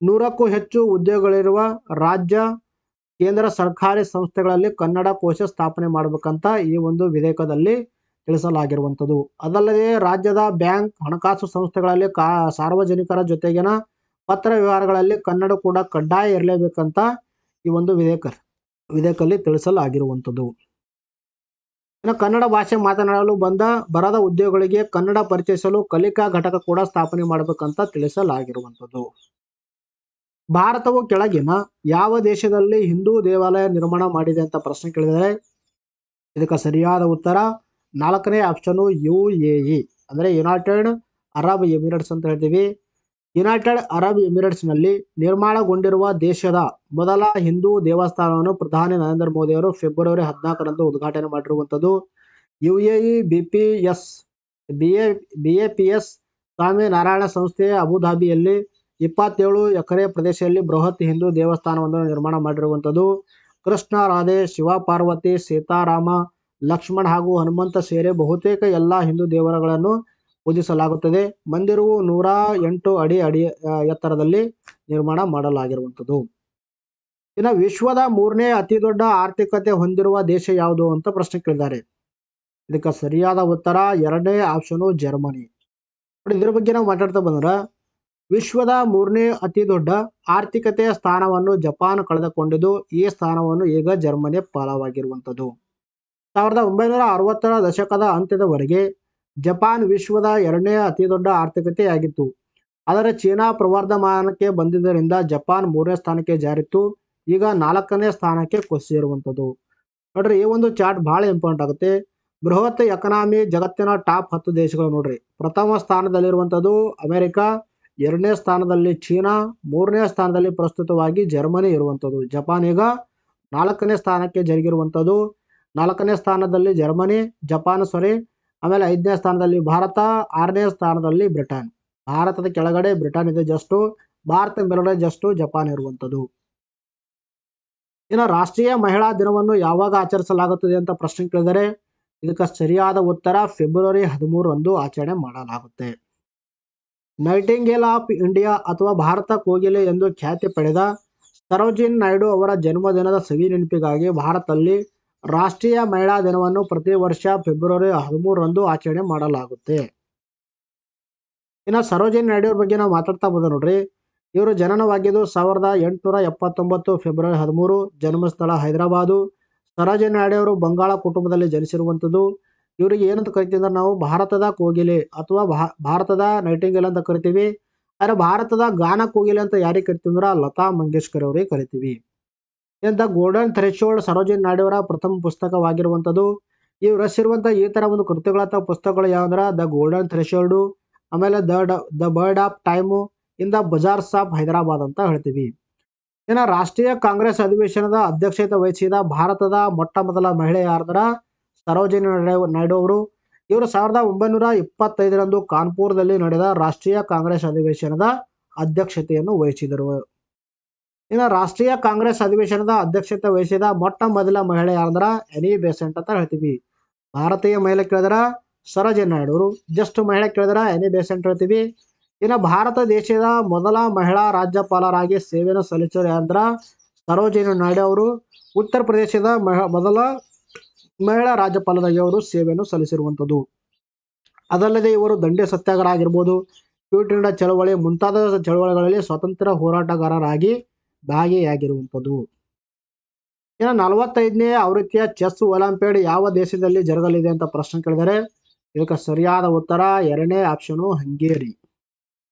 100ಕ್ಕೂ ಹೆಚ್ಚು ಉದ್ಯೋಗಗಳಿರುವ ರಾಜ್ಯ ಕೇಂದ್ರ ಸರ್ಕಾರಿ ಸಂಸ್ಥೆಗಳಲ್ಲಿ ಕನ್ನಡ ಕೋಶ ಸ್ಥಾಪನೆ ಮಾಡಬೇಕಂತ ಈ ಒಂದು ವಿಧೇಯಕದಲ್ಲಿ ತಿಳಿಸಲಾಗಿರುವಂಥದ್ದು. ಅದಲ್ಲದೆ ರಾಜ್ಯದ ಬ್ಯಾಂಕ್, ಹಣಕಾಸು ಸಂಸ್ಥೆಗಳಲ್ಲಿ ಸಾರ್ವಜನಿಕರ ಜೊತೆಗಿನ ಪತ್ರ ವ್ಯವಹಾರಗಳಲ್ಲಿ ಕನ್ನಡ ಕೂಡ ಕಡ್ಡಾಯ ಇರಲೇಬೇಕಂತ ಈ ಒಂದು ವಿಧೇಯಕದಲ್ಲಿ ತಿಳಿಸಲಾಗಿರುವಂಥದ್ದು. ಇನ್ನು ಕನ್ನಡ ಭಾಷೆ ಮಾತನಾಡಲು ಬರದ ಉದ್ಯೋಗಿಗಳಿಗೆ ಕನ್ನಡ ಪರಿಚಯಿಸಲು ಕಲಿಕಾ ಘಟಕ ಕೂಡ ಸ್ಥಾಪನೆ ಮಾಡಬೇಕಂತ ತಿಳಿಸಲಾಗಿರುವಂಥದ್ದು. ಭಾರತವು ಕೆಳಗಿನ ಯಾವ ದೇಶದಲ್ಲಿ ಹಿಂದೂ ದೇವಾಲಯ ನಿರ್ಮಾಣ ಮಾಡಿದೆ ಅಂತ ಪ್ರಶ್ನೆ ಕೇಳಿದರೆ ಇದಕ್ಕೆ ಸರಿಯಾದ ಉತ್ತರ 4ನೇ ಆಪ್ಷನ್ UAE ಅಂದರೆ ಯುನೈಟೆಡ್ ಅರಬ್ ಎಮಿರೇಟ್ಸ್ ಅಂತ ಹೇಳ್ತೀವಿ. ಯುನೈಟೆಡ್ ಅರಬ್ ಎಮಿರೇಟ್ಸ್ನಲ್ಲಿ ನಿರ್ಮಾಣಗೊಂಡಿರುವ ದೇಶದ ಮೊದಲ ಹಿಂದೂ ದೇವಸ್ಥಾನವನ್ನು ಪ್ರಧಾನಿ ನರೇಂದ್ರ ಮೋದಿ ಅವರು ಫೆಬ್ರವರಿ 14ರಂದು ಉದ್ಘಾಟನೆ ಮಾಡಿರುವಂಥದ್ದು. UAE BAPS ಸ್ವಾಮಿ ನಾರಾಯಣ ಸಂಸ್ಥೆ ಅಬುಧಾಬಿಯಲ್ಲಿ 27 ಎಕರೆ ಪ್ರದೇಶದಲ್ಲಿ ಬೃಹತ್ ಹಿಂದೂ ದೇವಸ್ಥಾನವನ್ನು ನಿರ್ಮಾಣ ಮಾಡಿರುವಂಥದ್ದು. ಕೃಷ್ಣ, ರಾಧೆ, ಶಿವ, ಪಾರ್ವತಿ, ಸೀತಾರಾಮ, ಲಕ್ಷ್ಮಣ ಹಾಗೂ ಹನುಮಂತ ಸೇರಿ ಬಹುತೇಕ ಎಲ್ಲ ಹಿಂದೂ ದೇವರುಗಳನ್ನು ಪೂಜಿಸಲಾಗುತ್ತದೆ. ಮಂದಿರವು 108 ಅಡಿ ಎತ್ತರದಲ್ಲಿ ನಿರ್ಮಾಣ ಮಾಡಲಾಗಿರುವಂಥದ್ದು. ಇನ್ನು ವಿಶ್ವದ 3ನೇ ಅತಿ ದೊಡ್ಡ ಆರ್ಥಿಕತೆ ಹೊಂದಿರುವ ದೇಶ ಯಾವುದು ಅಂತ ಪ್ರಶ್ನೆ ಕೇಳಿದ್ದಾರೆ. ಇದಕ್ಕೆ ಸರಿಯಾದ ಉತ್ತರ 2ನೇ ಆಪ್ಷನ್ ಜರ್ಮನಿ. ನೋಡಿ, ಇದ್ರ ಬಗ್ಗೆ ನಾವು ಮಾತಾಡ್ತಾ ಬಂದ್ರೆ ವಿಶ್ವದ 3ನೇ ಅತಿ ದೊಡ್ಡ ಆರ್ಥಿಕತೆಯ ಸ್ಥಾನವನ್ನು ಜಪಾನ್ ಕಳೆದುಕೊಂಡಿದ್ದು ಈ ಸ್ಥಾನವನ್ನು ಈಗ ಜರ್ಮನಿ ಪಾಲವಾಗಿರುವಂಥದ್ದು. 1960ರ ದಶಕದ ಅಂತ್ಯದವರೆಗೆ ಜಪಾನ್ ವಿಶ್ವದ 2ನೇ ಅತಿ ದೊಡ್ಡ ಆರ್ಥಿಕತೆಯಾಗಿತ್ತು. ಆದರೆ ಚೀನಾ ಪ್ರವರ್ಧಮಾನಕ್ಕೆ ಬಂದಿದ್ದರಿಂದ ಜಪಾನ್ 3ನೇ ಸ್ಥಾನಕ್ಕೆ ಜಾರಿತ್ತು. ಈಗ 4ನೇ ಸ್ಥಾನಕ್ಕೆ ಕುಸಿರುವಂಥದ್ದು. ನೋಡ್ರಿ, ಈ ಒಂದು ಚಾರ್ಟ್ ಬಹಳ ಇಂಪಾರ್ಟೆಂಟ್ ಆಗುತ್ತೆ. ಬೃಹತ್ ಎಕನಾಮಿ ಜಗತ್ತಿನ ಟಾಪ್ 10 ದೇಶಗಳು ನೋಡ್ರಿ. ಪ್ರಥಮ ಸ್ಥಾನದಲ್ಲಿರುವಂಥದ್ದು ಅಮೆರಿಕ, 2ನೇ ಸ್ಥಾನದಲ್ಲಿ ಚೀನಾ, 3ನೇ ಸ್ಥಾನದಲ್ಲಿ ಪ್ರಸ್ತುತವಾಗಿ ಜರ್ಮನಿ ಇರುವಂಥದ್ದು. ಜಪಾನ್ ಈಗ 4ನೇ ಸ್ಥಾನಕ್ಕೆ ಜರುಗಿರುವಂಥದ್ದು. 4ನೇ ಸ್ಥಾನದಲ್ಲಿ ಜಪಾನ್ ಆಮೇಲೆ 5ನೇ ಸ್ಥಾನದಲ್ಲಿ ಭಾರತ, 6ನೇ ಸ್ಥಾನದಲ್ಲಿ ಬ್ರಿಟನ್. ಭಾರತದ ಕೆಳಗಡೆ ಬ್ರಿಟನ್ ಇದೆ ಜಸ್ಟ್, ಭಾರತ ಮೇಲ್ಗಡೆ ಜಸ್ಟ್ ಜಪಾನ್ ಇರುವಂಥದ್ದು. ಇನ್ನು ರಾಷ್ಟ್ರೀಯ ಮಹಿಳಾ ದಿನವನ್ನು ಯಾವಾಗ ಆಚರಿಸಲಾಗುತ್ತದೆ ಅಂತ ಪ್ರಶ್ನೆ ಕೇಳಿದರೆ ಇದಕ್ಕೆ ಸರಿಯಾದ ಉತ್ತರ ಫೆಬ್ರವರಿ 13ರಂದು ಆಚರಣೆ ಮಾಡಲಾಗುತ್ತೆ. ನೈಟಿಂಗೇಲ್ ಆಫ್ ಇಂಡಿಯಾ ಅಥವಾ ಭಾರತ ಕೋಗಿಲೆ ಎಂದು ಖ್ಯಾತಿ ಪಡೆದ ಸರೋಜಿನಿ ನಾಯ್ಡು ಅವರ ಜನ್ಮದಿನದ ಸವಿ ನೆನಪಿಗಾಗಿ ಭಾರತದಲ್ಲಿ ರಾಷ್ಟ್ರೀಯ ಮಹಿಳಾ ದಿನವನ್ನು ಪ್ರತಿ ವರ್ಷ ಫೆಬ್ರವರಿ 13ರಂದು ಆಚರಣೆ ಮಾಡಲಾಗುತ್ತೆ. ಇನ್ನು ಸರೋಜಿನಿ ನಾಯ್ಡು ಅವ್ರ ಬಗ್ಗೆ ನಾವು ಮಾತಾಡ್ತಾ ಬಂದ ನೋಡ್ರಿ. ಇವರು ಜನನವಾಗಿದ್ದು 1879 ಫೆಬ್ರವರಿ 13, ಜನ್ಮಸ್ಥಳ ಹೈದರಾಬಾದು. ಸರೋಜಿನಿ ನಾಯ್ಡು ಅವರು ಬಂಗಾಳ ಕುಟುಂಬದಲ್ಲಿ ಜನಿಸಿರುವಂಥದ್ದು. ಇವರಿಗೆ ಏನಂತ ಕರಿತೀವಿ ಅಂದ್ರೆ ನಾವು ಭಾರತದ ಕೋಗಿಲೆ ಅಥವಾ ಭಾರತದ ನೈಟಿಂಗೇಲ್ ಅಂತ ಕರಿತೀವಿ. ಆದರೆ ಭಾರತದ ಗಾನ ಕೋಗಿಲೆ ಅಂತ ಯಾರಿಗೆ ಕರಿತೀವಿ ಅಂದ್ರೆ ಲತಾ ಮಂಗೇಶ್ಕರ್ ಅವರಿಗೆ ಕರಿತೀವಿ. The golden threshold Sarojini Naidu ಅವರ ಪ್ರಥಮ ಪುಸ್ತಕವಾಗಿರುವಂಥದ್ದು. ಇವ್ರು ರಚಿಸಿರುವಂಥ ಈ ಥರ ಒಂದು ಕೃತಿಗಳ ಅಥವಾ ಪುಸ್ತಕಗಳು ಯಾವಂದ್ರೆ ದ ಗೋಲ್ಡನ್ ಥ್ರೆಶೋಲ್ಡು, ಆಮೇಲೆ the bird of time, in the bazaars of Hyderabad ಅಂತ ಹೇಳ್ತೀವಿ. ಇನ್ನು ರಾಷ್ಟ್ರೀಯ ಕಾಂಗ್ರೆಸ್ ಅಧಿವೇಶನದ ಅಧ್ಯಕ್ಷತೆ ವಹಿಸಿದ ಭಾರತದ ಮೊಟ್ಟ ಮೊದಲ ಮಹಿಳೆ ಯಾರ್ದ್ರ ಸರೋಜಿನಿ ನಾಯ್ಡು ಅವರು. ಇವರು 1925ರಂದು ಕಾನ್ಪುರದಲ್ಲಿ ನಡೆದ ರಾಷ್ಟ್ರೀಯ ಕಾಂಗ್ರೆಸ್ ಅಧಿವೇಶನದ ಅಧ್ಯಕ್ಷತೆಯನ್ನು ವಹಿಸಿದರು. ಇನ್ನು ರಾಷ್ಟ್ರೀಯ ಕಾಂಗ್ರೆಸ್ ಅಧಿವೇಶನದ ಅಧ್ಯಕ್ಷತೆ ವಹಿಸಿದ ಮೊಟ್ಟ ಮೊದಲ ಮಹಿಳೆ ಯಾರಂದ್ರ ಎನಿ ಬೆಸೆಂಟ್ ಅಂತ ಹೇಳ್ತೀವಿ. ಭಾರತೀಯ ಮಹಿಳೆ ಕೇಳಿದ್ರ ಸರೋಜಿನಿ ನಾಯ್ಡು ಅವರು, ಜಸ್ಟ್ ಮಹಿಳೆ ಕೇಳಿದ್ರ ಎನಿ ಬೆಸೆಂಟ್ ಹೇಳ್ತೀವಿ. ಇನ್ನು ಭಾರತ ದೇಶದ ಮೊದಲ ಮಹಿಳಾ ರಾಜ್ಯಪಾಲರಾಗಿ ಸೇವೆಯನ್ನು ಸಲ್ಲಿಸಿದ ಯಾರಂದ್ರ ಸರೋಜಿನಿ ನಾಯ್ಡು ಅವರು. ಉತ್ತರ ಪ್ರದೇಶದ ಮೊದಲ ಮಹಿಳಾ ರಾಜ್ಯಪಾಲರಾಗಿ ಅವರು ಸೇವೆಯನ್ನು ಸಲ್ಲಿಸಿರುವಂಥದ್ದು. ಅದಲ್ಲದೆ ಇವರು ದಂಡಿ ಸತ್ಯಾಗ್ರಹ ಆಗಿರ್ಬೋದು, ಕ್ವಿಟ್ ಇಂಡಿಯಾ ಚಳವಳಿ ಮುಂತಾದ ಚಳವಳಿಗಳಲ್ಲಿ ಸ್ವತಂತ್ರ ಹೋರಾಟಗಾರರಾಗಿ ಭಾಗಿಯಾಗಿರುವಂಥದ್ದು. ಇನ್ನು 45ನೇ ಆವೃತ್ತಿಯ ಚೆಸ್ ಒಲಿಂಪಿಯಾಡ್ ಯಾವ ದೇಶದಲ್ಲಿ ಜರುಗಲಿದೆ ಅಂತ ಪ್ರಶ್ನೆ ಕೇಳಿದರೆ ಇದಕ್ಕೆ ಸರಿಯಾದ ಉತ್ತರ 2ನೇ ಆಪ್ಷನು ಹಂಗೇರಿ.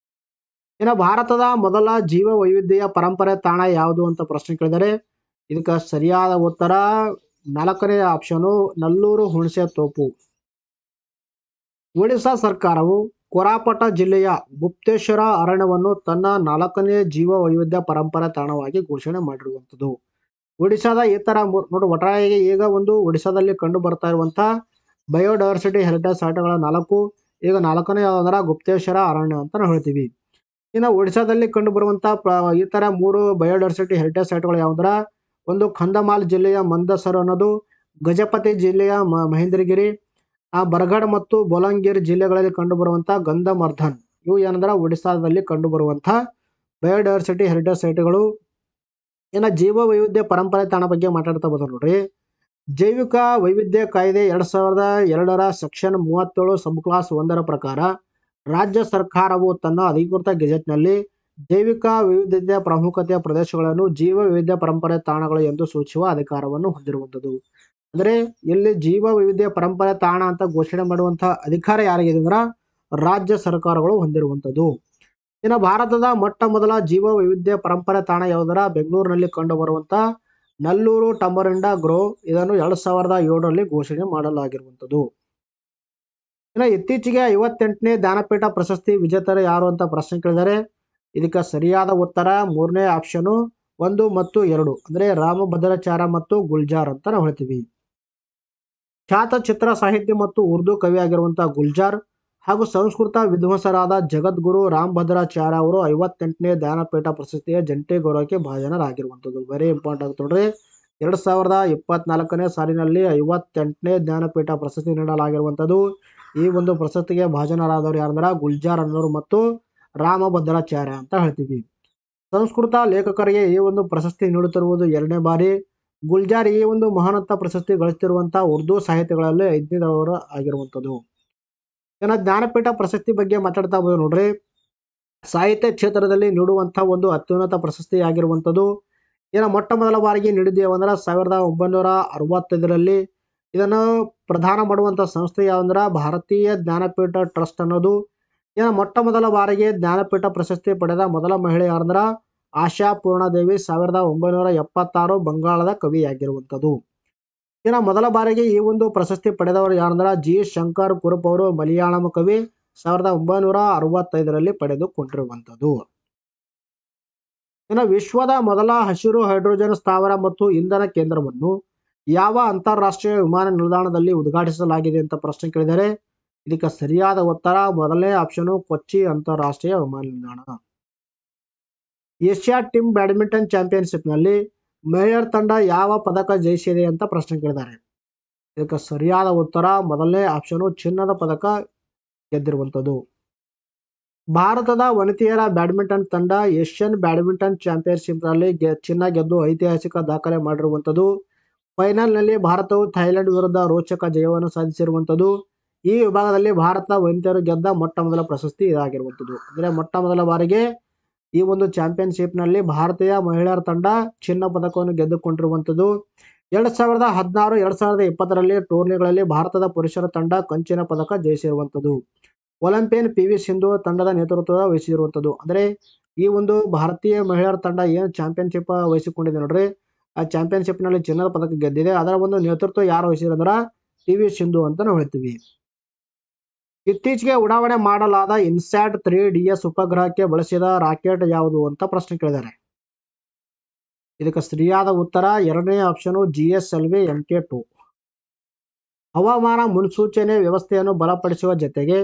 ಇನ್ನು ಭಾರತದ ಮೊದಲ ಜೀವ ವೈವಿಧ್ಯತೆಯ ಪರಂಪರೆ ತಾಣ ಯಾವುದು ಅಂತ ಪ್ರಶ್ನೆ ಕೇಳಿದರೆ ಇದಕ್ಕೆ ಸರಿಯಾದ ಉತ್ತರ 4ನೇ ಆಪ್ಷನು ನಲ್ಲೂರು ಹುಣಸೆ ತೋಪು. ಒಡಿಶಾ ಸರ್ಕಾರವು ಕೋರಾಪಟ ಜಿಲ್ಲೆಯ ಗುಪ್ತೇಶ್ವರ ಅರಣ್ಯವನ್ನು ತನ್ನ 4ನೇ ಜೀವ ವೈವಿಧ್ಯ ಪರಂಪರೆ ತಾಣವಾಗಿ ಘೋಷಣೆ ಮಾಡಿರುವಂಥದ್ದು. ಒಡಿಶಾದ ಈ ತರ ನೋಡಿ ಒಟ್ಟಾರೆಯಾಗಿ ಈಗ ಒಂದು ಒಡಿಶಾದಲ್ಲಿ ಕಂಡು ಬರ್ತಾ ಇರುವಂತ ಬಯೋಡೈವರ್ಸಿಟಿ ಹೆರಿಟೇಜ್ ಸೈಟ್ಗಳ 4, ಈಗ 4ನೇ ಯಾವ್ದಾರ ಗುಪ್ತೇಶ್ವರ ಅರಣ್ಯ ಅಂತ ನಾವು ಹೇಳ್ತೀವಿ. ಇನ್ನು ಒಡಿಶಾದಲ್ಲಿ ಕಂಡು ಬರುವಂತ ಈ ತರ 3 ಬಯೋಡೈವರ್ಸಿಟಿ ಹೆರಿಟೇಜ್ ಸೈಟ್ಗಳು ಯಾವ್ದಾರ, ಒಂದು ಕಂಧಮಾಲ್ ಜಿಲ್ಲೆಯ ಮಂದಸರ್ ಅನ್ನೋದು, ಗಜಪತಿ ಜಿಲ್ಲೆಯ ಮಹೇಂದ್ರಗಿರಿ, ಬರಗಢ ಮತ್ತು ಬೋಲಂಗೀರ್ ಜಿಲ್ಲೆಗಳಲ್ಲಿ ಕಂಡುಬರುವಂತಹ ಗಂಧಮರ್ಧನ್, ಇವು ಏನಂದ್ರೆ ಒಡಿಶಾದಲ್ಲಿ ಕಂಡುಬರುವಂತ ಬಯೋಡೈವರ್ಸಿಟಿ ಹೆರಿಟೇಜ್ ಸೈಟ್ಗಳು. ಇನ್ನು ಜೀವ ವೈವಿಧ್ಯ ಪರಂಪರೆ ತಾಣ ಬಗ್ಗೆ ಮಾತಾಡ್ತಾ ಬಂದ್ರೆ ನೋಡ್ರಿ, ಜೈವಿಕ ವೈವಿಧ್ಯ ಕಾಯ್ದೆ 2002ರ ಸೆಕ್ಷನ್ 37 ಸಬ್ ಕ್ಲಾಸ್ 1ರ ಪ್ರಕಾರ ರಾಜ್ಯ ಸರ್ಕಾರವು ತನ್ನ ಅಧಿಕೃತ ಗೆಜೆಟ್ನಲ್ಲಿ ಜೈವಿಕ ವೈವಿಧ್ಯತೆಯ ಪ್ರಮುಖತೆಯ ಪ್ರದೇಶಗಳನ್ನು ಜೀವ ವೈವಿಧ್ಯ ಪರಂಪರೆ ತಾಣಗಳು ಎಂದು ಸೂಚಿಸುವ ಅಧಿಕಾರವನ್ನು ಹೊಂದಿರುವಂಥದ್ದು. ಅಂದ್ರೆ ಇಲ್ಲಿ ಜೀವ ವೈವಿಧ್ಯ ಪರಂಪರೆ ತಾಣ ಅಂತ ಘೋಷಣೆ ಮಾಡುವಂತಹ ಅಧಿಕಾರ ಯಾರಿಗಿದೆ ಅಂದ್ರೆ ರಾಜ್ಯ ಸರ್ಕಾರಗಳು ಹೊಂದಿರುವಂಥದ್ದು. ಇನ್ನು ಭಾರತದ ಮೊಟ್ಟ ಮೊದಲ ಜೀವ ವೈವಿಧ್ಯ ಪರಂಪರೆ ತಾಣ ಯಾವುದರ, ಬೆಂಗಳೂರಿನಲ್ಲಿ ಕಂಡು ಬರುವಂತ ನಲ್ಲೂರು ಟಮರಿಂಡಾ ಗ್ರೋವ್, ಇದನ್ನು 2007ರಲ್ಲಿ ಘೋಷಣೆ ಮಾಡಲಾಗಿರುವಂಥದ್ದು. ಇನ್ನು ಇತ್ತೀಚೆಗೆ 58ನೇ ಜ್ಞಾನಪೀಠ ಪ್ರಶಸ್ತಿ ವಿಜೇತರು ಯಾರು ಅಂತ ಪ್ರಶ್ನೆ ಕೇಳಿದರೆ, ಇದಕ್ಕೆ ಸರಿಯಾದ ಉತ್ತರ 3ನೇ ಆಪ್ಷನ್ 1 ಮತ್ತು 2, ಅಂದ್ರೆ ರಾಮಭದ್ರಾಚಾರ್ಯ ಮತ್ತು ಗುಲ್ಜಾರ್ ಅಂತ ನಾವು ಹೇಳ್ತೀವಿ. ಖ್ಯಾತ ಚಿತ್ರ ಸಾಹಿತ್ಯ ಮತ್ತು ಉರ್ದು ಕವಿಯಾಗಿರುವಂತಹ ಗುಲ್ಜಾರ್ ಹಾಗೂ ಸಂಸ್ಕೃತ ವಿದ್ವಾಂಸರಾದ ಜಗದ್ಗುರು ರಾಮಭದ್ರಾಚಾರ್ಯ ಅವರು 58ನೇ ಜ್ಞಾನಪೀಠ ಪ್ರಶಸ್ತಿಯ ಜಂಟಿ ಗೌರವಕ್ಕೆ ಭಾಜನರಾಗಿರುವಂಥದ್ದು. ವೆರಿ ಇಂಪಾರ್ಟೆಂಟ್ ಆಗುತ್ತೆ ನೋಡ್ರಿ. 2024ನೇ ಸಾಲಿನಲ್ಲಿ 58ನೇ ಜ್ಞಾನಪೀಠ ಪ್ರಶಸ್ತಿ ನೀಡಲಾಗಿರುವಂಥದ್ದು. ಈ ಒಂದು ಪ್ರಶಸ್ತಿಗೆ ಭಾಜನರಾದವರು ಯಾರಂದ್ರ ಗುಲ್ಜಾರ್ ಅನ್ನೋರು ಮತ್ತು ರಾಮಭದ್ರಾಚಾರ್ಯ ಅಂತ ಹೇಳ್ತೀವಿ. ಸಂಸ್ಕೃತ ಲೇಖಕರಿಗೆ ಈ ಒಂದು ಪ್ರಶಸ್ತಿ ನೀಡುತ್ತಿರುವುದು 2ನೇ ಬಾರಿ. ಗುಲ್ಜಾರ್ ಈ ಒಂದು ಮಹಾನತ ಪ್ರಶಸ್ತಿ ಗಳಿಸುತ್ತಿರುವಂತಹ ಉರ್ದು ಸಾಹಿತ್ಯಗಳಲ್ಲಿ 5ನೇದವರು ಆಗಿರುವಂಥದ್ದು. ಇನ್ನು ಜ್ಞಾನಪೀಠ ಪ್ರಶಸ್ತಿ ಬಗ್ಗೆ ಮಾತಾಡ್ತಾ ಹೋದ್ರೆ ನೋಡ್ರಿ, ಸಾಹಿತ್ಯ ಕ್ಷೇತ್ರದಲ್ಲಿ ನೀಡುವಂತಹ ಒಂದು ಅತ್ಯುನ್ನತ ಪ್ರಶಸ್ತಿ ಆಗಿರುವಂಥದ್ದು. ಇನ್ನು ಮೊಟ್ಟ ಮೊದಲ ಬಾರಿಗೆ ನೀಡಿದ್ದೇವಂದ್ರೆ 1965ರಲ್ಲಿ. ಇದನ್ನು ಪ್ರದಾನ ಮಾಡುವಂತಹ ಸಂಸ್ಥೆ ಯಾವಂದ್ರ ಭಾರತೀಯ ಜ್ಞಾನಪೀಠ ಟ್ರಸ್ಟ್ ಅನ್ನೋದು. ಇನ್ನು ಮೊಟ್ಟ ಮೊದಲ ಬಾರಿಗೆ ಜ್ಞಾನಪೀಠ ಪ್ರಶಸ್ತಿ ಪಡೆದ ಮೊದಲ ಮಹಿಳೆ ಯಾರಂದ್ರ ಆಶಾ ಪೂರ್ಣದೇವಿ, 1976, ಬಂಗಾಳದ ಕವಿಯಾಗಿರುವಂಥದ್ದು. ಇನ್ನು ಮೊದಲ ಬಾರಿಗೆ ಈ ಒಂದು ಪ್ರಶಸ್ತಿ ಪಡೆದವರು ಯಾರಂದ್ರ ಜಿ ಶಂಕರ್ ಕುರುಪ್ ಅವರು, ಮಲಯಾಳಂ ಕವಿ, 1965ರಲ್ಲಿ ಪಡೆದುಕೊಂಡಿರುವಂಥದ್ದು. ಇನ್ನು ವಿಶ್ವದ ಮೊದಲ ಹಸಿರು ಹೈಡ್ರೋಜನ್ ಸ್ಥಾವರ ಮತ್ತು ಇಂಧನ ಕೇಂದ್ರವನ್ನು ಯಾವ ಅಂತಾರಾಷ್ಟ್ರೀಯ ವಿಮಾನ ನಿಲ್ದಾಣದಲ್ಲಿ ಉದ್ಘಾಟಿಸಲಾಗಿದೆ ಅಂತ ಪ್ರಶ್ನೆ ಕೇಳಿದರೆ, ಇದಕ್ಕೆ ಸರಿಯಾದ ಉತ್ತರ 1ನೇ ಆಪ್ಷನ್ ಕೊಚ್ಚಿ ಅಂತಾರಾಷ್ಟ್ರೀಯ ವಿಮಾನ ನಿಲ್ದಾಣ. ಏಷ್ಯಾ ಟೀಮ್ ಬ್ಯಾಡ್ಮಿಂಟನ್ ಚಾಂಪಿಯನ್ಶಿಪ್ನಲ್ಲಿ ಮಹಿಳೆಯರ ತಂಡ ಯಾವ ಪದಕ ಜಯಿಸಿದೆ ಅಂತ ಪ್ರಶ್ನೆ ಕೇಳಿದ್ದಾರೆ. ಇದಕ್ಕೆ ಸರಿಯಾದ ಉತ್ತರ 1ನೇ ಆಪ್ಷನ್ ಚಿನ್ನದ ಪದಕ ಗೆದ್ದಿರುವಂಥದ್ದು. ಭಾರತದ ವನಿತೆಯರ ಬ್ಯಾಡ್ಮಿಂಟನ್ ತಂಡ ಏಷ್ಯನ್ ಬ್ಯಾಡ್ಮಿಂಟನ್ ಚಾಂಪಿಯನ್ಶಿಪ್ನಲ್ಲಿ ಚಿನ್ನ ಗೆದ್ದು ಐತಿಹಾಸಿಕ ದಾಖಲೆ ಮಾಡಿರುವಂಥದ್ದು. ಫೈನಲ್ನಲ್ಲಿ ಭಾರತವು ಥೈಲ್ಯಾಂಡ್ ವಿರುದ್ಧ ರೋಚಕ ಜಯವನ್ನು ಸಾಧಿಸಿರುವಂಥದ್ದು. ಈ ವಿಭಾಗದಲ್ಲಿ ಭಾರತ ವನಿತೆಯರು ಗೆದ್ದ ಮೊಟ್ಟ ಮೊದಲ ಪ್ರಶಸ್ತಿ ಇದಾಗಿರುವಂಥದ್ದು. ಅಂದರೆ ಮೊಟ್ಟ ಮೊದಲ ಬಾರಿಗೆ ಈ ಒಂದು ಚಾಂಪಿಯನ್ಶಿಪ್ನಲ್ಲಿ ಭಾರತೀಯ ಮಹಿಳೆಯರ ತಂಡ ಚಿನ್ನ ಪದಕವನ್ನು ಗೆದ್ದುಕೊಂಡಿರುವಂಥದ್ದು. 2016, 2020ರಲ್ಲಿ ಟೂರ್ನಿಗಳಲ್ಲಿ ಭಾರತದ ಪುರುಷರ ತಂಡ ಕಂಚಿನ ಪದಕ ಜಯಿಸಿರುವಂಥದ್ದು. ಒಲಿಂಪಿಯನ್ PV ಸಿಂಧು ತಂಡದ ನೇತೃತ್ವ ವಹಿಸಿರುವಂಥದ್ದು. ಅಂದರೆ ಈ ಒಂದು ಭಾರತೀಯ ಮಹಿಳೆಯರ ತಂಡ ಏನು ಚಾಂಪಿಯನ್ಶಿಪ್ ವಹಿಸಿಕೊಂಡಿದೆ ನೋಡ್ರಿ, ಆ ಚಾಂಪಿಯನ್ಶಿಪ್ನಲ್ಲಿ ಚಿನ್ನದ ಪದಕ ಗೆದ್ದಿದೆ. ಅದರ ಒಂದು ನೇತೃತ್ವ ಯಾರು ವಹಿಸಿರಂದ್ರ PV ಸಿಂಧು ಅಂತ ನಾವು ಹೇಳ್ತೀವಿ. ಇತ್ತೀಚೆಗೆ ಉಡಾವಣೆ ಮಾಡಲಾದ ಇನ್ಸ್ಯಾಟ್ 3DS ಉಪಗ್ರಹಕ್ಕೆ ಬಳಸಿದ ರಾಕೆಟ್ ಯಾವುದು ಅಂತ ಪ್ರಶ್ನೆ ಕೇಳಿದ್ದಾರೆ. ಇದಕ್ಕೆ ಸರಿಯಾದ ಉತ್ತರ 2ನೇ ಆಪ್ಷನ್ GSLV MK2. ಹವಾಮಾನ ಮುನ್ಸೂಚನೆ ವ್ಯವಸ್ಥೆಯನ್ನು ಬಲಪಡಿಸುವ ಜೊತೆಗೆ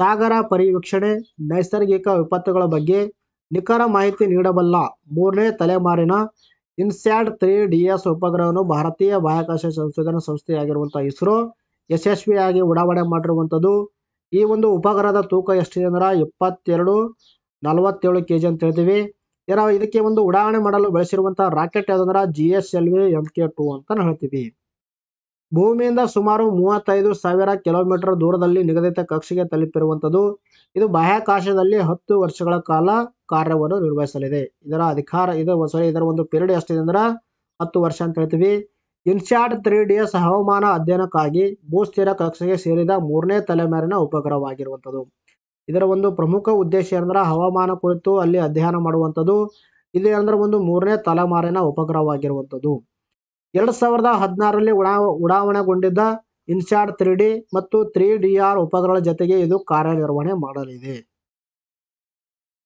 ಸಾಗರ ಪರಿವೀಕ್ಷಣೆ, ನೈಸರ್ಗಿಕ ವಿಪತ್ತುಗಳ ಬಗ್ಗೆ ನಿಖರ ಮಾಹಿತಿ ನೀಡಬಲ್ಲ 3ನೇ ತಲೆಮಾರಿನ ಇನ್ಸ್ಯಾಟ್ 3DS ಉಪಗ್ರಹವನ್ನು ಭಾರತೀಯ ಬಾಹ್ಯಾಕಾಶ ಸಂಶೋಧನಾ ಸಂಸ್ಥೆಯಾಗಿರುವಂತಹ ಇಸ್ರೋ ಯಶಸ್ವಿಯಾಗಿ ಉಡಾವಣೆ ಮಾಡಿರುವಂಥದ್ದು. ಈ ಒಂದು ಉಪಗ್ರಹದ ತೂಕ ಎಷ್ಟಿದೆ ಅಂದ್ರೆ 47 kg ಅಂತ ಹೇಳ್ತೀವಿ. ಇದಕ್ಕೆ ಒಂದು ಉಡಾವಣೆ ಮಾಡಲು ಬಳಸಿರುವಂತಹ ರಾಕೆಟ್ ಯಾವ್ದಂದ್ರೆ GSLV MK2 ಅಂತ ನಾವು ಹೇಳ್ತೀವಿ. ಭೂಮಿಯಿಂದ ಸುಮಾರು 35,000 ಕಿಲೋಮೀಟರ್ ದೂರದಲ್ಲಿ ನಿಗದಿತ ಕಕ್ಷೆಗೆ ತಲುಪಿರುವಂಥದ್ದು. ಇದು ಬಾಹ್ಯಾಕಾಶದಲ್ಲಿ 10 ವರ್ಷಗಳ ಕಾಲ ಕಾರ್ಯವನ್ನು ನಿರ್ವಹಿಸಲಿದೆ. ಇದರ ಒಂದು ಪೀರಿಯಡ್ ಎಷ್ಟಿದೆ ಅಂದ್ರೆ 10 ವರ್ಷ ಅಂತ ಹೇಳ್ತೀವಿ. ಇನ್ಸ್ಯಾಟ್ 3DS ಹವಾಮಾನ ಅಧ್ಯಯನಕ್ಕಾಗಿ ಭೂಸ್ಥಿರ ಕಕ್ಷೆಗೆ ಸೇರಿದ 3ನೇ ತಲೆಮಾರಿನ ಉಪಗ್ರಹವಾಗಿರುವಂಥದ್ದು. ಇದರ ಒಂದು ಪ್ರಮುಖ ಉದ್ದೇಶ ಏನಂದ್ರೆ ಹವಾಮಾನ ಕುರಿತು ಅಲ್ಲಿ ಅಧ್ಯಯನ ಮಾಡುವಂಥದ್ದು. ಇದು ಅಂದ್ರೆ ಒಂದು 3ನೇ ತಲೆಮಾರಿನ ಉಪಗ್ರಹವಾಗಿರುವಂಥದ್ದು. 2016ರಲ್ಲಿ ಉಡಾವಣೆಗೊಂಡಿದ್ದ ಇನ್ಸ್ಯಾಟ್ 3D ಮತ್ತು 3DR ಉಪಗ್ರಹಗಳ ಜೊತೆಗೆ ಇದು ಕಾರ್ಯನಿರ್ವಹಣೆ ಮಾಡಲಿದೆ.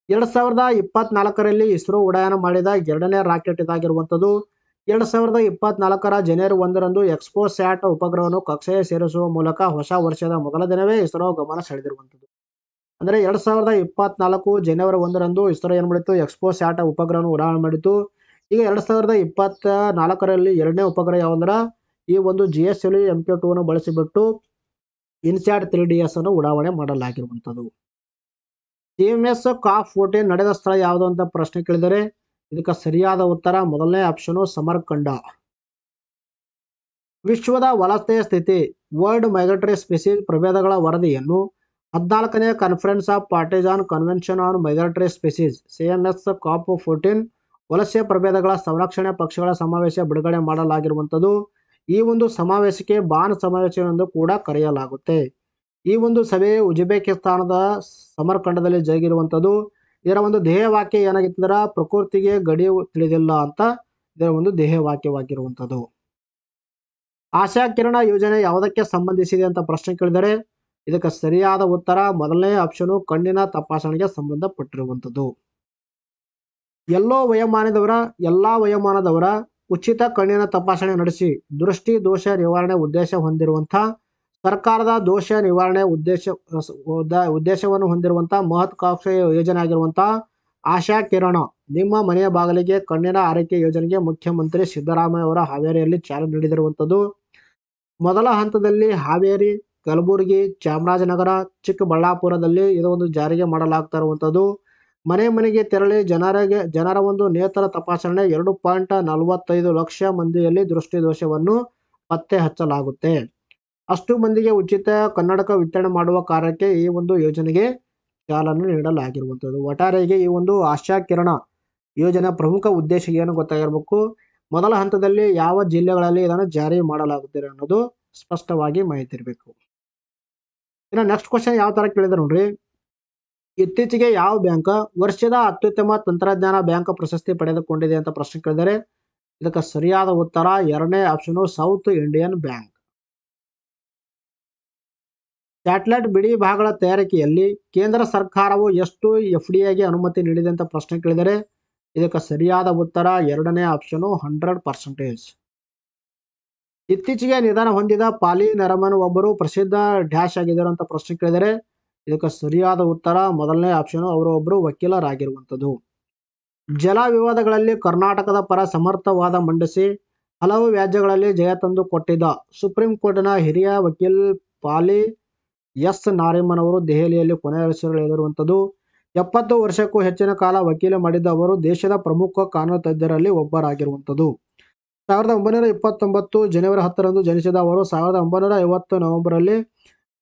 2024ರಲ್ಲಿ ಇಸ್ರೋ ಉಡಾವಣೆ ಮಾಡಿದ ಎರಡನೇ ರಾಕೆಟ್ ಇದಾಗಿರುವಂಥದ್ದು. 2024ರ ಜನವರಿ 1ರಂದು ಎಕ್ಸ್ಪೋಸ್ಯಾಟ್ ಉಪಗ್ರಹವನ್ನು ಕಕ್ಷೆಗೆ ಸೇರಿಸುವ ಮೂಲಕ ಹೊಸ ವರ್ಷದ ಮೊದಲ ದಿನವೇ ಇಸ್ರೋ ಗಮನ ಸೆಳೆದಿರುವಂಥದ್ದು. ಅಂದರೆ 2024 ಜನವರಿ 1ರಂದು ಇಸ್ರೋ ಏನು ಮಾಡಿತ್ತು, ಎಕ್ಸ್ಪೋಸ್ಯಾಟ್ ಉಪಗ್ರಹವನ್ನು ಉಡಾವಣೆ ಮಾಡಿತ್ತು. ಈಗ 2024ರಲ್ಲಿ ಎರಡನೇ ಉಪಗ್ರಹ ಯಾವುದಂದ್ರೆ ಈ ಒಂದು GSLV MK2 ಅನ್ನು ಬಳಸಿಬಿಟ್ಟು ಇನ್ಸ್ಯಾಟ್ 3DS ಅನ್ನು ಉಡಾವಣೆ ಮಾಡಲಾಗಿರುವಂಥದ್ದು. CMS COP14 ನಡೆದ ಸ್ಥಳ ಯಾವುದು ಅಂತ ಪ್ರಶ್ನೆ ಕೇಳಿದರೆ ಇದಕ್ಕೆ ಸರಿಯಾದ ಉತ್ತರ ಮೊದಲನೇ ಆಪ್ಷನು ಸಮರ್ಕಂಡ. ವಿಶ್ವದ ವಲಸೆಯ ಸ್ಥಿತಿ ವರ್ಲ್ಡ್ ಮೈಗ್ರೇಟರಿ ಸ್ಪೀಸೀಸ್ ಪ್ರಭೇದಗಳ ವರದಿಯನ್ನು 14ನೇ conference of parties on convention on migratory species CMS COP14 ವಲಸೆ ಪ್ರಭೇದಗಳ ಸಂರಕ್ಷಣೆ ಪಕ್ಷಗಳ ಸಮಾವೇಶ ಬಿಡುಗಡೆ ಮಾಡಲಾಗಿರುವಂಥದ್ದು. ಈ ಒಂದು ಸಮಾವೇಶಕ್ಕೆ ಬಾನ್ ಸಮಾವೇಶ ಎಂದು ಕೂಡ ಕರೆಯಲಾಗುತ್ತೆ. ಈ ಒಂದು ಸಭೆಯು ಉಜ್ಬೇಕಿಸ್ತಾನದ ಸಮರ್ಕಂಡದಲ್ಲಿ ಜರುಗಿರುವಂಥದ್ದು. ಇದರ ಒಂದು ಧ್ಯೇಯವಾಕ್ಯ ಏನಾಗಿತ್ತಂದ್ರೆ ಪ್ರಕೃತಿಗೆ ಗಡಿ ತಿಳಿದಿಲ್ಲ ಅಂತ ಇದರ ಒಂದು ಧ್ಯೇಯವಾಕ್ಯವಾಗಿರುವಂಥದ್ದು. ಆಶಾ ಕಿರಣ ಯೋಜನೆ ಯಾವುದಕ್ಕೆ ಸಂಬಂಧಿಸಿದೆ ಅಂತ ಪ್ರಶ್ನೆ ಕೇಳಿದರೆ ಇದಕ್ಕೆ ಸರಿಯಾದ ಉತ್ತರ ಮೊದಲನೇ ಆಪ್ಷನು ಕಣ್ಣಿನ ತಪಾಸಣೆಗೆ ಸಂಬಂಧಪಟ್ಟಿರುವಂಥದ್ದು. ಎಲ್ಲಾ ವಯೋಮಾನದವರ ಉಚಿತ ಕಣ್ಣಿನ ತಪಾಸಣೆ ನಡೆಸಿ ದೃಷ್ಟಿ ದೋಷ ನಿವಾರಣೆ ಉದ್ದೇಶ ಹೊಂದಿರುವಂತಹ ಸರ್ಕಾರದ ದೋಷ ನಿವಾರಣೆ ಉದ್ದೇಶವನ್ನು ಹೊಂದಿರುವಂತಹ ಮಹತ್ವಾಕಾಂಕ್ಷೆಯ ಯೋಜನೆ ಆಗಿರುವಂತಹ ಆಶಾ ಕಿರಣ ನಿಮ್ಮ ಮನೆಯ ಬಾಗಿಲಿಗೆ ಕಣ್ಣಿನ ಆರೈಕೆ ಯೋಜನೆಗೆ ಮುಖ್ಯಮಂತ್ರಿ ಸಿದ್ದರಾಮಯ್ಯ ಅವರ ಹಾವೇರಿಯಲ್ಲಿ ಚಾಲನೆ ನೀಡಿರುವಂಥದ್ದು. ಮೊದಲ ಹಂತದಲ್ಲಿ ಹಾವೇರಿ, ಕಲಬುರಗಿ, ಚಾಮರಾಜನಗರ, ಚಿಕ್ಕಬಳ್ಳಾಪುರದಲ್ಲಿ ಇದೊಂದು ಜಾರಿಗೆ ಮಾಡಲಾಗ್ತಾ ಇರುವಂಥದ್ದು. ಮನೆಗೆ ತೆರಳಿ ಜನರ ಒಂದು ನೇತ್ರ ತಪಾಸಣೆ 2.45 ಲಕ್ಷ ಮಂದಿಯಲ್ಲಿ ದೃಷ್ಟಿ ದೋಷವನ್ನು ಪತ್ತೆ ಹಚ್ಚಲಾಗುತ್ತೆ. ಅಷ್ಟು ಮಂದಿಗೆ ಉಚಿತ ಕನ್ನಡಕ ವಿತರಣೆ ಮಾಡುವ ಕಾರ್ಯಕ್ಕೆ ಈ ಒಂದು ಯೋಜನೆಗೆ ಚಾಲನೆ ನೀಡಲಾಗಿರುವಂಥದ್ದು. ಒಟ್ಟಾರೆಯಾಗಿ ಈ ಒಂದು ಆಶಾ ಕಿರಣ ಯೋಜನೆ ಪ್ರಮುಖ ಉದ್ದೇಶ ಏನು ಗೊತ್ತಾಗಿರಬೇಕು, ಮೊದಲ ಹಂತದಲ್ಲಿ ಯಾವ ಜಿಲ್ಲೆಗಳಲ್ಲಿ ಇದನ್ನು ಜಾರಿ ಮಾಡಲಾಗುತ್ತೆ ಅನ್ನೋದು ಸ್ಪಷ್ಟವಾಗಿ ಮಾಹಿತಿ ಇರಬೇಕು. ಇನ್ನು ನೆಕ್ಸ್ಟ್ ಕ್ವಶನ್ ಯಾವ ತರ ಕೇಳಿದ್ರೆ ನೋಡ್ರಿ, ಇತ್ತೀಚೆಗೆ ಯಾವ ಬ್ಯಾಂಕ್ ವರ್ಷದ ಅತ್ಯುತ್ತಮ ತಂತ್ರಜ್ಞಾನ ಬ್ಯಾಂಕ್ ಪ್ರಶಸ್ತಿ ಪಡೆದುಕೊಂಡಿದೆ ಅಂತ ಪ್ರಶ್ನೆ ಕೇಳಿದರೆ ಇದಕ್ಕೆ ಸರಿಯಾದ ಉತ್ತರ ಎರಡನೇ option south Indian bank. Satellite ಬಿಡಿ ಭಾಗಗಳ ತಯಾರಿಕೆಯಲ್ಲಿ ಕೇಂದ್ರ ಸರ್ಕಾರವು ಎಷ್ಟು FDIಗೆ ಅನುಮತಿ ನೀಡಿದೆ ಅಂತ ಪ್ರಶ್ನೆ ಕೇಳಿದರೆ ಇದಕ್ಕೆ ಸರಿಯಾದ ಉತ್ತರ ಎರಡನೇ ಆಪ್ಷನು 100%. ಇತ್ತೀಚೆಗೆ ನಿಧನ ಹೊಂದಿದ ಪಾಲಿ ನರಮನ್ ಒಬ್ಬರು ಪ್ರಸಿದ್ಧ ಡ್ಯಾಶ್ ಆಗಿದ್ದಾರೆ ಅಂತ ಪ್ರಶ್ನೆ ಕೇಳಿದರೆ ಇದಕ್ಕೆ ಸರಿಯಾದ ಉತ್ತರ ಮೊದಲನೇ ಆಪ್ಷನು ಅವರು ಒಬ್ಬರು ವಕೀಲರಾಗಿರುವಂಥದ್ದು. ಜಲ ವಿವಾದಗಳಲ್ಲಿ ಕರ್ನಾಟಕದ ಪರ ಸಮರ್ಥವಾದ ಮಂಡಿಸಿ ಹಲವು ವ್ಯಾಜ್ಯಗಳಲ್ಲಿ ಜಯ ತಂದು ಕೊಟ್ಟಿದ್ದ ಸುಪ್ರೀಂ ಕೋರ್ಟ್ನ ಹಿರಿಯ ವಕೀಲ್ ಪಾಲಿ ನಾರಿಮನ್ ಅವರು ದೆಹಲಿಯಲ್ಲಿ ಕೊನೆಯುಸಿರೆಳೆದಿರುವಂಥದ್ದು. 70 ವರ್ಷಕ್ಕೂ ಹೆಚ್ಚಿನ ಕಾಲ ವಕೀಲ ಮಾಡಿದ್ದ ಅವರು ದೇಶದ ಪ್ರಮುಖ ಕಾನೂನು ತಜ್ಞರಲ್ಲಿ ಒಬ್ಬರಾಗಿರುವಂಥದ್ದು. 1929 ಜನವರಿ 10ರಂದು ಜನಿಸಿದ ಅವರು 1950 ನವೆಂಬರಲ್ಲಿ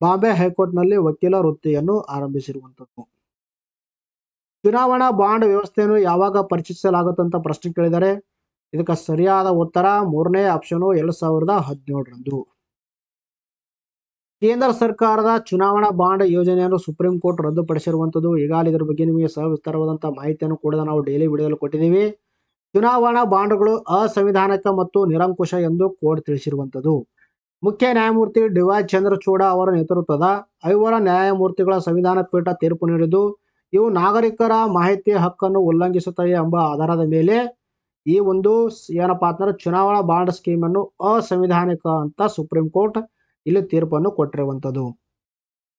ಬಾಂಬೆ ಹೈಕೋರ್ಟ್ನಲ್ಲಿ ವಕೀಲ ವೃತ್ತಿಯನ್ನು ಆರಂಭಿಸಿರುವಂಥದ್ದು. ಚುನಾವಣಾ ಬಾಂಡ್ ವ್ಯವಸ್ಥೆಯನ್ನು ಯಾವಾಗ ಪರಿಚಯಿಸಲಾಗುತ್ತಂತ ಪ್ರಶ್ನೆ ಕೇಳಿದರೆ ಇದಕ್ಕೆ ಸರಿಯಾದ ಉತ್ತರ ಮೂರನೇ ಆಪ್ಷನು 2017ರಂದು. ಕೇಂದ್ರ ಸರ್ಕಾರದ ಚುನಾವಣಾ ಬಾಂಡ್ ಯೋಜನೆಯನ್ನು ಸುಪ್ರೀಂ ಕೋರ್ಟ್ ರದ್ದುಪಡಿಸಿರುವಂಥದ್ದು. ಈಗಾಗಲೇ ಇದರ ಬಗ್ಗೆ ನಿಮಗೆ ಸವಿಸ್ತರವಾದಂತಹ ಮಾಹಿತಿಯನ್ನು ಕೂಡ ನಾವು ಡೈಲಿ ವಿಡಿಯೋದಲ್ಲಿ ಕೊಟ್ಟಿದ್ದೀವಿ. ಚುನಾವಣಾ ಬಾಂಡ್ಗಳು ಅಸಂವಿಧಾನಿಕ ಮತ್ತು ನಿರಂಕುಶ ಎಂದು ಕೋರ್ಟ್ ತಿಳಿಸಿರುವಂಥದ್ದು. ಮುಖ್ಯ ನ್ಯಾಯಮೂರ್ತಿ DY ಚಂದ್ರಚೂಡ ಅವರ ನೇತೃತ್ವದ 5 ನ್ಯಾಯಮೂರ್ತಿಗಳ ಸಂವಿಧಾನ ಪೀಠ ತೀರ್ಪು ನೀಡಿದ್ದು ಇವು ನಾಗರಿಕರ ಮಾಹಿತಿಯ ಹಕ್ಕನ್ನು ಉಲ್ಲಂಘಿಸುತ್ತವೆ ಎಂಬ ಆಧಾರದ ಮೇಲೆ ಈ ಒಂದು ಏನಪ್ಪಾ ಅಂತಂದ್ರೆ ಚುನಾವಣಾ ಬಾಂಡ್ ಸ್ಕೀಮ್ ಅನ್ನು ಅಸಂವಿಧಾನಿಕ ಅಂತ ಸುಪ್ರೀಂ ಕೋರ್ಟ್ ಇಲ್ಲಿ ತೀರ್ಪನ್ನು ಕೊಟ್ಟಿರುವಂಥದ್ದು.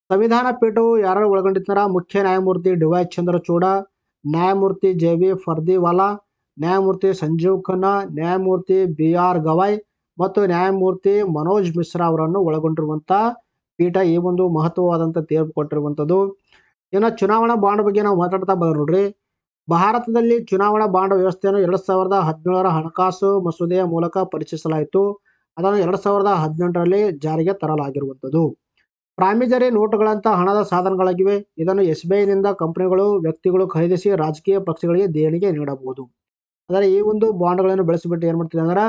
ಸಂವಿಧಾನ ಪೀಠವು ಯಾರು ಒಳಗೊಂಡಿದ್ದಾರ ಮುಖ್ಯ ನ್ಯಾಯಮೂರ್ತಿ DY ಚಂದ್ರಚೂಡ, ನ್ಯಾಯಮೂರ್ತಿ JB ಫರ್ದಿವಾಲಾ, ನ್ಯಾಯಮೂರ್ತಿ ಸಂಜೀವ್ ಖನ್ನಾ, ನ್ಯಾಯಮೂರ್ತಿ BR ಗವಾಯ್ ಮತ್ತು ನ್ಯಾಯಮೂರ್ತಿ ಮನೋಜ್ ಮಿಶ್ರಾ ಅವರನ್ನು ಒಳಗೊಂಡಿರುವಂತಹ ಪೀಠ ಈ ಒಂದು ಮಹತ್ವವಾದಂಥ ತೀರ್ಪು ಕೊಟ್ಟಿರುವಂಥದ್ದು. ಇನ್ನು ಚುನಾವಣಾ ಬಾಂಡ್ ಬಗ್ಗೆ ನಾವು ಮಾತಾಡ್ತಾ ಬಂದ್ರೆ ನೋಡ್ರಿ, ಭಾರತದಲ್ಲಿ ಚುನಾವಣಾ ಬಾಂಡ್ ವ್ಯವಸ್ಥೆಯನ್ನು 2017ರ ಹಣಕಾಸು ಮಸೂದೆಯ ಮೂಲಕ ಪರಿಚಯಿಸಲಾಯಿತು. ಅದನ್ನು 2018ರಲ್ಲಿ ಜಾರಿಗೆ ತರಲಾಗಿರುವಂಥದ್ದು. ಪ್ರಾಮಿಸರಿ ನೋಟುಗಳಂತಹ ಹಣದ ಸಾಧನಗಳಾಗಿವೆ. ಇದನ್ನು SBIನಿಂದ ಕಂಪನಿಗಳು, ವ್ಯಕ್ತಿಗಳು ಖರೀದಿಸಿ ರಾಜಕೀಯ ಪಕ್ಷಗಳಿಗೆ ದೇಣಿಗೆ ನೀಡಬಹುದು. ಅಂದರೆ ಈ ಒಂದು ಬಾಂಡ್ಗಳನ್ನು ಬೆಳೆಸಿಬಿಟ್ಟು ಏನು ಮಾಡ್ತಿದೆ ಅಂದ್ರೆ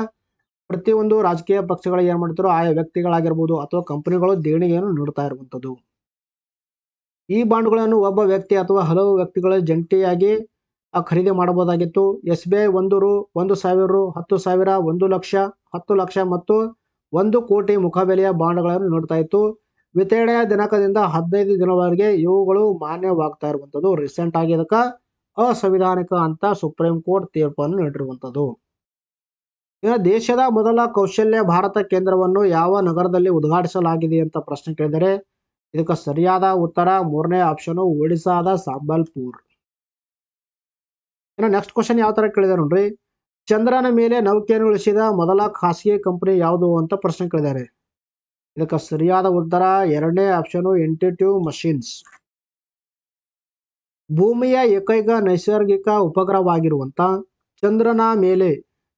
ಪ್ರತಿಯೊಂದು ರಾಜಕೀಯ ಪಕ್ಷಗಳಿಗೆ ಏನು ಮಾಡ್ತಾರೋ ಆಯಾ ವ್ಯಕ್ತಿಗಳಾಗಿರ್ಬೋದು ಅಥವಾ ಕಂಪನಿಗಳು ದೇಣಿಗೆಯನ್ನು ನೀಡ್ತಾ ಇರುವಂಥದ್ದು. ಈ ಬಾಂಡ್ಗಳನ್ನು ಒಬ್ಬ ವ್ಯಕ್ತಿ ಅಥವಾ ಹಲವು ವ್ಯಕ್ತಿಗಳು ಜಂಟಿಯಾಗಿ ಖರೀದಿ ಮಾಡಬಹುದಾಗಿತ್ತು. SBI 1 ರು, 1,000 ರು, 10,000, 1 ಲಕ್ಷ, 10 ಲಕ್ಷ ಮತ್ತು 1 ಕೋಟಿ ಮುಖಬೆಲೆಯ ಬಾಂಡ್ಗಳನ್ನು ನೀಡ್ತಾ ಇತ್ತು. ವಿತರಣೆಯ ದಿನಾಂಕದಿಂದ 15 ದಿನದವರೆಗೆ ಇವುಗಳು ಮಾನ್ಯವಾಗ್ತಾ ಇರುವಂಥದ್ದು. ರೀಸೆಂಟ್ ಆಗಿ ಇದಕ್ಕೆ ಅಸಂವಿಧಾನಿಕ ಅಂತ ಸುಪ್ರೀಂ ಕೋರ್ಟ್ ತೀರ್ಪನ್ನು ನೀಡಿರುವಂಥದ್ದು. ಇನ್ನು ದೇಶದ ಮೊದಲ ಕೌಶಲ್ಯ ಭಾರತ ಕೇಂದ್ರವನ್ನು ಯಾವ ನಗರದಲ್ಲಿ ಉದ್ಘಾಟಿಸಲಾಗಿದೆ ಅಂತ ಪ್ರಶ್ನೆ ಕೇಳಿದರೆ ಇದಕ್ಕೆ ಸರಿಯಾದ ಉತ್ತರ 3ನೇ ಆಪ್ಷನ್ ಒಡಿಶಾದ ಸಂಬಲ್ಪುರ್. ಇನ್ನು ನೆಕ್ಸ್ಟ್ ಕ್ವಶನ್ ಯಾವ ತರ ಕೇಳಿದಾರೆ ನೋಡ್ರಿ, ಚಂದ್ರನ ಮೇಲೆ ನೌಕೆಯನ್ನು ಇಳಿಸಿದ ಮೊದಲ ಖಾಸಗಿ ಕಂಪನಿ ಯಾವುದು ಅಂತ ಪ್ರಶ್ನೆ ಕೇಳಿದ್ದಾರೆ. ಇದಕ್ಕೆ ಸರಿಯಾದ ಉತ್ತರ 2ನೇ ಆಪ್ಷನ್ ಇಂಟ್ಯೂಟಿವ್ ಮಷಿನ್ಸ್. ಭೂಮಿಯ ಏಕೈಕ ನೈಸರ್ಗಿಕ ಉಪಗ್ರಹವಾಗಿರುವಂತ ಚಂದ್ರನ ಮೇಲೆ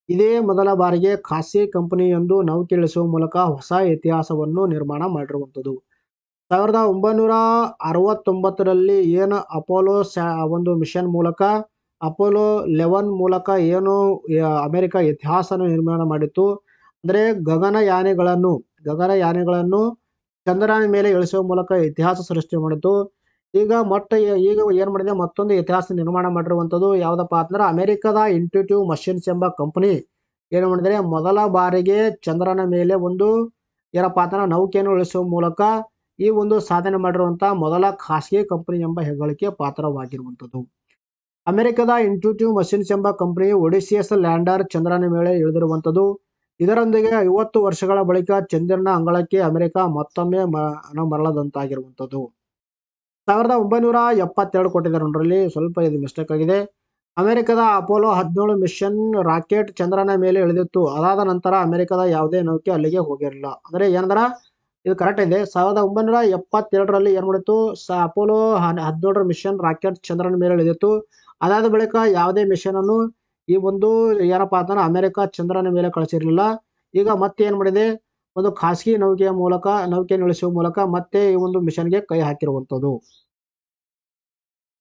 ಇದೇ ಮೊದಲ ಬಾರಿಗೆ ಖಾಸಗಿ ಕಂಪನಿಯೊಂದು ನೌಕೆ ಇಳಿಸುವ ಮೂಲಕ ಹೊಸ ಇತಿಹಾಸವನ್ನು ನಿರ್ಮಾಣ ಮಾಡಿರುವಂಥದ್ದು. 1969ರಲ್ಲಿ ಏನು ಅಪೋಲೋ ಒಂದು ಮಿಷನ್ ಮೂಲಕ ಅಪೋಲೋ 11 ಮೂಲಕ ಏನು ಅಮೆರಿಕ ಇತಿಹಾಸನ ನಿರ್ಮಾಣ ಮಾಡಿತ್ತು. ಅಂದರೆ ಗಗನಯಾನಿಗಳನ್ನು ಚಂದ್ರನ ಮೇಲೆ ಇಳಿಸುವ ಮೂಲಕ ಇತಿಹಾಸ ಸೃಷ್ಟಿ ಮಾಡಿತ್ತು. ಈಗ ಏನು ಮಾಡಿದೆ, ಮತ್ತೊಂದು ಇತಿಹಾಸ ನಿರ್ಮಾಣ ಮಾಡಿರುವಂಥದ್ದು ಯಾವುದಪ್ಪ ಅಂದ್ರೆ ಅಮೆರಿಕದ ಇಂಟ್ಯೂಟಿವ್ ಮಷಿನ್ಸ್ ಎಂಬ ಕಂಪನಿ ಏನು ಮಾಡಿದರೆ ಮೊದಲ ಬಾರಿಗೆ ಚಂದ್ರನ ಮೇಲೆ ಒಂದು ಏನಪ್ಪಾ ಅಂದ್ರೆ ನೌಕೆಯನ್ನು ಇಳಿಸುವ ಮೂಲಕ ಈ ಒಂದು ಸಾಧನೆ ಮಾಡಿರುವಂತ ಮೊದಲ ಖಾಸಗಿ ಕಂಪನಿ ಎಂಬ ಹೆಗ್ಗಳಿಕೆ ಪಾತ್ರವಾಗಿರುವಂಥದ್ದು. ಅಮೆರಿಕದ ಇಂಟ್ಯೂಟಿವ್ ಮಷಿನ್ಸ್ ಎಂಬ ಕಂಪನಿ ಒಡಿಸಿಯಸ್ ಲ್ಯಾಂಡರ್ ಚಂದ್ರನ ಮೇಲೆ ಇಳಿದಿರುವಂಥದ್ದು. ಇದರೊಂದಿಗೆ 50 ವರ್ಷಗಳ ಬಳಿಕ ಚಂದ್ರನ ಅಂಗಳಕ್ಕೆ ಅಮೆರಿಕ ಮತ್ತೊಮ್ಮೆ ಮರಳದಂತಾಗಿರುವಂಥದ್ದು. 1972 ಕೊಟ್ಟಿದ್ದಾರೆ ನೋಡ್ರಲ್ಲಿ, ಸ್ವಲ್ಪ ಇದು ಮಿಸ್ಟೇಕ್ ಆಗಿದೆ. ಅಮೆರಿಕದ ಅಪೋಲೋ 17 ಮಿಷನ್ ರಾಕೆಟ್ ಚಂದ್ರನ ಮೇಲೆ ಇಳಿದಿತ್ತು. ಅದಾದ ನಂತರ ಅಮೆರಿಕದ ಯಾವುದೇ ನೌಕೆ ಅಲ್ಲಿಗೆ ಹೋಗಿರಲಿಲ್ಲ. ಅಂದ್ರೆ ಏನಂದ್ರ ಇದು ಕರೆಕ್ಟ್ ಇದೆ. 1972ರಲ್ಲಿ ಏನ್ ಮಾಡಿತ್ತು, ಅಪೋಲೋ 17 ಮಿಷನ್ ರಾಕೆಟ್ ಚಂದ್ರನ ಮೇಲೆ ಇಳಿದಿತ್ತು. ಅದಾದ ಬಳಿಕ ಯಾವುದೇ ಮಿಷನ್ ಅನ್ನು ಈ ಒಂದು ಏನಪ್ಪಾ ಅಂತಂದ್ರೆ ಅಮೆರಿಕ ಚಂದ್ರನ ಮೇಲೆ ಕಳಿಸಿರ್ಲಿಲ್ಲ. ಈಗ ಮತ್ತೆ ಏನ್ ಮಾಡಿದೆ, ಒಂದು ಖಾಸಗಿ ನೌಕೆಯನ್ನು ಇಳಿಸುವ ಮೂಲಕ ಮತ್ತೆ ಈ ಒಂದು ಮಿಷನ್ಗೆ ಕೈ ಹಾಕಿರುವಂಥದ್ದು.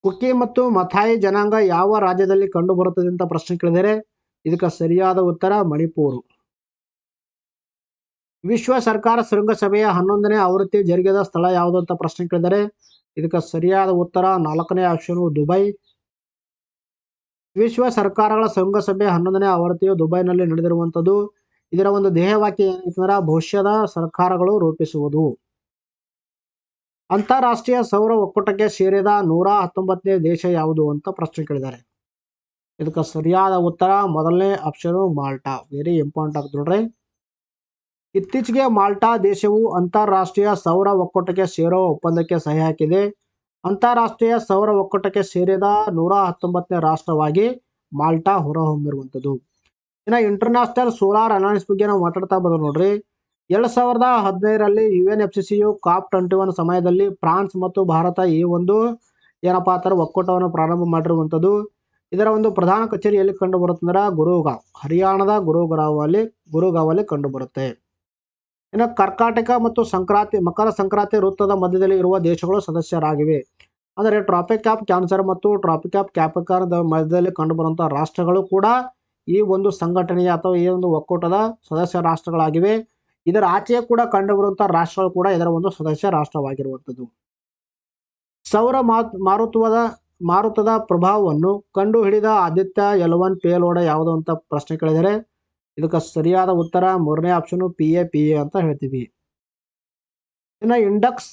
ಕುಕಿ ಮತ್ತು ಮಥಾಯಿ ಜನಾಂಗ ಯಾವ ರಾಜ್ಯದಲ್ಲಿ ಕಂಡು ಬರುತ್ತದೆ ಅಂತ ಪ್ರಶ್ನೆ ಕೇಳಿದರೆ ಇದಕ್ಕೆ ಸರಿಯಾದ ಉತ್ತರ ಮಣಿಪುರ್. ವಿಶ್ವ ಸರ್ಕಾರ ಶೃಂಗಸಭೆಯ 11ನೇ ಆವೃತ್ತಿ ಜರುಗಿದ ಸ್ಥಳ ಯಾವುದು ಅಂತ ಪ್ರಶ್ನೆ ಕೇಳಿದರೆ ಇದಕ್ಕೆ ಸರಿಯಾದ ಉತ್ತರ 4ನೇ ಆಪ್ಷನ್ ದುಬೈ. ವಿಶ್ವ ಸರ್ಕಾರಗಳ ಶೃಂಗಸಭೆ 11ನೇ ಆವೃತ್ತಿಯು ದುಬೈನಲ್ಲಿ ನಡೆದಿರುವಂಥದ್ದು. ಇದರ ಒಂದು ಧ್ಯೇಯವಾಕ್ಯ ಏನಂತಂದ್ರೆ ಭವಿಷ್ಯದ ಸರ್ಕಾರಗಳು ರೂಪಿಸುವುದು. ಅಂತಾರಾಷ್ಟ್ರೀಯ ಸೌರ ಒಕ್ಕೂಟಕ್ಕೆ ಸೇರಿದ 119ನೇ ದೇಶ ಯಾವುದು ಅಂತ ಪ್ರಶ್ನೆ ಕೇಳಿದ್ದಾರೆ. ಇದಕ್ಕೆ ಸರಿಯಾದ ಉತ್ತರ 1ನೇ ಆಪ್ಷನ್ ಮಾಲ್ಟಾ. ವೆರಿ ಇಂಪಾರ್ಟೆಂಟ್ ಆಗುತ್ತೆ ನೋಡ್ರಿ. ಇತ್ತೀಚೆಗೆ ಮಾಲ್ಟಾ ದೇಶವು ಅಂತಾರಾಷ್ಟ್ರೀಯ ಸೌರ ಒಕ್ಕೂಟಕ್ಕೆ ಸೇರೋ ಒಪ್ಪಂದಕ್ಕೆ ಸಹಿ ಹಾಕಿದೆ. ಅಂತಾರಾಷ್ಟ್ರೀಯ ಸೌರ ಒಕ್ಕೂಟಕ್ಕೆ ಸೇರಿದ 119ನೇ ರಾಷ್ಟ್ರವಾಗಿ ಮಾಲ್ಟಾ ಹೊರಹೊಮ್ಮಿರುವಂಥದ್ದು. ಇನ್ನು ಇಂಟರ್ನ್ಯಾಷನಲ್ ಸೋಲಾರ್ ಅಲಯನ್ಸ್ ಬಗ್ಗೆ ನಾವು ಮಾತಾಡ್ತಾ ಬಂದ್ರು ನೋಡ್ರಿ. 2015ರಲ್ಲಿ UNFCCCಯು COP21 ಸಮಯದಲ್ಲಿ ಫ್ರಾನ್ಸ್ ಮತ್ತು ಭಾರತ ಈ ಒಂದು ಏನಪ್ಪಾ ಅಂತಾರೆ ಒಕ್ಕೂಟವನ್ನು ಪ್ರಾರಂಭ ಮಾಡಿರುವಂಥದ್ದು. ಇದರ ಒಂದು ಪ್ರಧಾನ ಕಚೇರಿ ಎಲ್ಲಿ ಕಂಡು ಬರುತ್ತಂದ್ರೆ ಗುರುಗಾಂವ್, ಹರಿಯಾಣದ ಗುರುಗಾಂವಲ್ಲಿ ಕಂಡು ಬರುತ್ತೆ. ಇನ್ನು ಕರ್ಕಾಟಕ ಮತ್ತು ಮಕರ ಸಂಕ್ರಾಂತಿ ವೃತ್ತದ ಮಧ್ಯದಲ್ಲಿ ಇರುವ ದೇಶಗಳು ಸದಸ್ಯರಾಗಿವೆ. ಅಂದರೆ ಟ್ರಾಪಿಕ್ ಆಫ್ ಕ್ಯಾನ್ಸರ್ ಮತ್ತು ಟ್ರಾಪಿಕ್ ಆಫ್ ಕ್ಯಾಪ್ರಿಕಾರ್ನ್ ಮಧ್ಯದಲ್ಲಿ ಕಂಡುಬರುವಂತಹ ರಾಷ್ಟ್ರಗಳು ಕೂಡ ಈ ಒಂದು ಸಂಘಟನೆಯ ಅಥವಾ ಈ ಒಂದು ಒಕ್ಕೂಟದ ಸದಸ್ಯ ರಾಷ್ಟ್ರಗಳಾಗಿವೆ. ಇದರ ಆಚೆಯೇ ಕೂಡ ಕಂಡುಬರುವಂತಹ ರಾಷ್ಟ್ರಗಳು ಕೂಡ ಇದರ ಒಂದು ಸದಸ್ಯ ರಾಷ್ಟ್ರವಾಗಿರುವಂಥದ್ದು. ಸೌರ ಮಾರುತದ ಪ್ರಭಾವವನ್ನು ಕಂಡು ಹಿಡಿದ ಆದಿತ್ಯ L1 ಪೇಲೋಡ ಯಾವುದು ಅಂತ ಪ್ರಶ್ನೆ ಕೇಳಿದರೆ ಇದಕ್ಕೆ ಸರಿಯಾದ ಉತ್ತರ 3ನೇ ಆಪ್ಷನ್ PA ಅಂತ ಹೇಳ್ತೀವಿ. ಇನ್ನು ಇಂಡಕ್ಸ್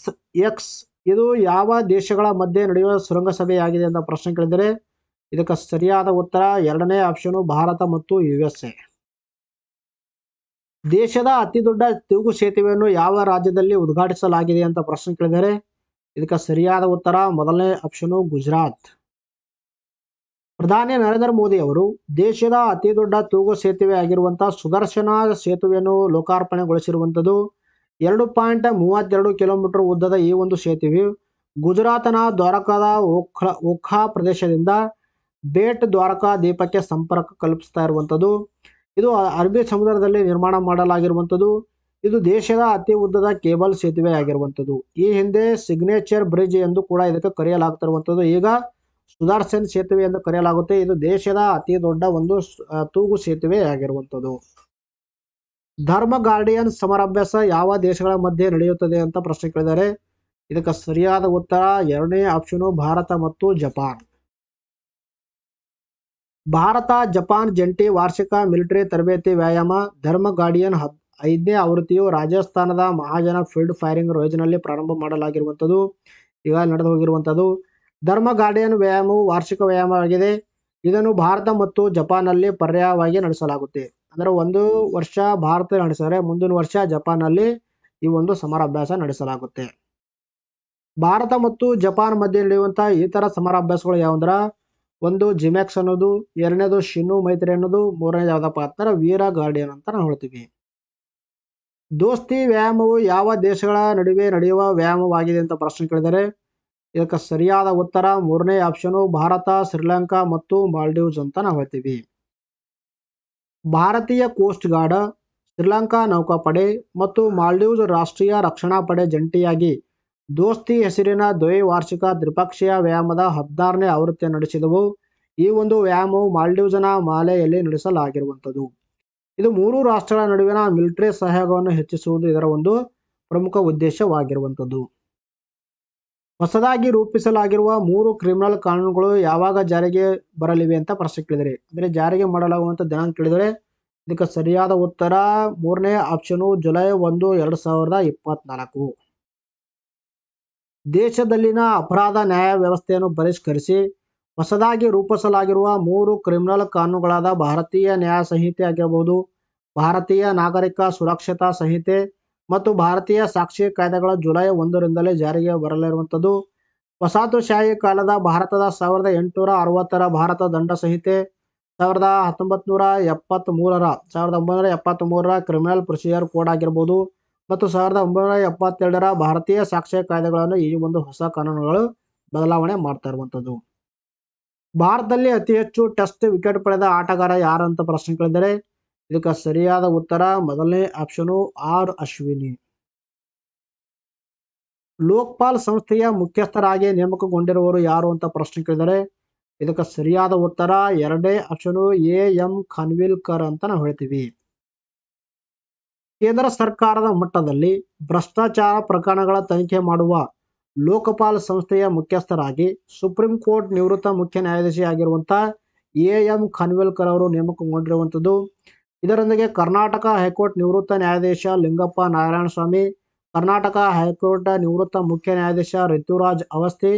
ಎಕ್ಸ್ ಇದು ಯಾವ ದೇಶಗಳ ಮಧ್ಯೆ ನಡೆಯುವ ಶೃಂಗಸಭೆಯಾಗಿದೆ ಅಂತ ಪ್ರಶ್ನೆ ಕೇಳಿದರೆ ಇದಕ್ಕೆ ಸರಿಯಾದ ಉತ್ತರ 2ನೇ ಆಪ್ಷನ್ ಭಾರತ ಮತ್ತು USA. ದೇಶದ ಅತಿ ದೊಡ್ಡ ತೂಗು ಸೇತುವೆಯನ್ನು ಯಾವ ರಾಜ್ಯದಲ್ಲಿ ಉದ್ಘಾಟಿಸಲಾಗಿದೆ ಅಂತ ಪ್ರಶ್ನೆ ಕೇಳಿದರೆ ಇದಕ್ಕೆ ಸರಿಯಾದ ಉತ್ತರ 1ನೇ ಆಪ್ಷನ್ ಗುಜರಾತ್. ಪ್ರಧಾನಿ ನರೇಂದ್ರ ಮೋದಿ ಅವರು ದೇಶದ ಅತಿ ದೊಡ್ಡ ತೂಗು ಸೇತುವೆ ಆಗಿರುವಂತಹ ಸುದರ್ಶನ ಸೇತುವೆಯನ್ನು ಲೋಕಾರ್ಪಣೆಗೊಳಿಸಿರುವಂಥದ್ದು. 2.32 ಕಿಲೋಮೀಟರ್ ಉದ್ದದ ಈ ಒಂದು ಸೇತುವೆಯು ಗುಜರಾತ್ನ ದ್ವಾರಕಾದ ಓಖಾ ಪ್ರದೇಶದಿಂದ ಬೇಟ್ ದ್ವಾರಕಾ ದ್ವೀಪಕ್ಕೆ ಸಂಪರ್ಕ ಕಲ್ಪಿಸ್ತಾ ಇರುವಂಥದ್ದು. ಇದು ಅರಬ್ಬಿ ಸಮುದ್ರದಲ್ಲಿ ನಿರ್ಮಾಣ ಮಾಡಲಾಗಿರುವಂಥದ್ದು. ಇದು ದೇಶದ ಅತಿ ಉದ್ದದ ಕೇಬಲ್ ಸೇತುವೆ ಆಗಿರುವಂಥದ್ದು. ಈ ಹಿಂದೆ ಸಿಗ್ನೇಚರ್ ಬ್ರಿಡ್ಜ್ ಎಂದು ಕೂಡ ಇದಕ್ಕೆ ಕರೆಯಲಾಗ್ತಿರುವಂಥದ್ದು. ಈಗ ಸುದರ್ಶನ್ ಸೇತುವೆ ಎಂದು ಕರೆಯಲಾಗುತ್ತೆ. ಇದು ದೇಶದ ಅತಿ ದೊಡ್ಡ ಒಂದು ತೂಗು ಸೇತುವೆ ಆಗಿರುವಂಥದ್ದು. ಧರ್ಮ ಗಾರ್ಡಿಯನ್ ಸಮರಾಭ್ಯಾಸ ಯಾವ ದೇಶಗಳ ಮಧ್ಯೆ ನಡೆಯುತ್ತದೆ ಅಂತ ಪ್ರಶ್ನೆ ಕೇಳಿದ್ದಾರೆ. ಇದಕ್ಕೆ ಸರಿಯಾದ ಉತ್ತರ 2ನೇ ಆಪ್ಷನ್ ಭಾರತ ಮತ್ತು ಜಪಾನ್. ಭಾರತ ಜಪಾನ್ ಜಂಟಿ ವಾರ್ಷಿಕ ಮಿಲಿಟರಿ ತರಬೇತಿ ವ್ಯಾಯಾಮ ಧರ್ಮ ಗಾರ್ಡಿಯನ್ 5ನೇ ಆವೃತ್ತಿಯು ರಾಜಸ್ಥಾನದ ಮಹಾಜನ ಫೀಲ್ಡ್ ಫೈರಿಂಗ್ ರೇಂಜ್ನಲ್ಲಿ ಪ್ರಾರಂಭ ಮಾಡಲಾಗಿರುವಂಥದ್ದು, ಈಗ ನಡೆದು ಹೋಗಿರುವಂಥದ್ದು. ಧರ್ಮ ಗಾರ್ಡಿಯನ್ ವ್ಯಾಯಾಮವು ವಾರ್ಷಿಕ ವ್ಯಾಯಾಮವಾಗಿದೆ. ಇದನ್ನು ಭಾರತ ಮತ್ತು ಜಪಾನ್ನಲ್ಲಿ ಪರ್ಯಾಯವಾಗಿ ನಡೆಸಲಾಗುತ್ತೆ. ಅಂದರೆ 1 ವರ್ಷ ಭಾರತ ನಡೆಸಿದರೆ ಮುಂದಿನ ವರ್ಷ ಜಪಾನ್ನಲ್ಲಿ ಈ ಒಂದು ಸಮರಾಭ್ಯಾಸ ನಡೆಸಲಾಗುತ್ತೆ. ಭಾರತ ಮತ್ತು ಜಪಾನ್ ಮಧ್ಯೆ ನಡೆಯುವಂತಹ ಇತರ ಸಮರಾಭ್ಯಾಸಗಳು ಯಾವಂದ್ರ, ಒಂದು ಜಿಮ್ಯಾಕ್ಸ್ ಅನ್ನೋದು, ಎರಡನೇದು ಶಿನ್ನು ಮೈತ್ರಿ ಅನ್ನೋದು, ಮೂರನೇದು ಯಾವ್ದಪ್ಪ ಅಂದ್ರೆ ವೀರ ಗಾರ್ಡಿಯನ್ ಅಂತ ನಾವು ಹೇಳ್ತೀವಿ. ದೋಸ್ತಿ ವ್ಯಾಯಾಮವು ಯಾವ ದೇಶಗಳ ನಡುವೆ ನಡೆಯುವ ವ್ಯಾಯಾಮವಾಗಿದೆ ಅಂತ ಪ್ರಶ್ನೆ ಕೇಳಿದರೆ ಇದಕ್ಕೆ ಸರಿಯಾದ ಉತ್ತರ 3ನೇ ಆಪ್ಷನು ಭಾರತ, ಶ್ರೀಲಂಕಾ ಮತ್ತು ಮಾಲ್ಡೀವ್ಸ್ ಅಂತ ನಾವು ಹೇಳ್ತೀವಿ. ಭಾರತೀಯ ಕೋಸ್ಟ್ ಗಾರ್ಡ್, ಶ್ರೀಲಂಕಾ ನೌಕಾಪಡೆ ಮತ್ತು ಮಾಲ್ಡೀವ್ಸ್ ರಾಷ್ಟ್ರೀಯ ರಕ್ಷಣಾ ಪಡೆ ಜಂಟಿಯಾಗಿ ದೋಸ್ತಿ ಹೆಸರಿನ ದ್ವೈವಾರ್ಷಿಕ ತ್ರಿಪಕ್ಷೀಯ ವ್ಯಾಯಾಮದ 16ನೇ ಆವೃತ್ತಿಯನ್ನು ನಡೆಸಿದವು. ಈ ಒಂದು ವ್ಯಾಯಾಮವು ಮಾಲ್ಡೀವ್ಸ್ನ ಮಾಲೆಯಲ್ಲಿ ನಡೆಸಲಾಗಿರುವಂಥದ್ದು. ಇದು 3 ರಾಷ್ಟ್ರಗಳ ನಡುವಿನ ಮಿಲಿಟರಿ ಸಹಯೋಗವನ್ನು ಹೆಚ್ಚಿಸುವುದು ಇದರ ಒಂದು ಪ್ರಮುಖ ಉದ್ದೇಶವಾಗಿರುವಂಥದ್ದು. ಹೊಸದಾಗಿ ರೂಪಿಸಲಾಗಿರುವ 3 ಕ್ರಿಮಿನಲ್ ಕಾನೂನುಗಳು ಯಾವಾಗ ಜಾರಿಗೆ ಬರಲಿವೆ ಅಂತ ಪ್ರಶ್ನೆ ಕೇಳಿದರೆ, ಅಂದರೆ ಜಾರಿಗೆ ಮಾಡಲಾಗುವಂಥ ದಿನಾಂಕ ಕೇಳಿದರೆ ಇದಕ್ಕೆ ಸರಿಯಾದ ಉತ್ತರ 3ನೇ ಆಪ್ಷನು ಜುಲೈ 1, 2024. ದೇಶದಲ್ಲಿನ ಅಪರಾಧ ನ್ಯಾಯ ವ್ಯವಸ್ಥೆಯನ್ನು ಪರಿಷ್ಕರಿಸಿ ಹೊಸದಾಗಿ ರೂಪಿಸಲಾಗಿರುವ 3 ಕ್ರಿಮಿನಲ್ ಕಾನೂನುಗಳಾದ ಭಾರತೀಯ ನ್ಯಾಯ ಸಂಹಿತೆ ಆಗಿರಬಹುದು, ಭಾರತೀಯ ನಾಗರಿಕ ಸುರಕ್ಷತಾ ಸಂಹಿತೆ ಮತ್ತು ಭಾರತೀಯ ಸಾಕ್ಷಿ ಕಾಯ್ದೆಗಳ ಜುಲೈ 1ರಿಂದಲೇ ಜಾರಿಗೆ ಬರಲಿರುವಂಥದ್ದು. ವಸಾಹತುಶಾಹಿ ಕಾಲದ ಭಾರತದ 1860ರ ಭಾರತ ದಂಡ ಸಂಹಿತೆ, 1973ರ ಕ್ರಿಮಿನಲ್ ಪ್ರೊಸೀಜರ್ ಕೋಡ್ ಆಗಿರ್ಬೋದು ಮತ್ತು 1972ರ ಭಾರತೀಯ ಸಾಕ್ಷ್ಯ ಕಾಯ್ದೆಗಳನ್ನು ಈ ಒಂದು ಹೊಸ ಕಾನೂನುಗಳು ಬದಲಾವಣೆ ಮಾಡ್ತಾ ಇರುವಂಥದ್ದು. ಭಾರತದಲ್ಲಿ ಅತಿ ಹೆಚ್ಚು ಟೆಸ್ಟ್ ವಿಕೆಟ್ ಪಡೆದ ಆಟಗಾರ ಯಾರು ಅಂತ ಪ್ರಶ್ನೆ ಕೇಳಿದರೆ ಇದಕ್ಕೆ ಸರಿಯಾದ ಉತ್ತರ 1ನೇ ಆಪ್ಷನು ಆರ್ ಅಶ್ವಿನಿ. ಲೋಕ್ಪಾಲ್ ಸಂಸ್ಥೆಯ ಮುಖ್ಯಸ್ಥರಾಗಿ ನೇಮಕಗೊಂಡಿರುವವರು ಯಾರು ಅಂತ ಪ್ರಶ್ನೆ ಕೇಳಿದರೆ ಇದಕ್ಕೆ ಸರಿಯಾದ ಉತ್ತರ 2ನೇ ಆಪ್ಷನು ಎಂ ಖಾನ್ವಿಲ್ಕರ್ ಅಂತ ನಾವು ಹೇಳ್ತೀವಿ. ಕೇಂದ್ರ ಸರ್ಕಾರದ ಮಟ್ಟದಲ್ಲಿ ಭ್ರಷ್ಟಾಚಾರ ಪ್ರಕರಣಗಳ ತನಿಖೆ ಮಾಡುವ ಲೋಕಪಾಲ್ ಸಂಸ್ಥೆಯ ಮುಖ್ಯಸ್ಥರಾಗಿ ಸುಪ್ರೀಂ ಕೋರ್ಟ್ ನಿವೃತ್ತ ಮುಖ್ಯ ನ್ಯಾಯಾಧೀಶಿ ಆಗಿರುವಂತಹ ಎಂ ಖಾನ್ವಿಲ್ಕರ್ ಅವರು ನೇಮಕಗೊಂಡಿರುವಂಥದ್ದು. ಇದರೊಂದಿಗೆ ಕರ್ನಾಟಕ ಹೈಕೋರ್ಟ್ ನಿವೃತ್ತ ನ್ಯಾಯಾಧೀಶ ಲಿಂಗಪ್ಪ ನಾರಾಯಣಸ್ವಾಮಿ, ಕರ್ನಾಟಕ ಹೈಕೋರ್ಟ್ ನಿವೃತ್ತ ಮುಖ್ಯ ನ್ಯಾಯಾಧೀಶ ರಿತುರಾಜ್ ಅವಸ್ಥಿ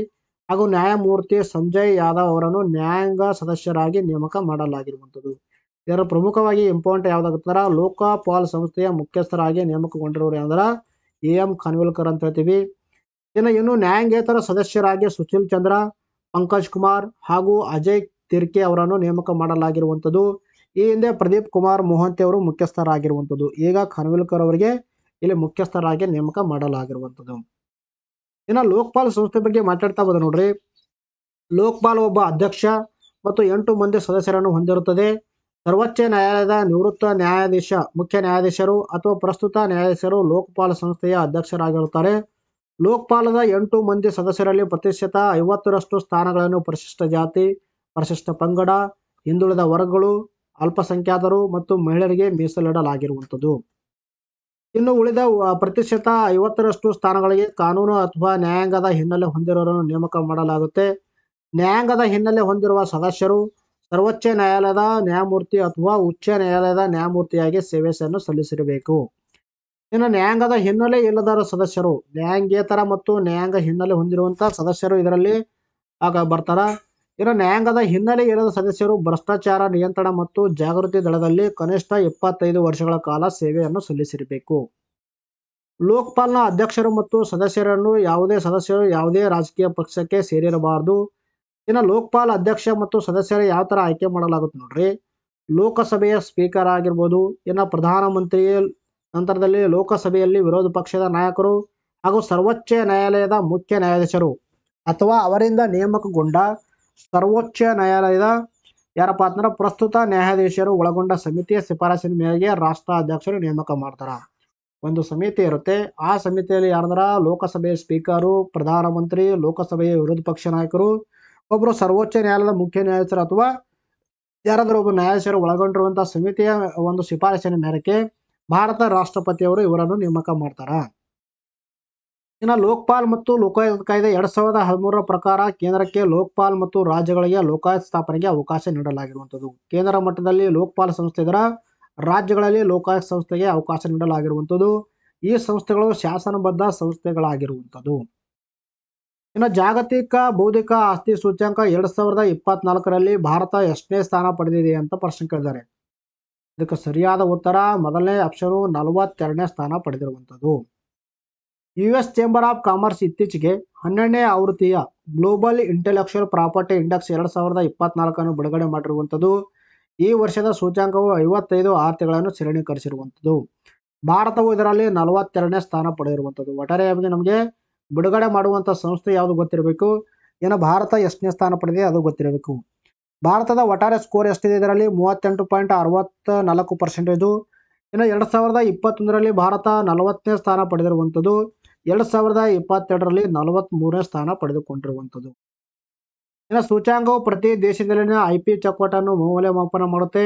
ಹಾಗೂ ನ್ಯಾಯಮೂರ್ತಿ ಸಂಜಯ್ ಯಾದವ್ ಅವರನ್ನು ನ್ಯಾಯಾಂಗ ಸದಸ್ಯರಾಗಿ ನೇಮಕ ಮಾಡಲಾಗಿರುವಂಥದ್ದು. ಇದರ ಪ್ರಮುಖವಾಗಿ ಇಂಪಾರ್ಟೆಂಟ್ ಯಾವುದಾಗುತ್ತಾರ, ಲೋಕಪಾಲ್ ಸಂಸ್ಥೆಯ ಮುಖ್ಯಸ್ಥರಾಗಿ ನೇಮಕಗೊಂಡಿರೋರು ಯಾವ್ದಾರ ಎಂ ಖಾನ್ವಿಲ್ಕರ್ ಅಂತ ಹೇಳ್ತೀವಿ. ಇನ್ನು ನ್ಯಾಯಾಂಗೇತರ ಸದಸ್ಯರಾಗಿ ಸುಶೀಲ್ ಚಂದ್ರ, ಪಂಕಜ್ ಕುಮಾರ್ ಹಾಗೂ ಅಜಯ್ ತಿರ್ಕೆ ಅವರನ್ನು ನೇಮಕ ಮಾಡಲಾಗಿರುವಂಥದ್ದು. ಈ ಹಿಂದೆ ಪ್ರದೀಪ್ ಕುಮಾರ್ ಮೊಹಂತಿ ಅವರು ಮುಖ್ಯಸ್ಥರಾಗಿರುವಂಥದ್ದು. ಈಗ ಖಾನ್ವಿಲ್ಕರ್ ಅವರಿಗೆ ಇಲ್ಲಿ ಮುಖ್ಯಸ್ಥರಾಗಿ ನೇಮಕ ಮಾಡಲಾಗಿರುವಂಥದ್ದು. ಇನ್ನು ಲೋಕಪಾಲ್ ಸಂಸ್ಥೆ ಬಗ್ಗೆ ಮಾತಾಡ್ತಾ ಬಂದ ನೋಡ್ರಿ, ಲೋಕಪಾಲ್ ಒಬ್ಬ ಅಧ್ಯಕ್ಷ ಮತ್ತು 8 ಮಂದಿ ಸದಸ್ಯರನ್ನು ಹೊಂದಿರುತ್ತದೆ. ಸರ್ವೋಚ್ಚ ನ್ಯಾಯಾಲಯದ ನಿವೃತ್ತ ನ್ಯಾಯಾಧೀಶ, ಮುಖ್ಯ ನ್ಯಾಯಾಧೀಶರು ಅಥವಾ ಪ್ರಸ್ತುತ ನ್ಯಾಯಾಧೀಶರು ಲೋಕಪಾಲ್ ಸಂಸ್ಥೆಯ ಅಧ್ಯಕ್ಷರಾಗಿರುತ್ತಾರೆ. ಲೋಕಪಾಲದ 8 ಮಂದಿ ಸದಸ್ಯರಲ್ಲಿ ಪ್ರತಿಶತ 50ರಷ್ಟು ಸ್ಥಾನಗಳನ್ನು ಪರಿಶಿಷ್ಟ ಜಾತಿ, ಪರಿಶಿಷ್ಟ ಪಂಗಡ, ಹಿಂದುಳಿದ ವರ್ಗಗಳು, ಅಲ್ಪಸಂಖ್ಯಾತರು ಮತ್ತು ಮಹಿಳೆಯರಿಗೆ ಮೀಸಲಿಡಲಾಗಿರುವಂಥದ್ದು. ಇನ್ನು ಉಳಿದ ಪ್ರತಿಶತ 50ರಷ್ಟು ಸ್ಥಾನಗಳಿಗೆ ಕಾನೂನು ಅಥವಾ ನ್ಯಾಯಾಂಗದ ಹಿನ್ನೆಲೆ ಹೊಂದಿರುವವರನ್ನು ನೇಮಕ ಮಾಡಲಾಗುತ್ತೆ. ನ್ಯಾಯಾಂಗದ ಹಿನ್ನೆಲೆ ಹೊಂದಿರುವ ಸದಸ್ಯರು ಸರ್ವೋಚ್ಚ ನ್ಯಾಯಾಲಯದ ನ್ಯಾಯಮೂರ್ತಿ ಅಥವಾ ಉಚ್ಚ ನ್ಯಾಯಾಲಯದ ನ್ಯಾಯಮೂರ್ತಿಯಾಗಿ ಸೇವೆಯನ್ನು ಸಲ್ಲಿಸಿರಬೇಕು. ಇನ್ನು ನ್ಯಾಯಾಂಗದ ಹಿನ್ನೆಲೆ ಇಲ್ಲದ ಸದಸ್ಯರು, ನ್ಯಾಯಾಂಗೇತರ ಮತ್ತು ನ್ಯಾಯಾಂಗ ಹಿನ್ನೆಲೆ ಹೊಂದಿರುವಂತಹ ಸದಸ್ಯರು ಇದರಲ್ಲಿ ಆಗ ಬರ್ತಾರ. ಇನ್ನು ನ್ಯಾಯಾಂಗದ ಹಿನ್ನೆಲೆ ಇಲ್ಲದ ಸದಸ್ಯರು ಭ್ರಷ್ಟಾಚಾರ ನಿಯಂತ್ರಣ ಮತ್ತು ಜಾಗೃತಿ ದಳದಲ್ಲಿ ಕನಿಷ್ಠ 25 ವರ್ಷಗಳ ಕಾಲ ಸೇವೆಯನ್ನು ಸಲ್ಲಿಸಿರಬೇಕು. ಲೋಕಪಾಲ್ನ ಅಧ್ಯಕ್ಷರು ಮತ್ತು ಸದಸ್ಯರನ್ನು ಸದಸ್ಯರು ಯಾವುದೇ ರಾಜಕೀಯ ಪಕ್ಷಕ್ಕೆ ಸೇರಿರಬಾರದು. ಇನ್ನು ಲೋಕಪಾಲ್ ಅಧ್ಯಕ್ಷ ಮತ್ತು ಸದಸ್ಯರು ಯಾವ ತರ ಆಯ್ಕೆ ಮಾಡಲಾಗುತ್ತೆ ನೋಡ್ರಿ, ಲೋಕಸಭೆಯ ಸ್ಪೀಕರ್ ಆಗಿರ್ಬೋದು, ಇನ್ನು ಪ್ರಧಾನಮಂತ್ರಿ, ನಂತರದಲ್ಲಿ ಲೋಕಸಭೆಯಲ್ಲಿ ವಿರೋಧ ಪಕ್ಷದ ನಾಯಕರು ಹಾಗೂ ಸರ್ವೋಚ್ಚ ನ್ಯಾಯಾಲಯದ ಮುಖ್ಯ ನ್ಯಾಯಾಧೀಶರು ಅಥವಾ ಅವರಿಂದ ನೇಮಕಗೊಂಡ ಸರ್ವೋಚ್ಚ ನ್ಯಾಯಾಲಯದ ಯಾರಪ್ಪ ಅಂದ್ರೆ ಪ್ರಸ್ತುತ ನ್ಯಾಯಾಧೀಶರು ಒಳಗೊಂಡ ಸಮಿತಿಯ ಶಿಫಾರಸಿನ ಮೇರೆಗೆ ರಾಷ್ಟ್ರ ಅಧ್ಯಕ್ಷರು ನೇಮಕ ಮಾಡ್ತಾರ. ಒಂದು ಸಮಿತಿ ಇರುತ್ತೆ, ಆ ಸಮಿತಿಯಲ್ಲಿ ಯಾರಂದ್ರ ಲೋಕಸಭೆಯ ಸ್ಪೀಕರು, ಪ್ರಧಾನಮಂತ್ರಿ, ಲೋಕಸಭೆಯ ವಿರೋಧ ಪಕ್ಷ ನಾಯಕರು, ಒಬ್ಬರು ಸರ್ವೋಚ್ಚ ನ್ಯಾಯಾಲಯದ ಮುಖ್ಯ ನ್ಯಾಯಾಧೀಶರು ಅಥವಾ ಯಾರಾದ್ರೂ ಒಬ್ಬ ನ್ಯಾಯಾಧೀಶರು ಒಳಗೊಂಡಿರುವಂತಹ ಸಮಿತಿಯ ಒಂದು ಶಿಫಾರಸಿನ ಮೇರೆಗೆ ಭಾರತ ರಾಷ್ಟ್ರಪತಿಯವರು ಇವರನ್ನು ನೇಮಕ ಮಾಡ್ತಾರ. ಇನ್ನು ಲೋಕಪಾಲ್ ಮತ್ತು ಲೋಕಾಯುಕ್ತ ಕಾಯ್ದೆ 2013ರ ಪ್ರಕಾರ ಕೇಂದ್ರಕ್ಕೆ ಲೋಕಪಾಲ್ ಮತ್ತು ರಾಜ್ಯಗಳಿಗೆ ಲೋಕಾಯುಕ್ತ ಸ್ಥಾಪನೆಗೆ ಅವಕಾಶ ನೀಡಲಾಗಿರುವಂಥದ್ದು. ಕೇಂದ್ರ ಮಟ್ಟದಲ್ಲಿ ಲೋಕಪಾಲ್ ಸಂಸ್ಥೆ ಇದರ ರಾಜ್ಯಗಳಲ್ಲಿ ಲೋಕಾಯುಕ್ತ ಸಂಸ್ಥೆಗೆ ಅವಕಾಶ ನೀಡಲಾಗಿರುವಂಥದ್ದು. ಈ ಸಂಸ್ಥೆಗಳು ಶಾಸನಬದ್ಧ ಸಂಸ್ಥೆಗಳಾಗಿರುವಂಥದ್ದು. ಇನ್ನು ಜಾಗತಿಕ ಬೌದ್ಧಿಕ ಆಸ್ತಿ ಸೂಚ್ಯಂಕ 2024ರಲ್ಲಿ ಭಾರತ ಎಷ್ಟನೇ ಸ್ಥಾನ ಪಡೆದಿದೆ ಅಂತ ಪ್ರಶ್ನೆ ಕೇಳಿದ್ದಾರೆ. ಇದಕ್ಕೆ ಸರಿಯಾದ ಉತ್ತರ ಮೊದಲನೇ ಆಪ್ಷನು 42ನೇ ಸ್ಥಾನ ಪಡೆದಿರುವಂಥದ್ದು. US ಚೇಂಬರ್ ಆಫ್ ಕಾಮರ್ಸ್ ಇತ್ತೀಚೆಗೆ 12ನೇ ಆವೃತ್ತಿಯ ಗ್ಲೋಬಲ್ ಇಂಟೆಲೆಕ್ಚುಯಲ್ ಪ್ರಾಪರ್ಟಿ ಇಂಡೆಕ್ಸ್ 2024 ಬಿಡುಗಡೆ ಮಾಡಿರುವಂಥದ್ದು. ಈ ವರ್ಷದ ಸೂಚ್ಯಂಕವು 55 ಆಸ್ತಿಗಳನ್ನು ಶ್ರೇಣೀಕರಿಸಿರುವಂಥದ್ದು. ಭಾರತವು ಇದರಲ್ಲಿ 42ನೇ ಸ್ಥಾನ ಪಡೆದಿರುವಂಥದ್ದು. ಒಟ್ಟಾರೆಯಾಗಿ ನಮಗೆ ಬಿಡುಗಡೆ ಮಾಡುವಂಥ ಸಂಸ್ಥೆ ಯಾವುದು ಗೊತ್ತಿರಬೇಕು, ಇನ್ನು ಭಾರತ ಎಷ್ಟನೇ ಸ್ಥಾನ ಪಡೆದಿದೆ ಅದು ಗೊತ್ತಿರಬೇಕು. ಭಾರತದ ಒಟ್ಟಾರೆ ಸ್ಕೋರ್ ಎಷ್ಟಿದೆ ಇದರಲ್ಲಿ 38.64%. ಇನ್ನು 2021ರಲ್ಲಿ ಭಾರತ 40ನೇ ಸ್ಥಾನ ಪಡೆದಿರುವಂಥದ್ದು. 2022ರಲ್ಲಿ 43ನೇ ಸ್ಥಾನ ಪಡೆದುಕೊಂಡಿರುವಂಥದ್ದು. ಇನ್ನು ಸೂಚ್ಯಾಂಕವು ಪ್ರತಿ ದೇಶದಲ್ಲಿನ IP ಚೌಕಟ್ಟನ್ನು ಮೌಲ್ಯಮಾಪನ ಮಾಡುತ್ತೆ.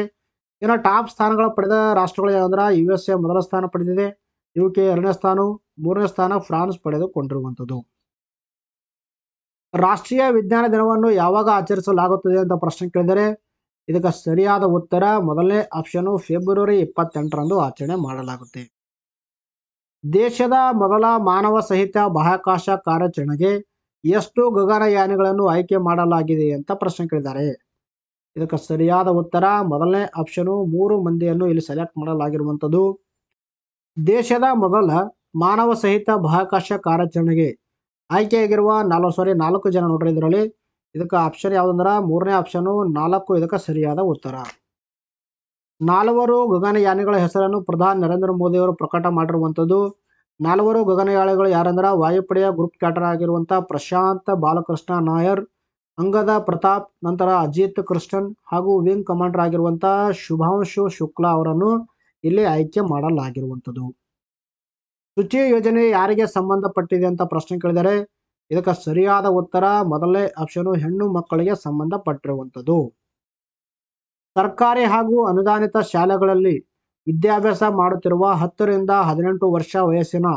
ಇನ್ನು ಟಾಪ್ ಸ್ಥಾನಗಳ ಪಡೆದ ರಾಷ್ಟ್ರಗಳು ಯಾವಂದ್ರೆ USA ಮೊದಲ ಸ್ಥಾನ ಪಡೆದಿದೆ, UK 2ನೇ ಸ್ಥಾನ, 3ನೇ ಸ್ಥಾನ ಫ್ರಾನ್ಸ್ ಪಡೆದುಕೊಂಡಿರುವಂಥದ್ದು. ರಾಷ್ಟ್ರೀಯ ವಿಜ್ಞಾನ ದಿನವನ್ನು ಯಾವಾಗ ಆಚರಿಸಲಾಗುತ್ತದೆ ಅಂತ ಪ್ರಶ್ನೆ ಕೇಳಿದರೆ ಇದಕ್ಕೆ ಸರಿಯಾದ ಉತ್ತರ ಮೊದಲನೇ ಆಪ್ಷನು ಫೆಬ್ರವರಿ 28ರಂದು ಆಚರಣೆ ಮಾಡಲಾಗುತ್ತೆ. ದೇಶದ ಮೊದಲ ಮಾನವ ಸಹಿತ ಬಾಹ್ಯಾಕಾಶ ಕಾರ್ಯಾಚರಣೆಗೆ ಎಷ್ಟು ಗಗನಯಾನಿಗಳನ್ನು ಆಯ್ಕೆ ಮಾಡಲಾಗಿದೆ ಅಂತ ಪ್ರಶ್ನೆ ಕೇಳಿದ್ದಾರೆ. ಇದಕ್ಕೆ ಸರಿಯಾದ ಉತ್ತರ ಮೊದಲನೇ ಆಪ್ಷನು 3 ಮಂದಿಯನ್ನು ಇಲ್ಲಿ ಸೆಲೆಕ್ಟ್ ಮಾಡಲಾಗಿರುವಂಥದ್ದು. ದೇಶದ ಮೊದಲ ಮಾನವ ಸಹಿತ ಬಾಹ್ಯಾಕಾಶ ಕಾರ್ಯಾಚರಣೆಗೆ ಆಯ್ಕೆಯಾಗಿರುವ 4 ಜನ ನೋಡ್ರಿ ಇದರಲ್ಲಿ. ಇದಕ್ಕೆ ಆಪ್ಷನ್ ಯಾವುದಂದ್ರೆ 3ನೇ ಆಪ್ಷನು 4 ಇದಕ್ಕೆ ಸರಿಯಾದ ಉತ್ತರ. 4 ಗಗನಯಾನಿಗಳ ಹೆಸರನ್ನು ಪ್ರಧಾನಿ ನರೇಂದ್ರ ಮೋದಿ ಅವರು ಪ್ರಕಟ ಮಾಡಿರುವಂಥದ್ದು. 4 ಗಗನಯಾನಿಗಳು ಯಾರಂದ್ರೆ ವಾಯುಪಡೆಯ ಗ್ರೂಪ್ ಕ್ಯಾಪ್ಟನ್ ಆಗಿರುವಂಥ ಪ್ರಶಾಂತ್ ಬಾಲಕೃಷ್ಣ ನಾಯರ್, ಅಂಗದ ಪ್ರತಾಪ್, ನಂತರ ಅಜಿತ್ ಕೃಷ್ಣನ್ ಹಾಗೂ ವಿಂಗ್ ಕಮಾಂಡರ್ ಆಗಿರುವಂಥ ಶುಭಾಂಶು ಶುಕ್ಲಾ ಅವರನ್ನು ಇಲ್ಲಿ ಆಯ್ಕೆ ಮಾಡಲಾಗಿರುವಂಥದ್ದು. ಶುಚಿ ಯೋಜನೆ ಯಾರಿಗೆ ಸಂಬಂಧಪಟ್ಟಿದೆ ಅಂತ ಪ್ರಶ್ನೆ ಕೇಳಿದರೆ ಇದಕ್ಕೆ ಸರಿಯಾದ ಉತ್ತರ ಮೊದಲನೇ ಆಪ್ಷನು ಹೆಣ್ಣು ಮಕ್ಕಳಿಗೆ ಸಂಬಂಧಪಟ್ಟಿರುವಂಥದ್ದು. ಸರ್ಕಾರಿ ಹಾಗೂ ಅನುದಾನಿತ ಶಾಲೆಗಳಲ್ಲಿ ವಿದ್ಯಾಭ್ಯಾಸ ಮಾಡುತ್ತಿರುವ 10ರಿಂದ 18 ವರ್ಷ ವಯಸ್ಸಿನ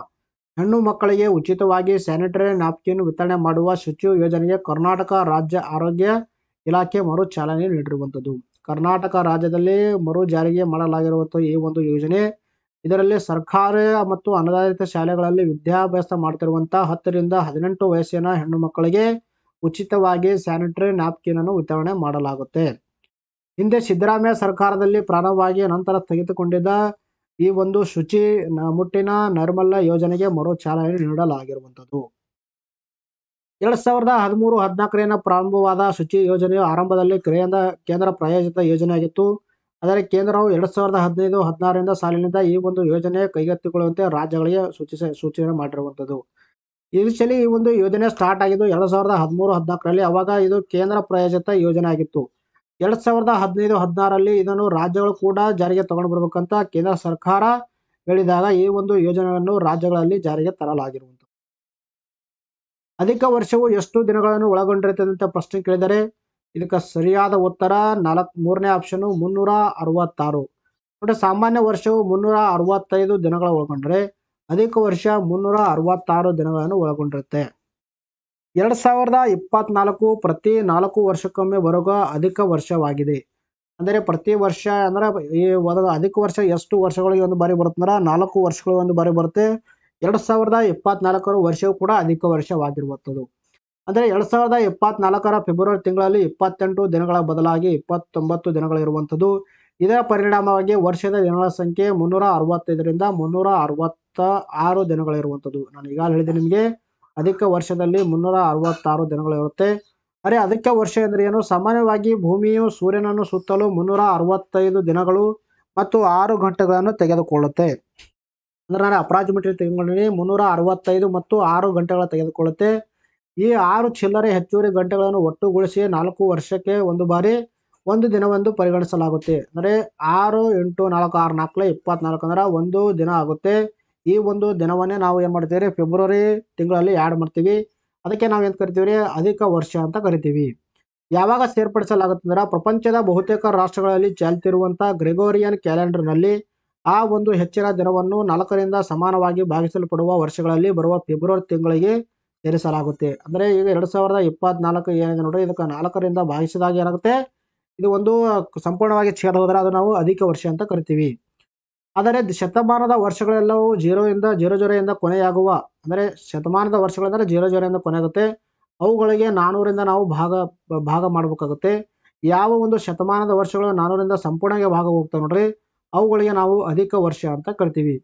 ಹೆಣ್ಣು ಮಕ್ಕಳಿಗೆ ಉಚಿತವಾಗಿ ಸ್ಯಾನಿಟರಿ ನ್ಯಾಪ್ಕಿನ್ ವಿತರಣೆ ಮಾಡುವ ಶುಚಿ ಯೋಜನೆಗೆ ಕರ್ನಾಟಕ ರಾಜ್ಯ ಆರೋಗ್ಯ ಇಲಾಖೆ ಮರು ಚಾಲನೆ ನೀಡಿರುವಂಥದ್ದು. ಕರ್ನಾಟಕ ರಾಜ್ಯದಲ್ಲಿ ಮರು ಜಾರಿಗೆ ಮಾಡಲಾಗಿರುವಂಥ ಈ ಒಂದು ಯೋಜನೆ, ಇದರಲ್ಲಿ ಸರ್ಕಾರಿ ಮತ್ತು ಅನುದಾನಿತ ಶಾಲೆಗಳಲ್ಲಿ ವಿದ್ಯಾಭ್ಯಾಸ ಮಾಡ್ತಿರುವಂಥ 10ರಿಂದ 18 ವಯಸ್ಸಿನ ಹೆಣ್ಣು ಮಕ್ಕಳಿಗೆ ಉಚಿತವಾಗಿ ಸ್ಯಾನಿಟರಿ ನ್ಯಾಪ್ಕಿನ್ ಅನ್ನು ವಿತರಣೆ ಮಾಡಲಾಗುತ್ತೆ. ಹಿಂದೆ ಸಿದ್ದರಾಮಯ್ಯ ಸರ್ಕಾರದಲ್ಲಿ ಪ್ರಾರಂಭವಾಗಿ ನಂತರ ಸ್ಥಗಿತಗೊಂಡಿದ್ದ ಈ ಒಂದು ಶುಚಿ ಮುಟ್ಟಿನ ನೈರ್ಮಲ್ಯ ಯೋಜನೆಗೆ ಮರು ಚಾಲನೆ ನೀಡಲಾಗಿರುವಂಥದ್ದು. 2013-14 ಪ್ರಾರಂಭವಾದ ಶುಚಿ ಯೋಜನೆಯು ಆರಂಭದಲ್ಲಿ ಕೇಂದ್ರ ಪ್ರಾಯೋಜಿತ ಯೋಜನೆಯಾಗಿತ್ತು. ಆದರೆ ಕೇಂದ್ರವು 2015-16 ಸಾಲಿನಿಂದ ಈ ಒಂದು ಯೋಜನೆ ಕೈಗೆತ್ತಿಕೊಳ್ಳುವಂತೆ ರಾಜ್ಯಗಳಿಗೆ ಸೂಚನೆ ಮಾಡಿರುವಂಥದ್ದು. ಇನಿಷಿಯಲಿ ಈ ಒಂದು ಯೋಜನೆ ಸ್ಟಾರ್ಟ್ ಆಗಿದ್ದು 2013-14ರಲ್ಲಿ. ಅವಾಗ ಇದು ಕೇಂದ್ರ ಪ್ರಾಯೋಜಿತ ಯೋಜನೆ ಆಗಿತ್ತು. 2015-16ರಲ್ಲಿ ಇದನ್ನು ರಾಜ್ಯಗಳು ಕೂಡ ಜಾರಿಗೆ ತಗೊಂಡು ಬರ್ಬೇಕಂತ ಕೇಂದ್ರ ಸರ್ಕಾರ ಹೇಳಿದಾಗ ಈ ಒಂದು ಯೋಜನೆಯನ್ನು ರಾಜ್ಯಗಳಲ್ಲಿ ಜಾರಿಗೆ ತರಲಾಗಿರುವಂಥದ್ದು. ಅಧಿಕ ವರ್ಷವು ಎಷ್ಟು ದಿನಗಳನ್ನು ಒಳಗೊಂಡಿರುತ್ತದೆ ಅಂತ ಪ್ರಶ್ನೆ ಕೇಳಿದರೆ ಇದಕ್ಕೆ ಸರಿಯಾದ ಉತ್ತರ 3ನೇ ಆಪ್ಷನು 366. ನೋಡಿ, ಸಾಮಾನ್ಯ ವರ್ಷವು 365 ದಿನಗಳ ಒಳಗೊಂಡ್ರೆ ಅಧಿಕ ವರ್ಷ 366 ದಿನಗಳನ್ನು ಒಳಗೊಂಡಿರುತ್ತೆ. 2024 ಪ್ರತಿ 4 ವರ್ಷಕ್ಕೊಮ್ಮೆ ಬರುವ ಅಧಿಕ ವರ್ಷವಾಗಿದೆ. ಅಂದರೆ ಪ್ರತಿ ವರ್ಷ ಅಂದ್ರೆ ಈ ಅಧಿಕ ವರ್ಷ ಎಷ್ಟು ವರ್ಷಗಳಿಗೆ ಒಂದು ಬಾರಿ ಬರುತ್ತೆ ಅಂದ್ರೆ 4 ವರ್ಷಗಳು ಒಂದು ಬಾರಿ ಬರುತ್ತೆ. 2024 ವರ್ಷವು ಕೂಡ ಅಧಿಕ ವರ್ಷವಾಗಿರುವಂಥದ್ದು. ಅಂದರೆ 2024 ಫೆಬ್ರವರಿ ತಿಂಗಳಲ್ಲಿ 28 ದಿನಗಳ ಬದಲಾಗಿ 29 ದಿನಗಳಿರುವಂಥದ್ದು. ಇದರ ಪರಿಣಾಮವಾಗಿ ವರ್ಷದ ದಿನಗಳ ಸಂಖ್ಯೆ 365ರಿಂದ 366 ದಿನಗಳಿರುವಂಥದ್ದು. ನಾನು ಈಗಾಗಲೇ ಹೇಳಿದೆ ನಿಮಗೆ, ಅಧಿಕ ವರ್ಷದಲ್ಲಿ 366 ದಿನಗಳಿರುತ್ತೆ. ಅರೆ ಅಧಿಕ ವರ್ಷ ಅಂದರೆ ಏನು? ಸಾಮಾನ್ಯವಾಗಿ ಭೂಮಿಯು ಸೂರ್ಯನನ್ನು ಸುತ್ತಲೂ 365 ದಿನಗಳು ಮತ್ತು 6 ಗಂಟೆಗಳನ್ನು ತೆಗೆದುಕೊಳ್ಳುತ್ತೆ. ಅಂದ್ರೆ ನಾನು ಅಪ್ರಾಕ್ಸಿಮೇಟ್ಲಿ ತೆಗೆದುಕೊಂಡಿದ್ದೀನಿ, 365 ಮತ್ತು 6 ಗಂಟೆಗಳ ತೆಗೆದುಕೊಳ್ಳುತ್ತೆ. ಈ 6 ಚಿಲ್ಲರೆ ಹೆಚ್ಚುವರಿ ಗಂಟೆಗಳನ್ನು ಒಟ್ಟುಗೂಡಿಸಿ 4 ವರ್ಷಕ್ಕೆ ಒಂದು ಬಾರಿ ಒಂದು ದಿನವೆಂದು ಪರಿಗಣಿಸಲಾಗುತ್ತೆ. ಅಂದರೆ 6 × 4 6 4 24 ಅಂದ್ರೆ ಒಂದು ದಿನ ಆಗುತ್ತೆ. ಈ ಒಂದು ದಿನವನ್ನೇ ನಾವು ಏನು ಮಾಡ್ತೀವಿ, ಫೆಬ್ರವರಿ ತಿಂಗಳಲ್ಲಿ ಆ್ಯಡ್ ಮಾಡ್ತೀವಿ. ಅದಕ್ಕೆ ನಾವು ಏನು ಕರಿತೀವಿ, ಅಧಿಕ ವರ್ಷ ಅಂತ ಕರಿತೀವಿ. ಯಾವಾಗ ಸೇರ್ಪಡಿಸಲಾಗುತ್ತೆ ಅಂದ್ರೆ ಪ್ರಪಂಚದ ಬಹುತೇಕ ರಾಷ್ಟ್ರಗಳಲ್ಲಿ ಚಾಲ್ತಿರುವಂಥ ಗ್ರೆಗೋರಿಯನ್ ಕ್ಯಾಲೆಂಡರ್ನಲ್ಲಿ ಆ ಒಂದು ಹೆಚ್ಚಿನ ದಿನವನ್ನು 4ರಿಂದ ಸಮಾನವಾಗಿ ಭಾಗಿಸಲ್ಪಡುವ ವರ್ಷಗಳಲ್ಲಿ ಬರುವ ಫೆಬ್ರವರಿ ತಿಂಗಳಿಗೆ ಸೇರಿಸಲಾಗುತ್ತೆ. ಅಂದರೆ ಈಗ 2024 ಏನಿದೆ ನೋಡ್ರಿ, ಇದಕ್ಕೆ 4ರಿಂದ ಭಾಗಿಸಿದಾಗ ಏನಾಗುತ್ತೆ, ಇದು ಒಂದು ಸಂಪೂರ್ಣವಾಗಿ ಛೇದ ಹೋದರೆ ಅದು ನಾವು ಅಧಿಕ ವರ್ಷ ಅಂತ ಕರಿತೀವಿ. ಆದರೆ ಶತಮಾನದ ವರ್ಷಗಳೆಲ್ಲವೂ 0 ಇಂದ ಕೊನೆಯಾಗುವ, ಅಂದರೆ ಶತಮಾನದ ವರ್ಷಗಳೆಂದರೆ 0 ಕೊನೆಯಾಗುತ್ತೆ. ಅವುಗಳಿಗೆ 400ರಿಂದ ನಾವು ಭಾಗ ಮಾಡಬೇಕಾಗುತ್ತೆ. ಯಾವ ಒಂದು ಶತಮಾನದ ವರ್ಷಗಳು 400ರಿಂದ ಸಂಪೂರ್ಣವಾಗಿ ಭಾಗ ಹೋಗ್ತವೆ ನೋಡ್ರಿ, ಅವುಗಳಿಗೆ ನಾವು ಅಧಿಕ ವರ್ಷ ಅಂತ ಕರಿತೀವಿ.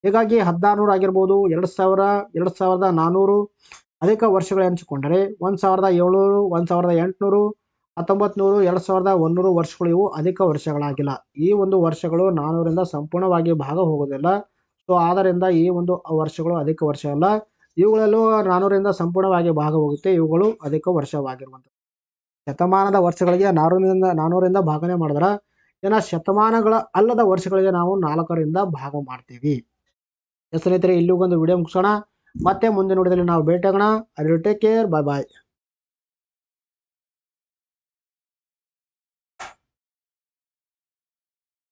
ಹೀಗಾಗಿ 1600 ಆಗಿರ್ಬೋದು, 2000, 2400 ಅಧಿಕ ವರ್ಷಗಳು ಎನಿಸಿಕೊಂಡರೆ 1700, 1800, 1900, 2100 ವರ್ಷಗಳು ಇವು ಅಧಿಕ ವರ್ಷಗಳಾಗಿಲ್ಲ. ಈ ಒಂದು ವರ್ಷಗಳು 400ರಿಂದ ಸಂಪೂರ್ಣವಾಗಿ ಭಾಗ ಹೋಗೋದಿಲ್ಲ. ಸೊ ಆದ್ದರಿಂದ ಈ ಒಂದು ವರ್ಷಗಳು ಅಧಿಕ ವರ್ಷ ಅಲ್ಲ. ಇವುಗಳಲ್ಲೂ 400ರಿಂದ ಸಂಪೂರ್ಣವಾಗಿ ಭಾಗ ಹೋಗುತ್ತೆ. ಇವುಗಳು ಅಧಿಕ ವರ್ಷವಾಗಿರುವಂಥದ್ದು. ಶತಮಾನದ ವರ್ಷಗಳಿಗೆ 400ರಿಂದ ಭಾಗನೆ ಮಾಡಿದ್ರೆ ಇನ್ನು ಶತಮಾನಗಳ ಅಲ್ಲದ ವರ್ಷಗಳಿಗೆ ನಾವು 4ರಿಂದ ಭಾಗ ಮಾಡ್ತೀವಿ. ಸ್ನೇಹಿತರೆ, ಇಲ್ಲಿಗೊಂದು ವಿಡಿಯೋ ಮುಗಿಸೋಣ. ಮತ್ತೆ ಮುಂದಿನ ವಿಡಿಯೋದಲ್ಲಿ ನಾವು ಭೇಟಿಯಾಗೋಣ. ಅಲ್ಲಿ ಟೇಕ್ ಕೇರ್, ಬಾಯ್ ಬಾಯ್.